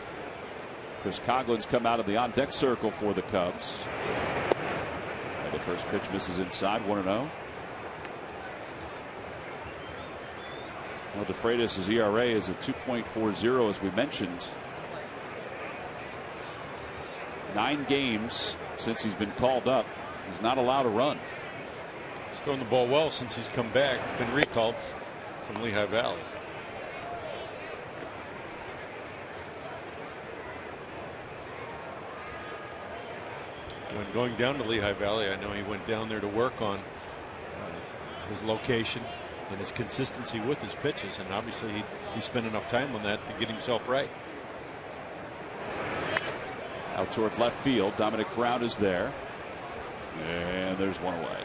Chris Coughlin's come out of the on-deck circle for the Cubs. And the first pitch misses inside, 1-0. Well, DeFreitas' ERA is at 2.40, as we mentioned. 9 games since he's been called up. He's not allowed a run. He's thrown the ball well since he's come back. Been recalled. from Lehigh Valley. When going down to Lehigh Valley, I know he went down there to work on his location and his consistency with his pitches, and obviously he spent enough time on that to get himself right. Out toward left field, Dominic Brown is there, and there's one away.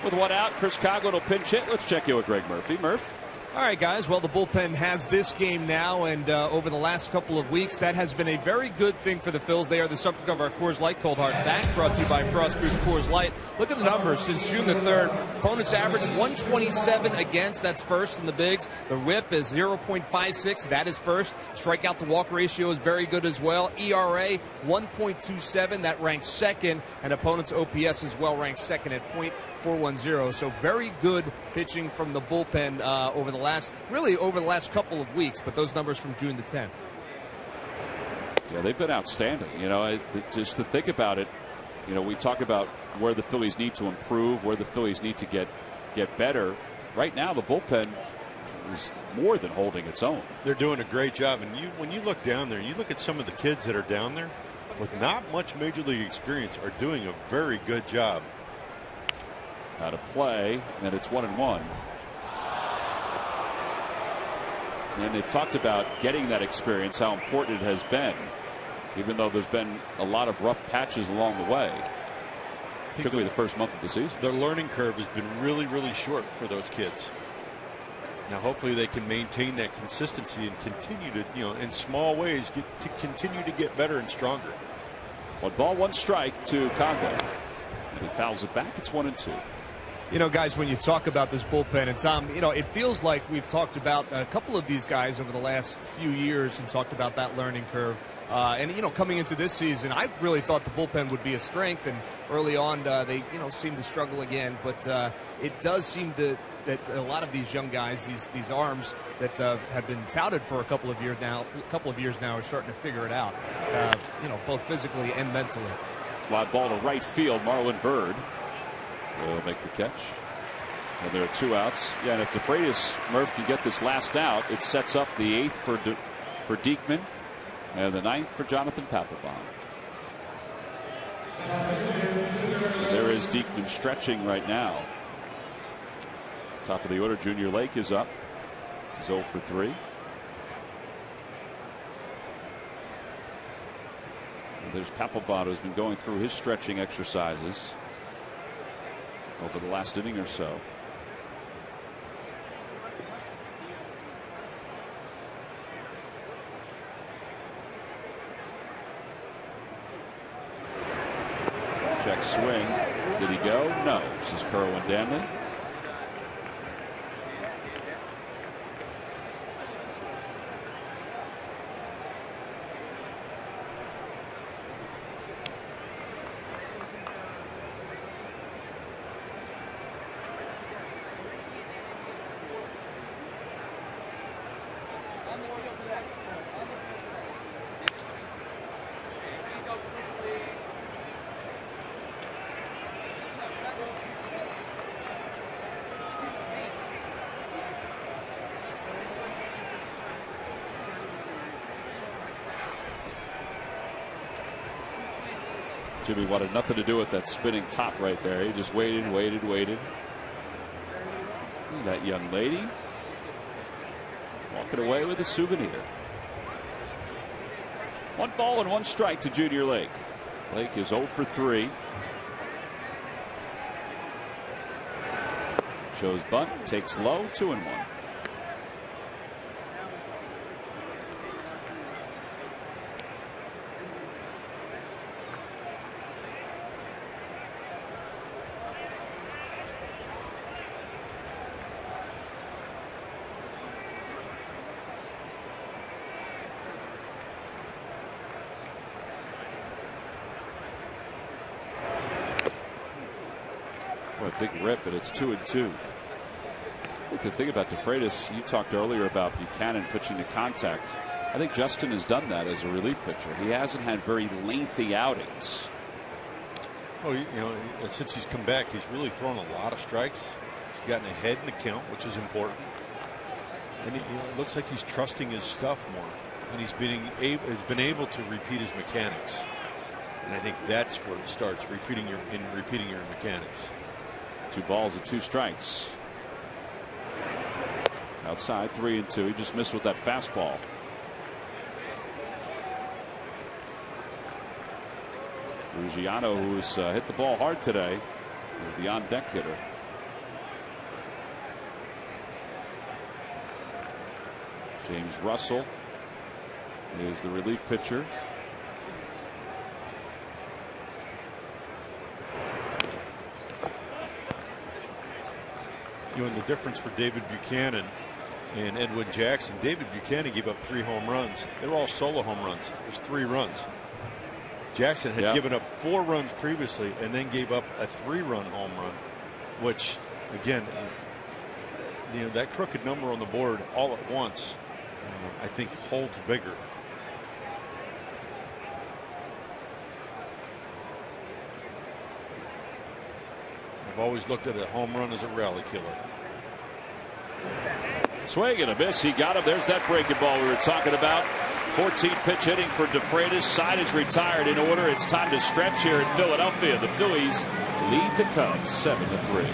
With one out, Chris Coughlin will pinch hit. Let's check in with Greg Murphy. Murph. All right, guys. Well, the bullpen has this game now, and over the last couple of weeks, that has been a very good thing for the Phils. They are the subject of our Coors Light Cold Hard Fact, brought to you by Frostproof Coors Light. Look at the numbers since June the 3rd. Opponents average 127 against. That's first in the bigs. The whip is 0.56. That is first. Strikeout to walk ratio is very good as well. ERA 1.27. That ranks second. And opponents' OPS as well ranks second at .410. So very good pitching from the bullpen over the last couple of weeks, but those numbers from June the 10th. Yeah, they've been outstanding. You know, just to think about it, you know, we talk about where the Phillies need to improve, where the Phillies need to get better. Right now, the bullpen is more than holding its own. They're doing a great job, and when you look down there, you look at some of the kids that are down there with not much major league experience are doing a very good job. Out of play, and it's 1-1. And they've talked about getting that experience, how important it has been, even though there's been a lot of rough patches along the way, particularly the first month of the season. Their learning curve has been really, really short for those kids. Now, hopefully, they can maintain that consistency and continue to, you know, in small ways, continue to get better and stronger. 1 ball, 1 strike to Coughlin, and he fouls it back. It's 1-2. You know, guys, when you talk about this bullpen, and Tom, you know, it feels like we've talked about a couple of these guys over the last few years and talked about that learning curve. And, you know, coming into this season, I really thought the bullpen would be a strength. And early on, they, you know, seemed to struggle again. But it does seem that a lot of these young guys, these arms that have been touted for a couple of years now, are starting to figure it out, you know, both physically and mentally. Fly ball to right field. Marlon Byrd will make the catch. And there are 2 outs. Yeah, and if DeFreitas, Murph, can get this last out, it sets up the 8th for Diekman and the 9th for Jonathan Papelbon. There is Diekman stretching right now. Top of the order, Junior Lake is up. He's 0 for 3. And there's Papelbon, who's been going through his stretching exercises over the last inning or so. Check swing. Did he go? No. This is Kerwin Danley. Jimmy wanted nothing to do with that spinning top right there. He just waited. That young lady walking away with a souvenir. 1 ball and 1 strike to Junior Lake. Lake is 0 for 3. Shows bunt, takes low, 2-1. Big rip, and it's 2-2. The thing about DeFreitas, you talked earlier about Buchanan pitching to contact. I think Justin has done that as a relief pitcher. He hasn't had very lengthy outings. Oh, you know, since he's come back, he's really thrown a lot of strikes. gotten ahead in the count, which is important. And it looks like he's trusting his stuff more, and he's been able to repeat his mechanics. And I think that's where it starts, repeating your mechanics. 2 balls and 2 strikes. Outside 3-2. He just missed with that fastball. Ruggiano, who's hit the ball hard today, is the on-deck hitter. James Russell is the relief pitcher. And the difference for David Buchanan and Edwin Jackson, David Buchanan gave up 3 home runs. They were all solo home runs. It was 3 runs. Jackson had given up 4 runs previously and then gave up a 3-run home run, which, again, that crooked number on the board all at once, I think holds bigger. I've always looked at a home run as a rally killer. Swing and a miss. He got him. There's that breaking ball we were talking about. 14 pitch hitting for DeFreitas. Side is retired in order. It's time to stretch here in Philadelphia. The Phillies lead the Cubs 7-3.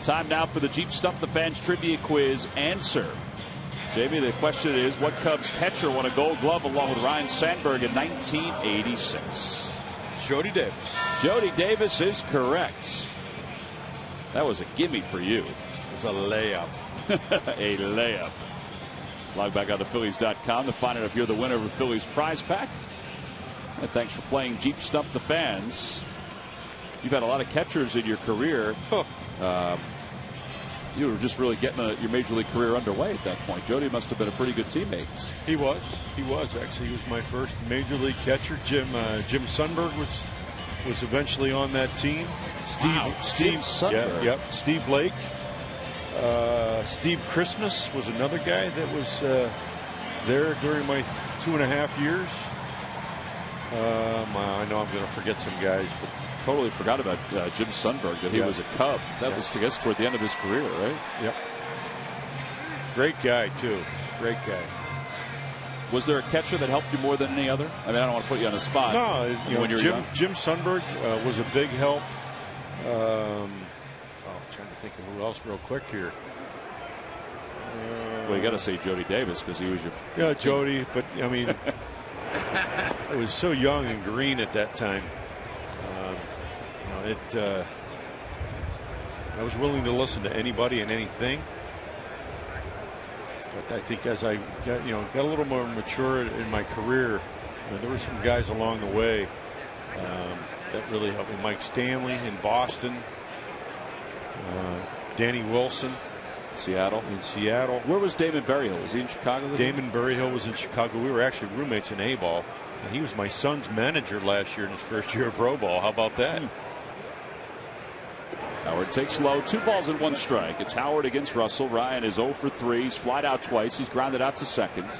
Time now for the Jeep Stump the Fans Trivia Quiz answer. Jamie, the question is, what Cubs catcher won a Gold Glove along with Ryan Sandberg in 1986? Jody Davis. Jody Davis is correct. That was a gimme for you. It was a layup. A layup. Log back on to Phillies.com to find out if you're the winner of a Phillies prize pack. And thanks for playing Jeep Stump the Fans. You've had a lot of catchers in your career. You were just really getting your major league career underway at that point. Jody must have been a pretty good teammate. He was. Actually, he was my first major league catcher. Jim Sundberg was eventually on that team. Steve Sundberg. Yep. Steve Lake. Steve Christmas was another guy that was there during my 2.5 years. I know I'm going to forget some guys, but totally forgot about Jim Sundberg, that he was a Cub. That was, I guess, toward the end of his career, right? Yep. Great guy, too. Great guy. Was there a catcher that helped you more than any other? I mean, I don't want to put you on the spot. No, when you're young. Jim Sundberg was a big help. I'm trying to think of who else real quick here. Well, you got to say Jody Davis because he was your. Jody, but I mean, I was so young and green at that time. I was willing to listen to anybody and anything. But I think as I got a little more mature in my career, there were some guys along the way that really helped me. Mike Stanley in Boston, Danny Wilson, Seattle. In Seattle. Where was Damon Berryhill? Was he in Chicago? Damon Berryhill was in Chicago. We were actually roommates in A-ball, and he was my son's manager last year in his first year of pro ball. How about that? Howard takes low. 2 balls and 1 strike. It's Howard against Russell. Ryan is 0 for 3. He's flied out twice. He's grounded out to second.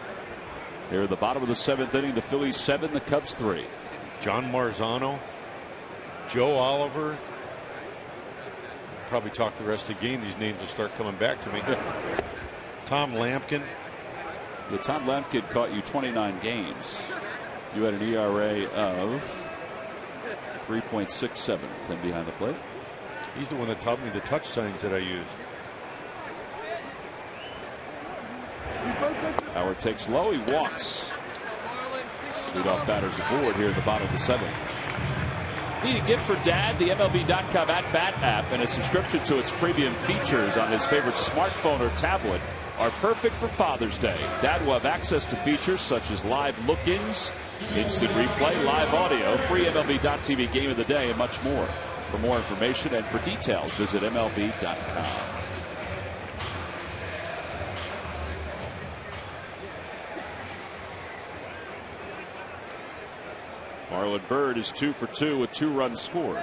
Here at the bottom of the 7th inning, the Phillies 7, the Cubs 3. John Marzano, Joe Oliver. Probably talk the rest of the game. These names will start coming back to me. Tom Lampkin. Yeah, Tom Lampkin caught you 29 games. You had an ERA of 3.67 with him behind the plate. He's the one that taught me the touch signs that I used. Howard takes low. He walks. Leadoff batter's aboard here at the bottom of the 7th. Need a gift for Dad? The MLB.com At Bat app and a subscription to its premium features on his favorite smartphone or tablet are perfect for Father's Day. Dad will have access to features such as live look-ins, instant replay, live audio, free MLB.tv game of the day, and much more. For more information and for details, visit MLB.com. Marlon Byrd is 2 for 2 with 2 runs scored.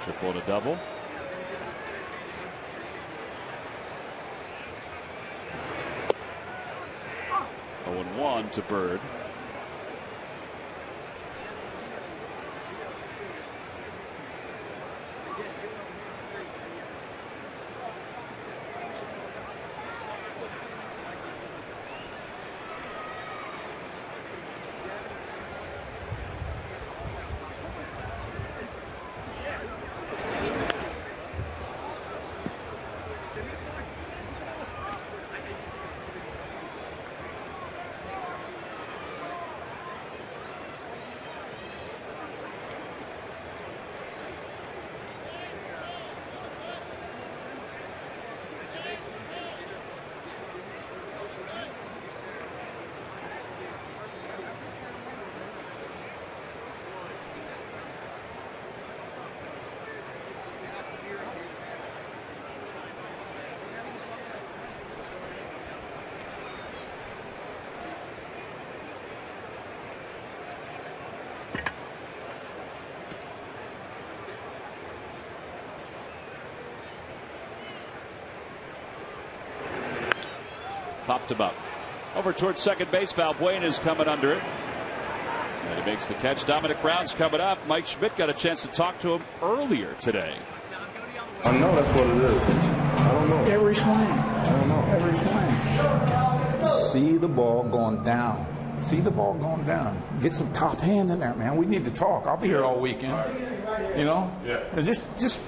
Triple and a double. 0-1 to Byrd. Popped him up. Over towards second base. Valbuena is coming under it. And he makes the catch. Dominic Brown's coming up. Mike Schmidt got a chance to talk to him earlier today. I know that's what it is. I don't know. Every swing. I don't know. Every swing. See the ball going down. See the ball going down. Get some top hand in there, man. We need to talk. I'll be here all weekend. You know? Yeah. Just.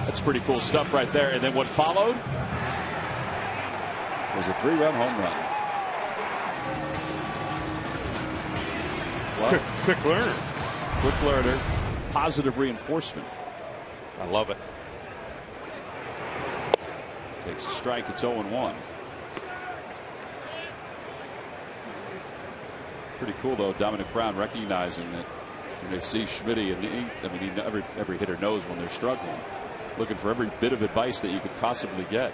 That's pretty cool stuff right there. And then what followed was a 3-run home run. Well, quick learner. Quick learner. Positive reinforcement. I love it. Takes a strike. It's 0-1. Pretty cool, though. Dominic Brown recognizing that when they see Schmitty, and every hitter knows when they're struggling, looking for every bit of advice that you could possibly get.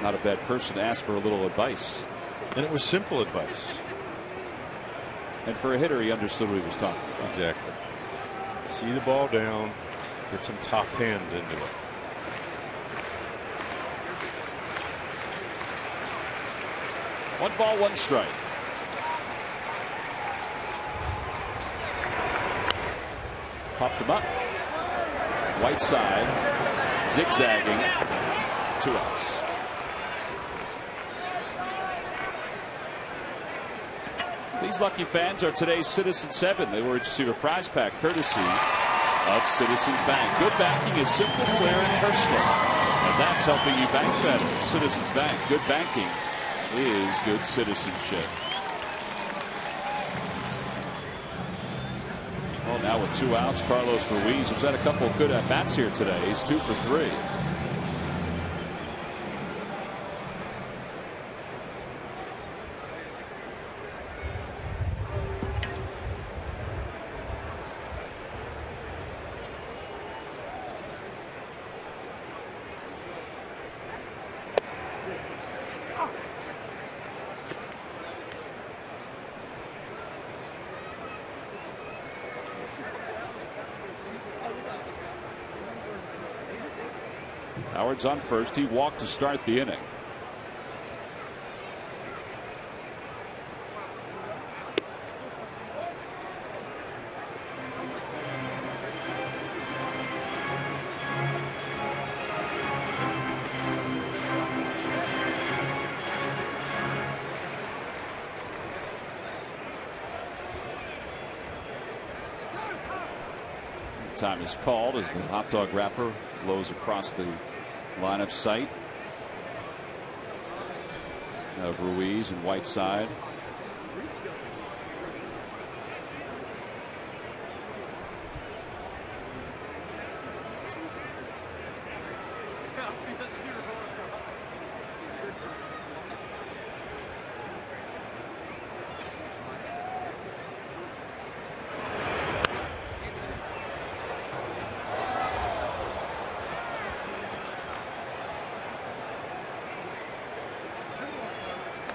Not a bad person to ask for a little advice. And it was simple advice. And for a hitter, he understood what he was talking about. Exactly. See the ball down, get some top hand into it. One ball, one strike. Popped him up. White side, zigzagging, 2 outs. These lucky fans are today's Citizen 7. They were to receive a prize pack courtesy of Citizens Bank. Good banking is simple, clear, and personal. And that's helping you bank better. Citizens Bank. Good banking is good citizenship. Well, now with 2 outs, Carlos Ruiz has had a couple of good at-bats here today. He's 2 for 3. Howard's on first. He walked to start the inning. Time is called as the hot dog wrapper blows across the line of sight of Ruiz and Whiteside.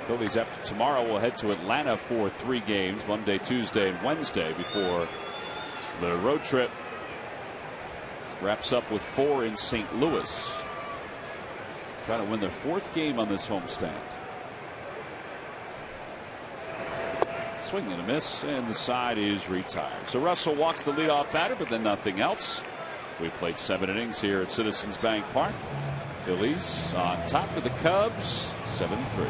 Phillies after tomorrow will head to Atlanta for 3 games, Monday, Tuesday, and Wednesday, before the road trip wraps up with 4 in St. Louis. Trying to win their 4th game on this homestand. Swing and a miss, and the side is retired. So Russell walks the leadoff batter, but then nothing else. We played 7 innings here at Citizens Bank Park. Phillies on top of the Cubs, 7-3.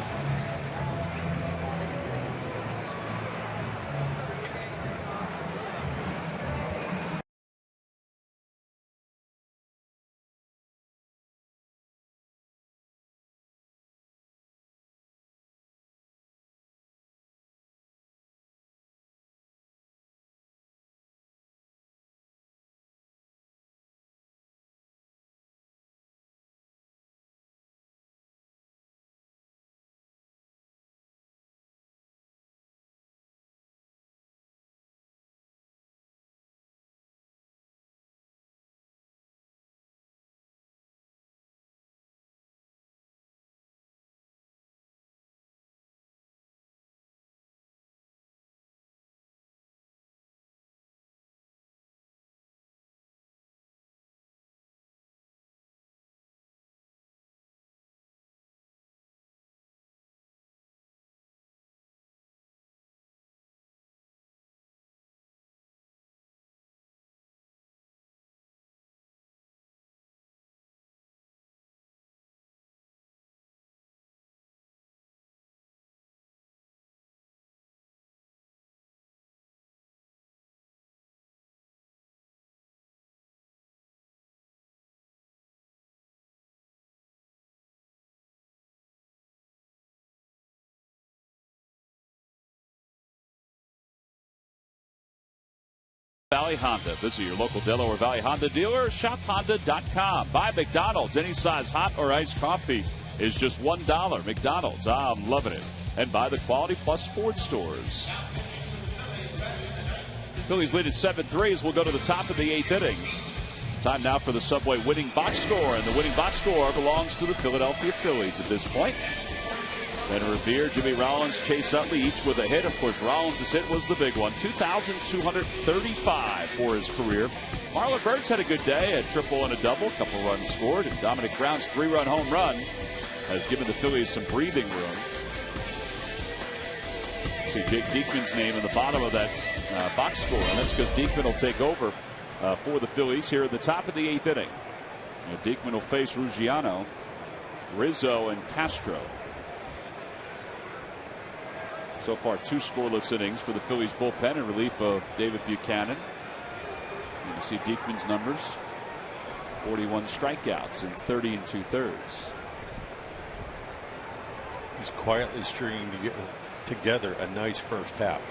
Valley Honda. Visit your local Delaware Valley Honda dealer or shophonda.com. Buy McDonald's. Any size hot or iced coffee is just $1. McDonald's. I'm loving it. And buy the Quality Plus Ford stores. Phillies lead at 7-3 as we'll go to the top of the 8th inning. Time now for the Subway winning box score. And the winning box score belongs to the Philadelphia Phillies at this point. Ben Revere, Jimmy Rollins, Chase Utley, each with a hit. Of course, Rollins' hit was the big one. 2,235 for his career. Marlon Burks had a good day, a triple and a double, a couple runs scored. And Dominic Brown's 3-run home run has given the Phillies some breathing room. See Jake Diekman's name in the bottom of that box score, and that's because Diekman will take over for the Phillies here at the top of the 8th inning. Diekman will face Ruggiano, Rizzo, and Castro. So far, 2 scoreless innings for the Phillies bullpen in relief of David Buchanan. You can see Diekman's numbers: 41 strikeouts in 30 2/3. He's quietly stringing together a nice first half.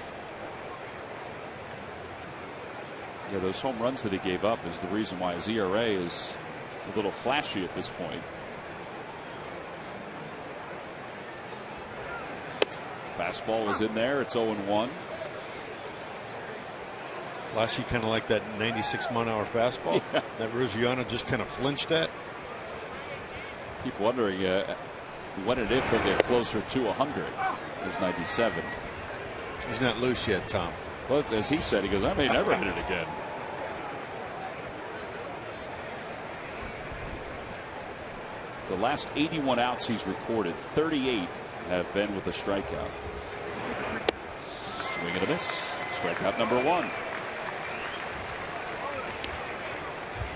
Yeah, those home runs that he gave up is the reason why his ERA is a little flashy at this point. Fastball is in there. It's 0-1. Flashy, kind of like that 96-mile-an-hour fastball that Ruggiano just kind of flinched at. Keep wondering when and if he'll get closer to 100. There's 97. He's not loose yet, Tom. Well, as he said, he goes, I may never hit it again. The last 81 outs he's recorded, 38 have been with a strikeout. Swing and a miss. Strikeout number 1.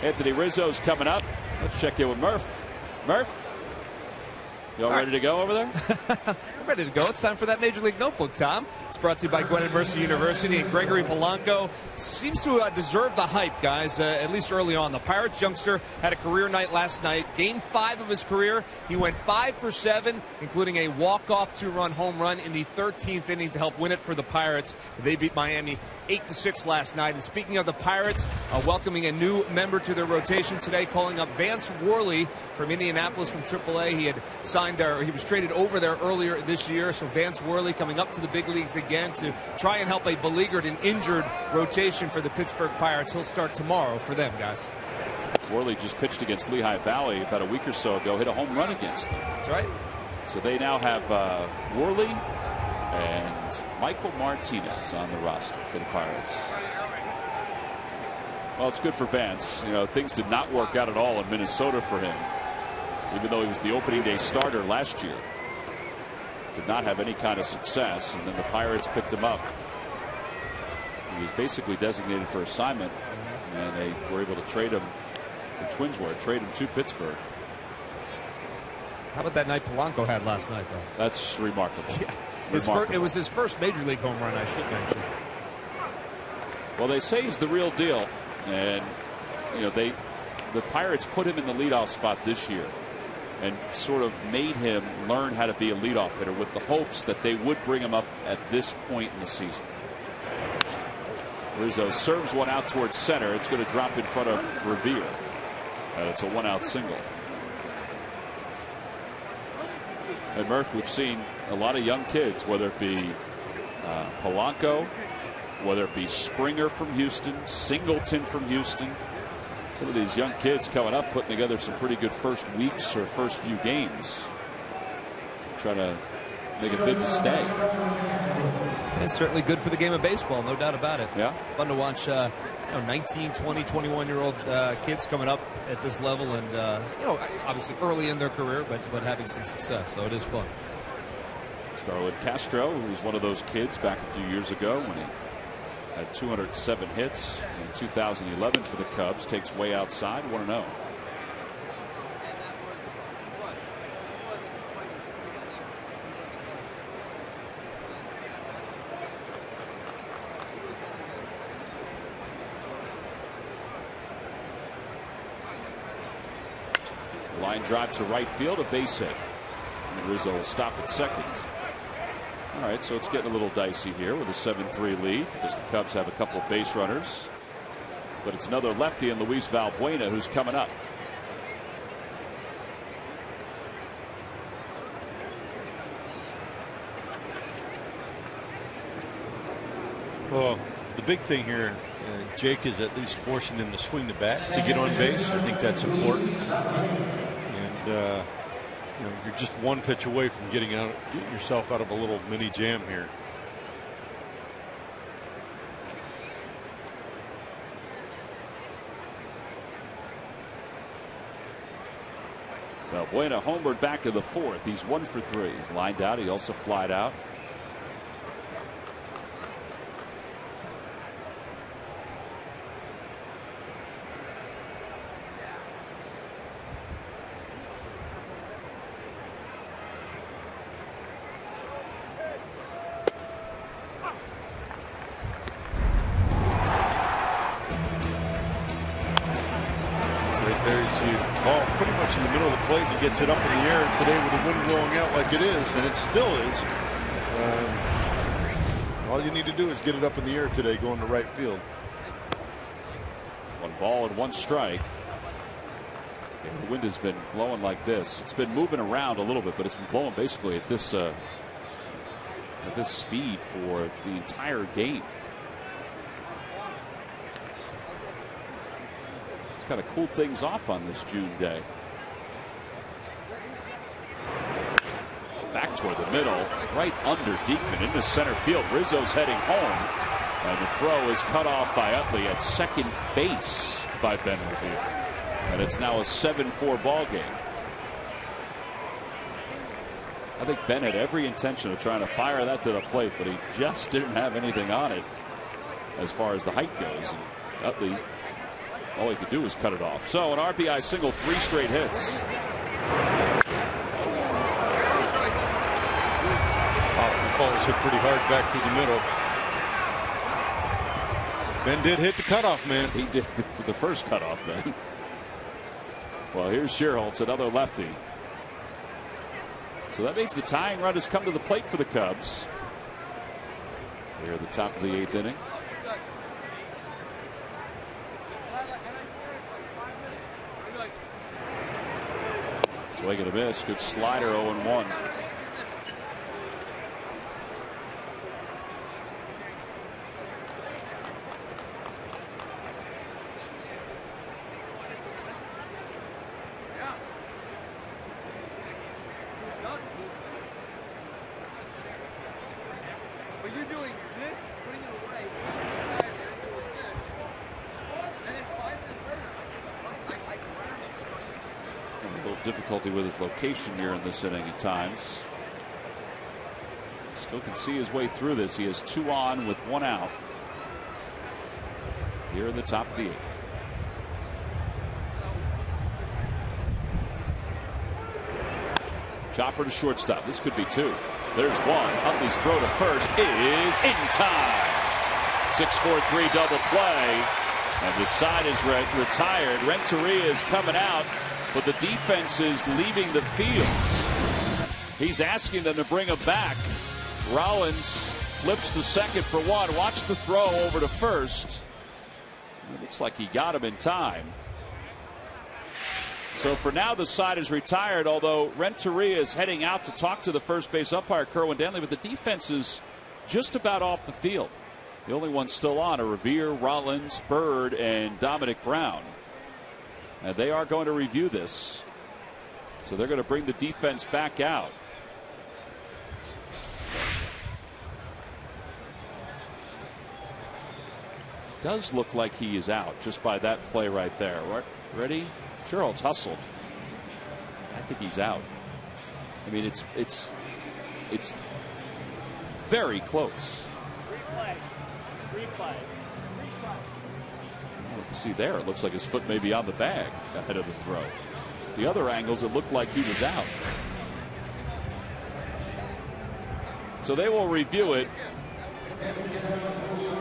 Anthony Rizzo's coming up. Let's check in with Murph. Murph, you all ready to go over there? I'm ready to go. It's time for that Major League Notebook, Tom. It's brought to you by Gwinnett Mercy University, and Gregory Polanco seems to deserve the hype, guys, at least early on. The Pirates youngster had a career night last night. Game 5 of his career. He went 5 for 7, including a walk-off 2-run home run in the 13th inning to help win it for the Pirates. They beat Miami 8-6 last night. And speaking of the Pirates, welcoming a new member to their rotation today, calling up Vance Worley from Indianapolis from AAA. He had signed, or he was traded over there earlier this year. So Vance Worley coming up to the big leagues again to try and help a beleaguered and injured rotation for the Pittsburgh Pirates. He'll start tomorrow for them, guys. Worley just pitched against Lehigh Valley about a week or so ago, hit a home run against them. That's right. So they now have Worley and Michael Martinez on the roster for the Pirates. Well, it's good for Vance. You know, things did not work out at all in Minnesota for him, even though he was the opening day starter last year. Did not have any kind of success, and then the Pirates picked him up. He was basically designated for assignment, and they were able to trade him. The Twins were trade him to Pittsburgh. How about that night Polanco had last night, though? That's remarkable. Yeah. It was his first Major League home run, I should mention. Well, they say he's the real deal, and you know the Pirates put him in the leadoff spot this year and sort of made him learn how to be a leadoff hitter with the hopes that they would bring him up at this point in the season. Rizzo serves one out towards center. It's going to drop in front of Revere. It's a 1-out single. And Murph, we've seen a lot of young kids, whether it be Polanco, whether it be Springer from Houston, Singleton from Houston. Some of these young kids coming up, putting together some pretty good first weeks or first few games. Trying to make a bid to stay. It's certainly good for the game of baseball, no doubt about it. Yeah. Fun to watch 19, 20, 21-year-old kids coming up at this level and, obviously early in their career, but having some success. So it is fun. Starlin Castro, who was one of those kids back a few years ago when he had 207 hits in 2011 for the Cubs, takes way outside, 1-0. Line drive to right field, a base hit. And Rizzo will stop at second. All right, so it's getting a little dicey here with a 7-3 lead because the Cubs have a couple of base runners. But it's another lefty in Luis Valbuena who's coming up. Well, the big thing here, Jake, is at least forcing them to swing the bat to get on base. I think that's important. And you're just one pitch away from getting yourself out of a little mini jam here. Valbuena homered back in the 4th. He's 1 for 3. He's lined out. He also flied out. Gets it up in the air today with the wind blowing out like it is, and it still is. All you need to do is get it up in the air today going to right field. 1 ball and 1 strike. The wind has been blowing like this. It's been moving around a little bit, but it's been blowing basically at this speed for the entire game. It's kind of cooled things off on this June day. Back toward the middle, right under Diekman into center field. Rizzo's heading home, and the throw is cut off by Utley at second base by Ben Revere. And it's now a 7-4 ball game. I think Ben had every intention of trying to fire that to the plate, but he just didn't have anything on it as far as the height goes. And Utley, all he could do was cut it off. So an RBI single, 3 straight hits. The ball was hit pretty hard back through the middle. Ben did hit the cutoff man. He did for the first cutoff man. Well, here's Scherholtz, another lefty. So that means the tying run has come to the plate for the Cubs. Here at the top of the 8th inning. Swing and a miss. Good slider, 0-1. Difficulty with his location here in this inning at times. Still can see his way through this. He has 2 on with 1 out here in the top of the 8th. Chopper to shortstop. This could be 2. There's 1. Utley's throw to first is in time. 6-4-3 double play, and the side is retired. Renteria is coming out, but the defense is leaving the field. He's asking them to bring him back. Rollins flips to second for 1. Watch the throw over to first. It looks like he got him in time. So for now, the side is retired, although Renteria is heading out to talk to the first base umpire, Kerwin Danley, but the defense is just about off the field. The only ones still on are Revere, Rollins, Bird, and Dominic Brown. And they are going to review this. So they're going to bring the defense back out. Does look like he is out just by that play right there. Ready? Scherholtz hustled. I think he's out. I mean, it's very close. Replay. See there, it looks like his foot may be on the bag ahead of the throw. The other angles, it looked like he was out. So they will review it.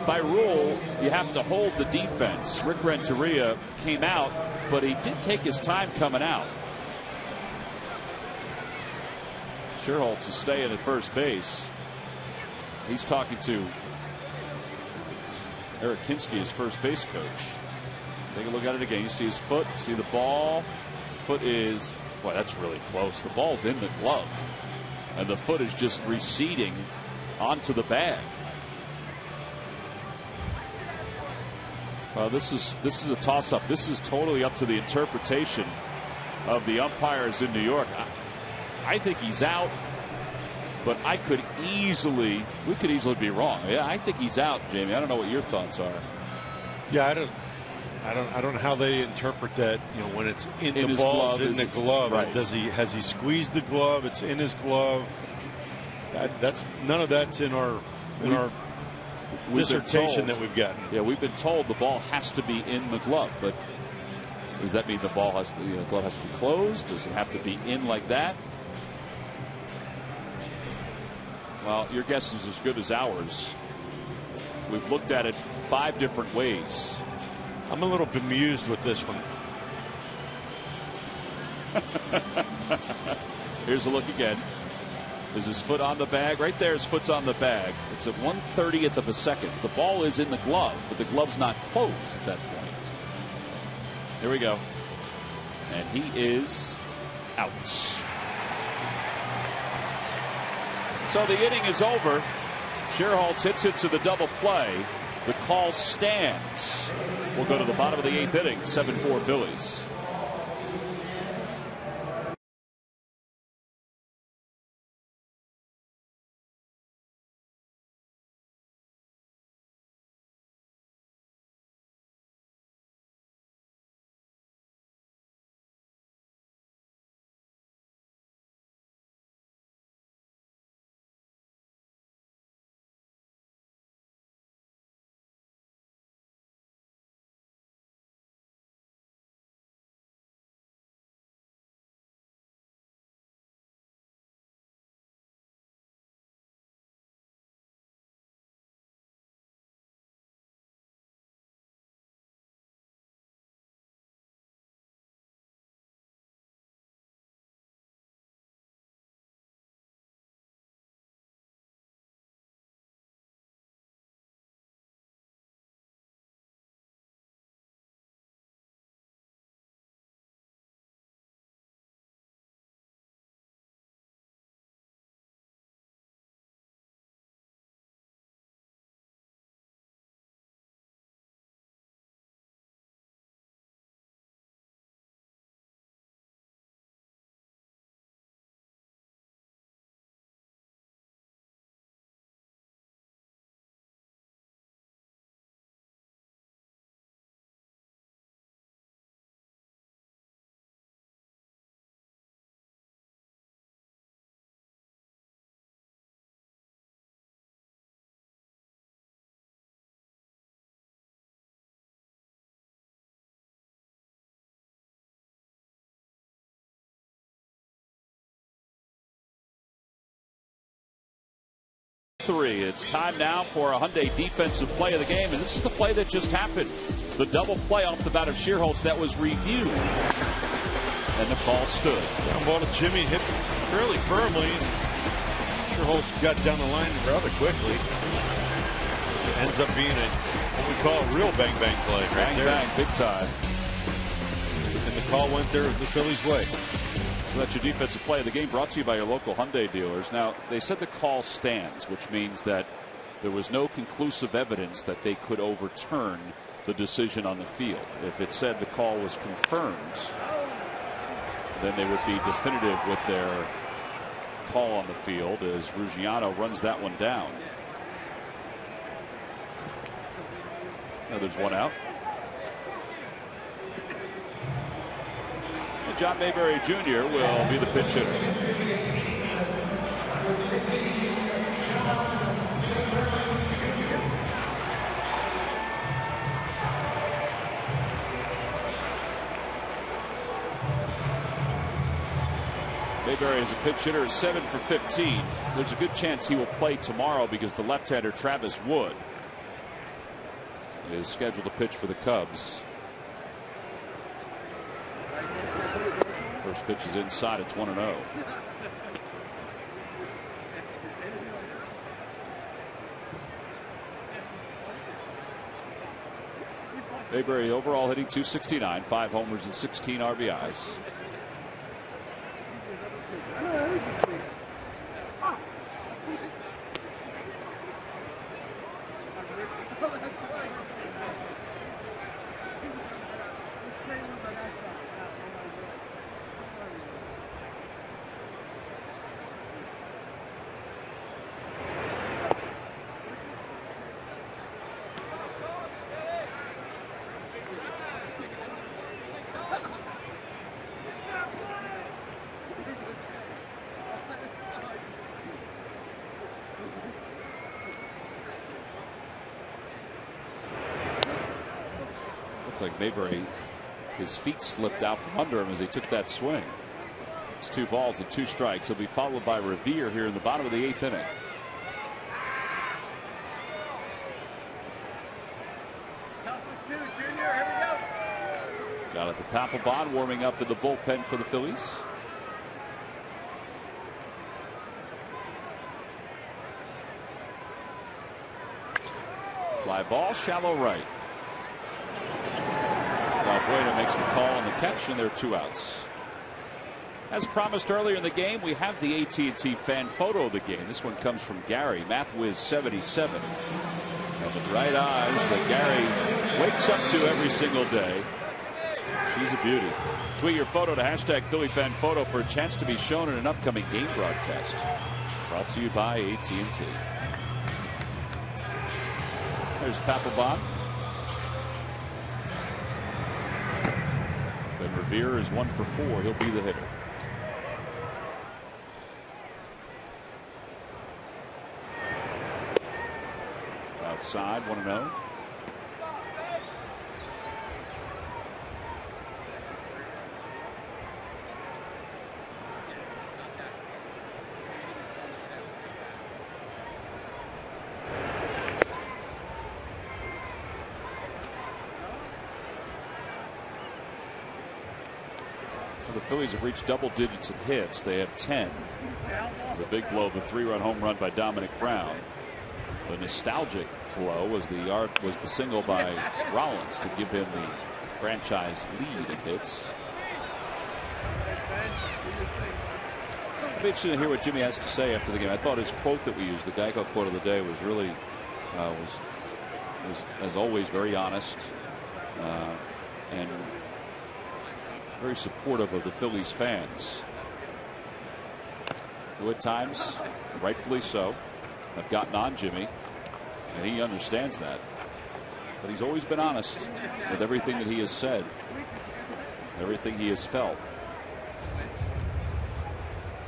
By rule, you have to hold the defense. Rick Renteria came out, but he did take his time coming out. Scherholtz is staying at first base. He's talking to Eric Kinski, his first base coach. Take a look at it again. You see his foot, see the ball. Foot is, boy, that's really close. The ball's in the glove, and the foot is just receding onto the bag. This is a toss-up. This is totally up to the interpretation of the umpires in New York. I think he's out, but we could easily be wrong. Yeah, I think he's out, Jamie. I don't know what your thoughts are. Yeah, I don't know how they interpret that. You know, when it's in the ball, glove, in the glove. Right. Has he squeezed the glove? It's in his glove. That's none of that's in our dissertation that we've gotten. Yeah, we've been told the ball has to be in the glove, but does that mean the glove has to be closed? Does it have to be in like that? Well, your guess is as good as ours. We've looked at it 5 different ways. I'm a little bemused with this one. Here's a look again. Is his foot on the bag? Right there, his foot's on the bag. It's at 1/30th of a second. The ball is in the glove, but the glove's not closed at that point. Here we go. And he is out. So the inning is over. Sherholtz hits it to the double play. The call stands. We'll go to the bottom of the 8th inning. 7-4 Phillies. It's time now for a Hyundai defensive play of the game, and this is the play that just happened. The double play off the bat of Sherholtz that was reviewed, and the call stood. Down ball to Jimmy, hit fairly firmly. Sherholtz got down the line rather quickly. It ends up being what we call a real bang-bang play. Bang, bang, big time. And the call went there the Phillies' way. So that's your defensive play of the game, brought to you by your local Hyundai dealers. Now, they said the call stands, which means that there was no conclusive evidence that they could overturn the decision on the field. If it said the call was confirmed, then they would be definitive with their call on the field as Ruggiano runs that one down. Now there's one out. John Mayberry Jr. will be the pitch hitter. Mayberry is a pitch hitter, 7 for 15. There's a good chance he will play tomorrow because the left-hander Travis Wood is scheduled to pitch for the Cubs. First pitch is inside. It's 1-0. Mayberry overall hitting .269, 5 homers and 16 RBIs. Like Mayberry, his feet slipped out from under him as he took that swing. It's 2 balls and 2 strikes. He'll be followed by Revere here in the bottom of the 8th inning. Got it. The Papelbon warming up in the bullpen for the Phillies. Fly ball, shallow right. Balbuena makes the call on the catch, and there are 2 outs. As promised earlier in the game, we have the AT&T fan photo of the game. This one comes from Gary, MathWiz77. And the bright eyes that Gary wakes up to every single day. She's a beauty. Tweet your photo to #PhillyFanPhoto for a chance to be shown in an upcoming game broadcast. Brought to you by AT&T. There's Papelbon. Ben Revere is 1 for 4. He'll be the hitter. Outside, 1-0. The Phillies have reached double digits in hits. They have 10. The big blow, the 3-run home run by Dominic Brown. The nostalgic blow was the single by Rollins to give him the franchise lead in hits. I'd be interested to hear what Jimmy has to say after the game. I thought his quote that we used, the Geico quote of the day, was really was as always very honest and very supportive of the Phillies fans, who at times, rightfully so, have gotten on Jimmy, and he understands that. But he's always been honest with everything that he has said, everything he has felt.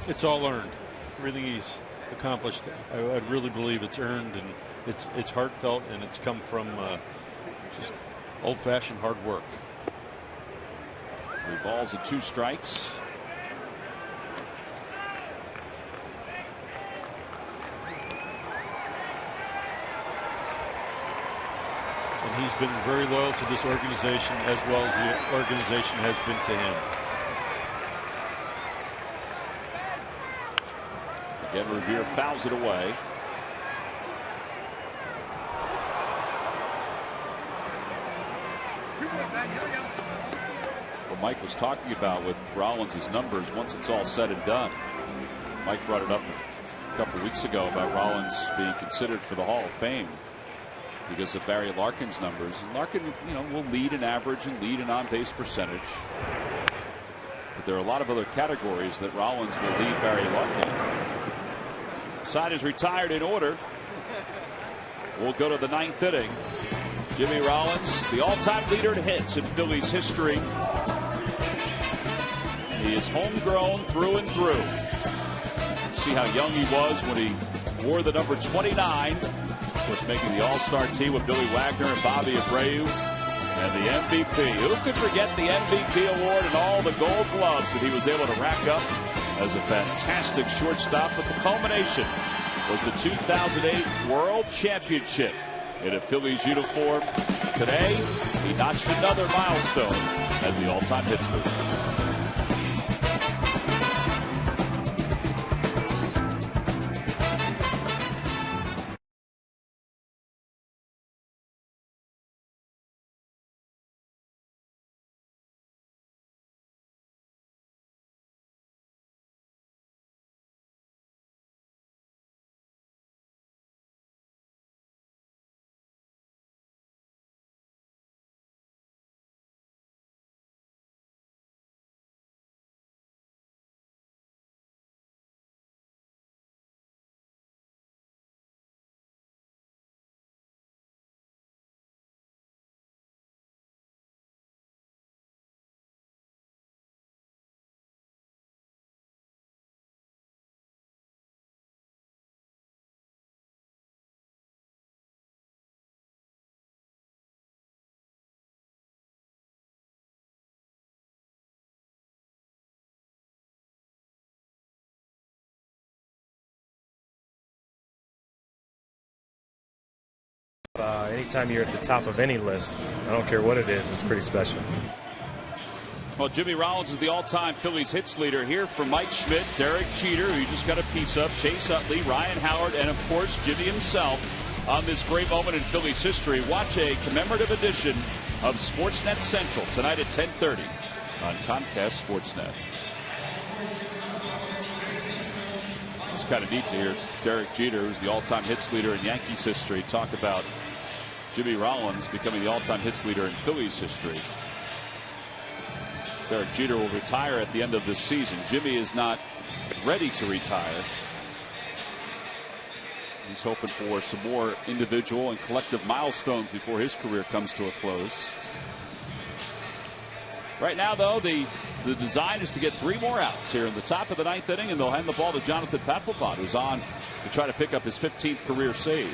It's all earned. Everything he's accomplished, I really believe it's earned, and it's heartfelt, and it's come from just old-fashioned hard work. 3 balls and 2 strikes. And he's been very loyal to this organization, as well as the organization has been to him. Again, Revere fouls it away. What Mike was talking about with Rollins' numbers, once it's all said and done. Mike brought it up a couple weeks ago about Rollins being considered for the Hall of Fame because of Barry Larkin's numbers. And Larkin, will lead in average and lead in on-base percentage. But there are a lot of other categories that Rollins will lead Barry Larkin. Side is retired in order. We'll go to the 9th inning. Jimmy Rollins, the all-time leader in hits in Phillies history. He is homegrown through and through. See how young he was when he wore the number 29. Of course, making the All-Star team with Billy Wagner and Bobby Abreu. And the MVP. Who could forget the MVP award and all the gold gloves that he was able to rack up as a fantastic shortstop? But the culmination was the 2008 World Championship in a Phillies uniform. Today, he notched another milestone as the all-time hits leader. Anytime you're at the top of any list, I don't care what it is, it's pretty special. Well, Jimmy Rollins is the all-time Phillies hits leader. Here for Mike Schmidt, Derek Jeter, who you just got a piece of, Chase Utley, Ryan Howard, and, of course, Jimmy himself on this great moment in Phillies history. Watch a commemorative edition of Sportsnet Central tonight at 10:30 on Comcast Sportsnet. It's kind of neat to hear Derek Jeter, who's the all-time hits leader in Yankees history, talk about Jimmy Rollins becoming the all-time hits leader in Phillies history. Derek Jeter will retire at the end of this season. Jimmy is not ready to retire. He's hoping for some more individual and collective milestones before his career comes to a close. Right now, though, the design is to get 3 more outs here in the top of the 9th inning, and they'll hand the ball to Jonathan Papelbon, who's on to try to pick up his 15th career save,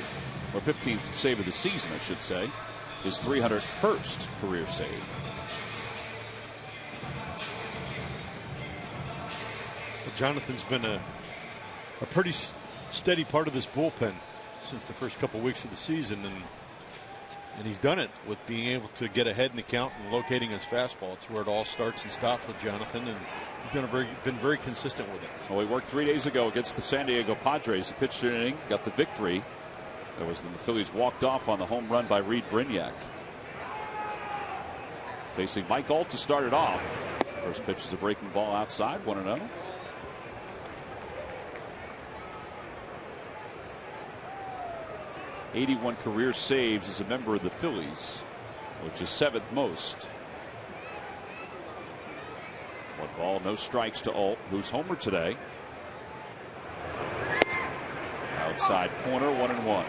or 15th save of the season, I should say, his 301st career save. Well, Jonathan's been a pretty steady part of this bullpen since the first couple weeks of the season, and he's done it with being able to get ahead in the count and locating his fastball. It's where it all starts and stops with Jonathan, and he's been very consistent with it. Well, he worked 3 days ago against the San Diego Padres. He pitched an inning, got the victory. That was then the Phillies walked off on the home run by Reed Brignac. Facing Mike Alt to start it off. First pitch is a breaking ball outside, 1-0. '81 career saves as a member of the Phillies, which is 7th most. 1 ball, no strikes to Alt, who's homered today. Outside corner, 1-1.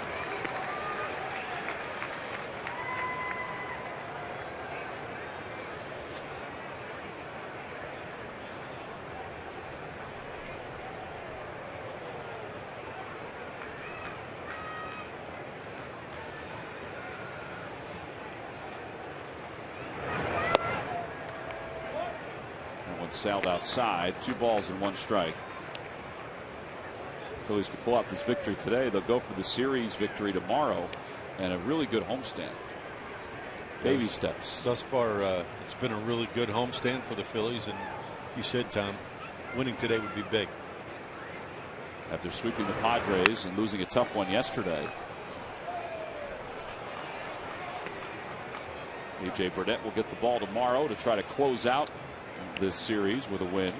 Sailed outside. 2 balls and 1 strike. Phillies could pull out this victory today. They'll go for the series victory tomorrow and a really good homestand. Baby steps. Thus far, it's been a really good homestand for the Phillies, and you said, Tom, winning today would be big. After sweeping the Padres and losing a tough one yesterday, A.J. Burnett will get the ball tomorrow to try to close out this series with a win.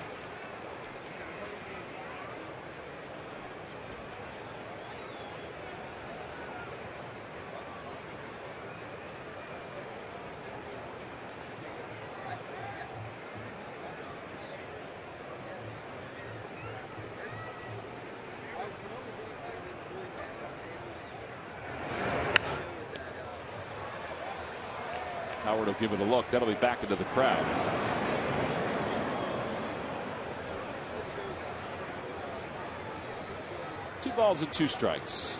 Howard will give it a look. That'll be back into the crowd. Two balls and 2 strikes.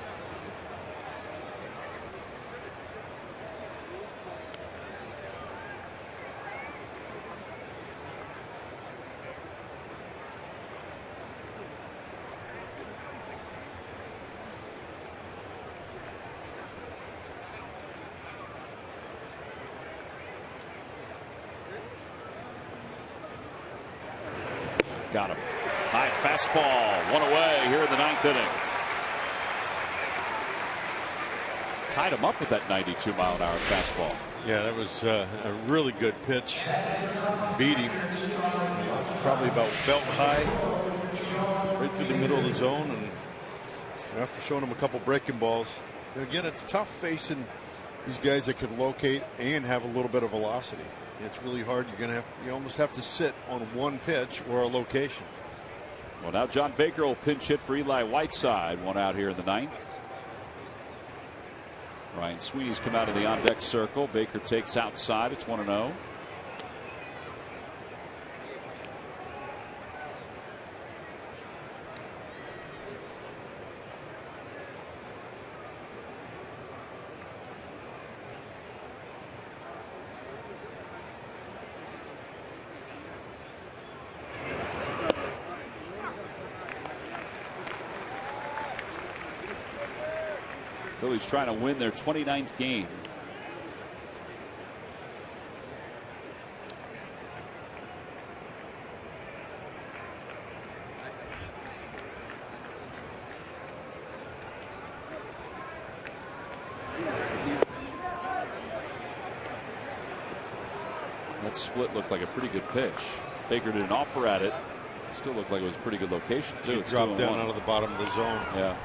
Got him. High fastball, 1 away here in the 9th inning. Tied him up with that 92-mile-an-hour fastball. Yeah, that was a really good pitch. Beat him probably about belt high, right through the middle of the zone, and after showing him a couple breaking balls. Again, it's tough facing these guys that can locate and have a little bit of velocity. It's really hard. You almost have to sit on one pitch or a location. Well, now John Baker will pinch hit for Eli Whiteside. 1 out here in the 9th. Ryan Sweeney's come out of the on-deck circle. Baker takes outside. It's 1-0. Phillies trying to win their 29th game. That split looked like a pretty good pitch. Baker did an offer at it. Still looked like it was a pretty good location, too. It dropped down out of the bottom of the zone. Yeah.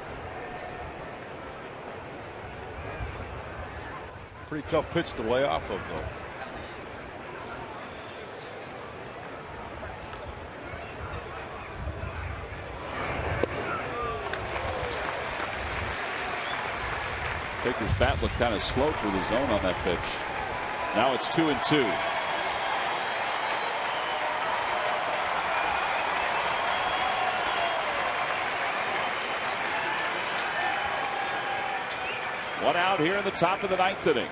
Pretty tough pitch to lay off of, though. Baker's bat looked kind of slow through the zone on that pitch. Now it's 2-2. One out here in the top of the 9th inning.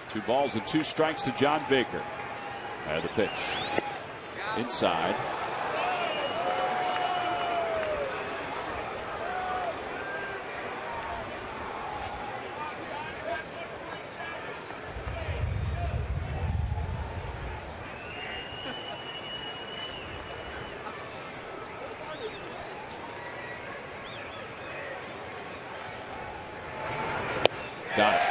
2 balls and 2 strikes to John Baker. And the pitch. Inside. Got it.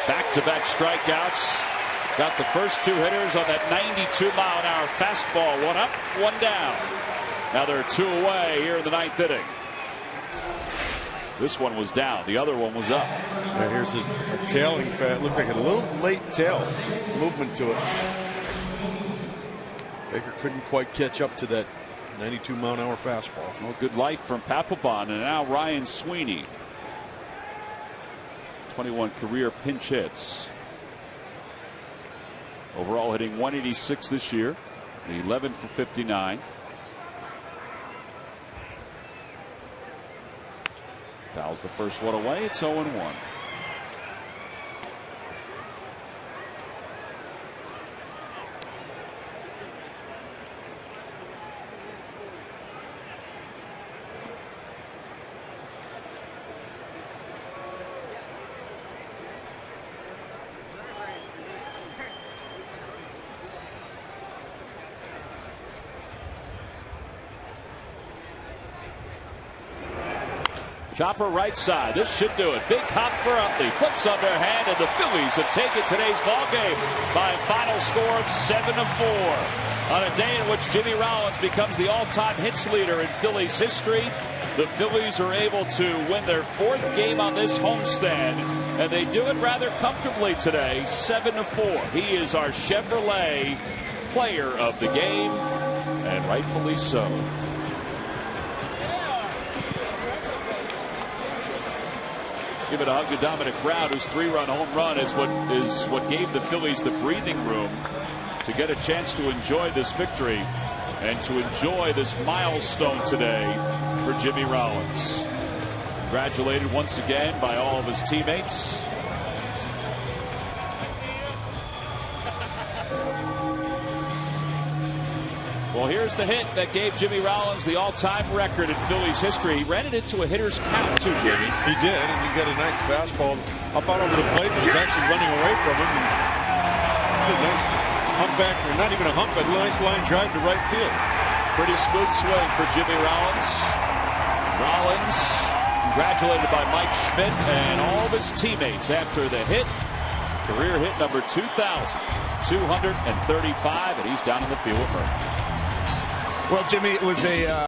Back-to-back strikeouts. Got the first 2 hitters on that 92-mile-an-hour fastball. 1 up, 1 down. Now they're 2 away here in the 9th inning. This one was down. The other one was up. Now here's a tailing fat. Looked like a little late tail movement to it. Baker couldn't quite catch up to that 92-mile-an-hour fastball. Well, good life from Papelbon, and now Ryan Sweeney. 21 career pinch hits. Overall hitting 186 this year. 11 for 59. Fouls the first one away. It's 0-1. Chopper right side. This should do it. Big hop for Utley. Flips underhand, and the Phillies have taken today's ball game by a final score of 7-4. On a day in which Jimmy Rollins becomes the all-time hits leader in Phillies history, the Phillies are able to win their 4th game on this homestand, and they do it rather comfortably today, 7-4. He is our Chevrolet player of the game, and rightfully so. Give it a hug to Dominic Brown, whose 3-run home run is what gave the Phillies the breathing room to get a chance to enjoy this victory and to enjoy this milestone today for Jimmy Rollins. Congratulated once again by all of his teammates. Well, here's the hit that gave Jimmy Rollins the all-time record in Phillies history. He ran it into a hitter's count, too, Jimmy. He did, and he got a nice fastball up out over the plate. He was actually running away from him. And a nice hump back, or not even a hump, but a nice line drive to right field. Pretty smooth swing for Jimmy Rollins. Rollins, congratulated by Mike Schmidt and all of his teammates after the hit. Career hit number 2,235, and he's down in the field with Murphy. Well, Jimmy, it was a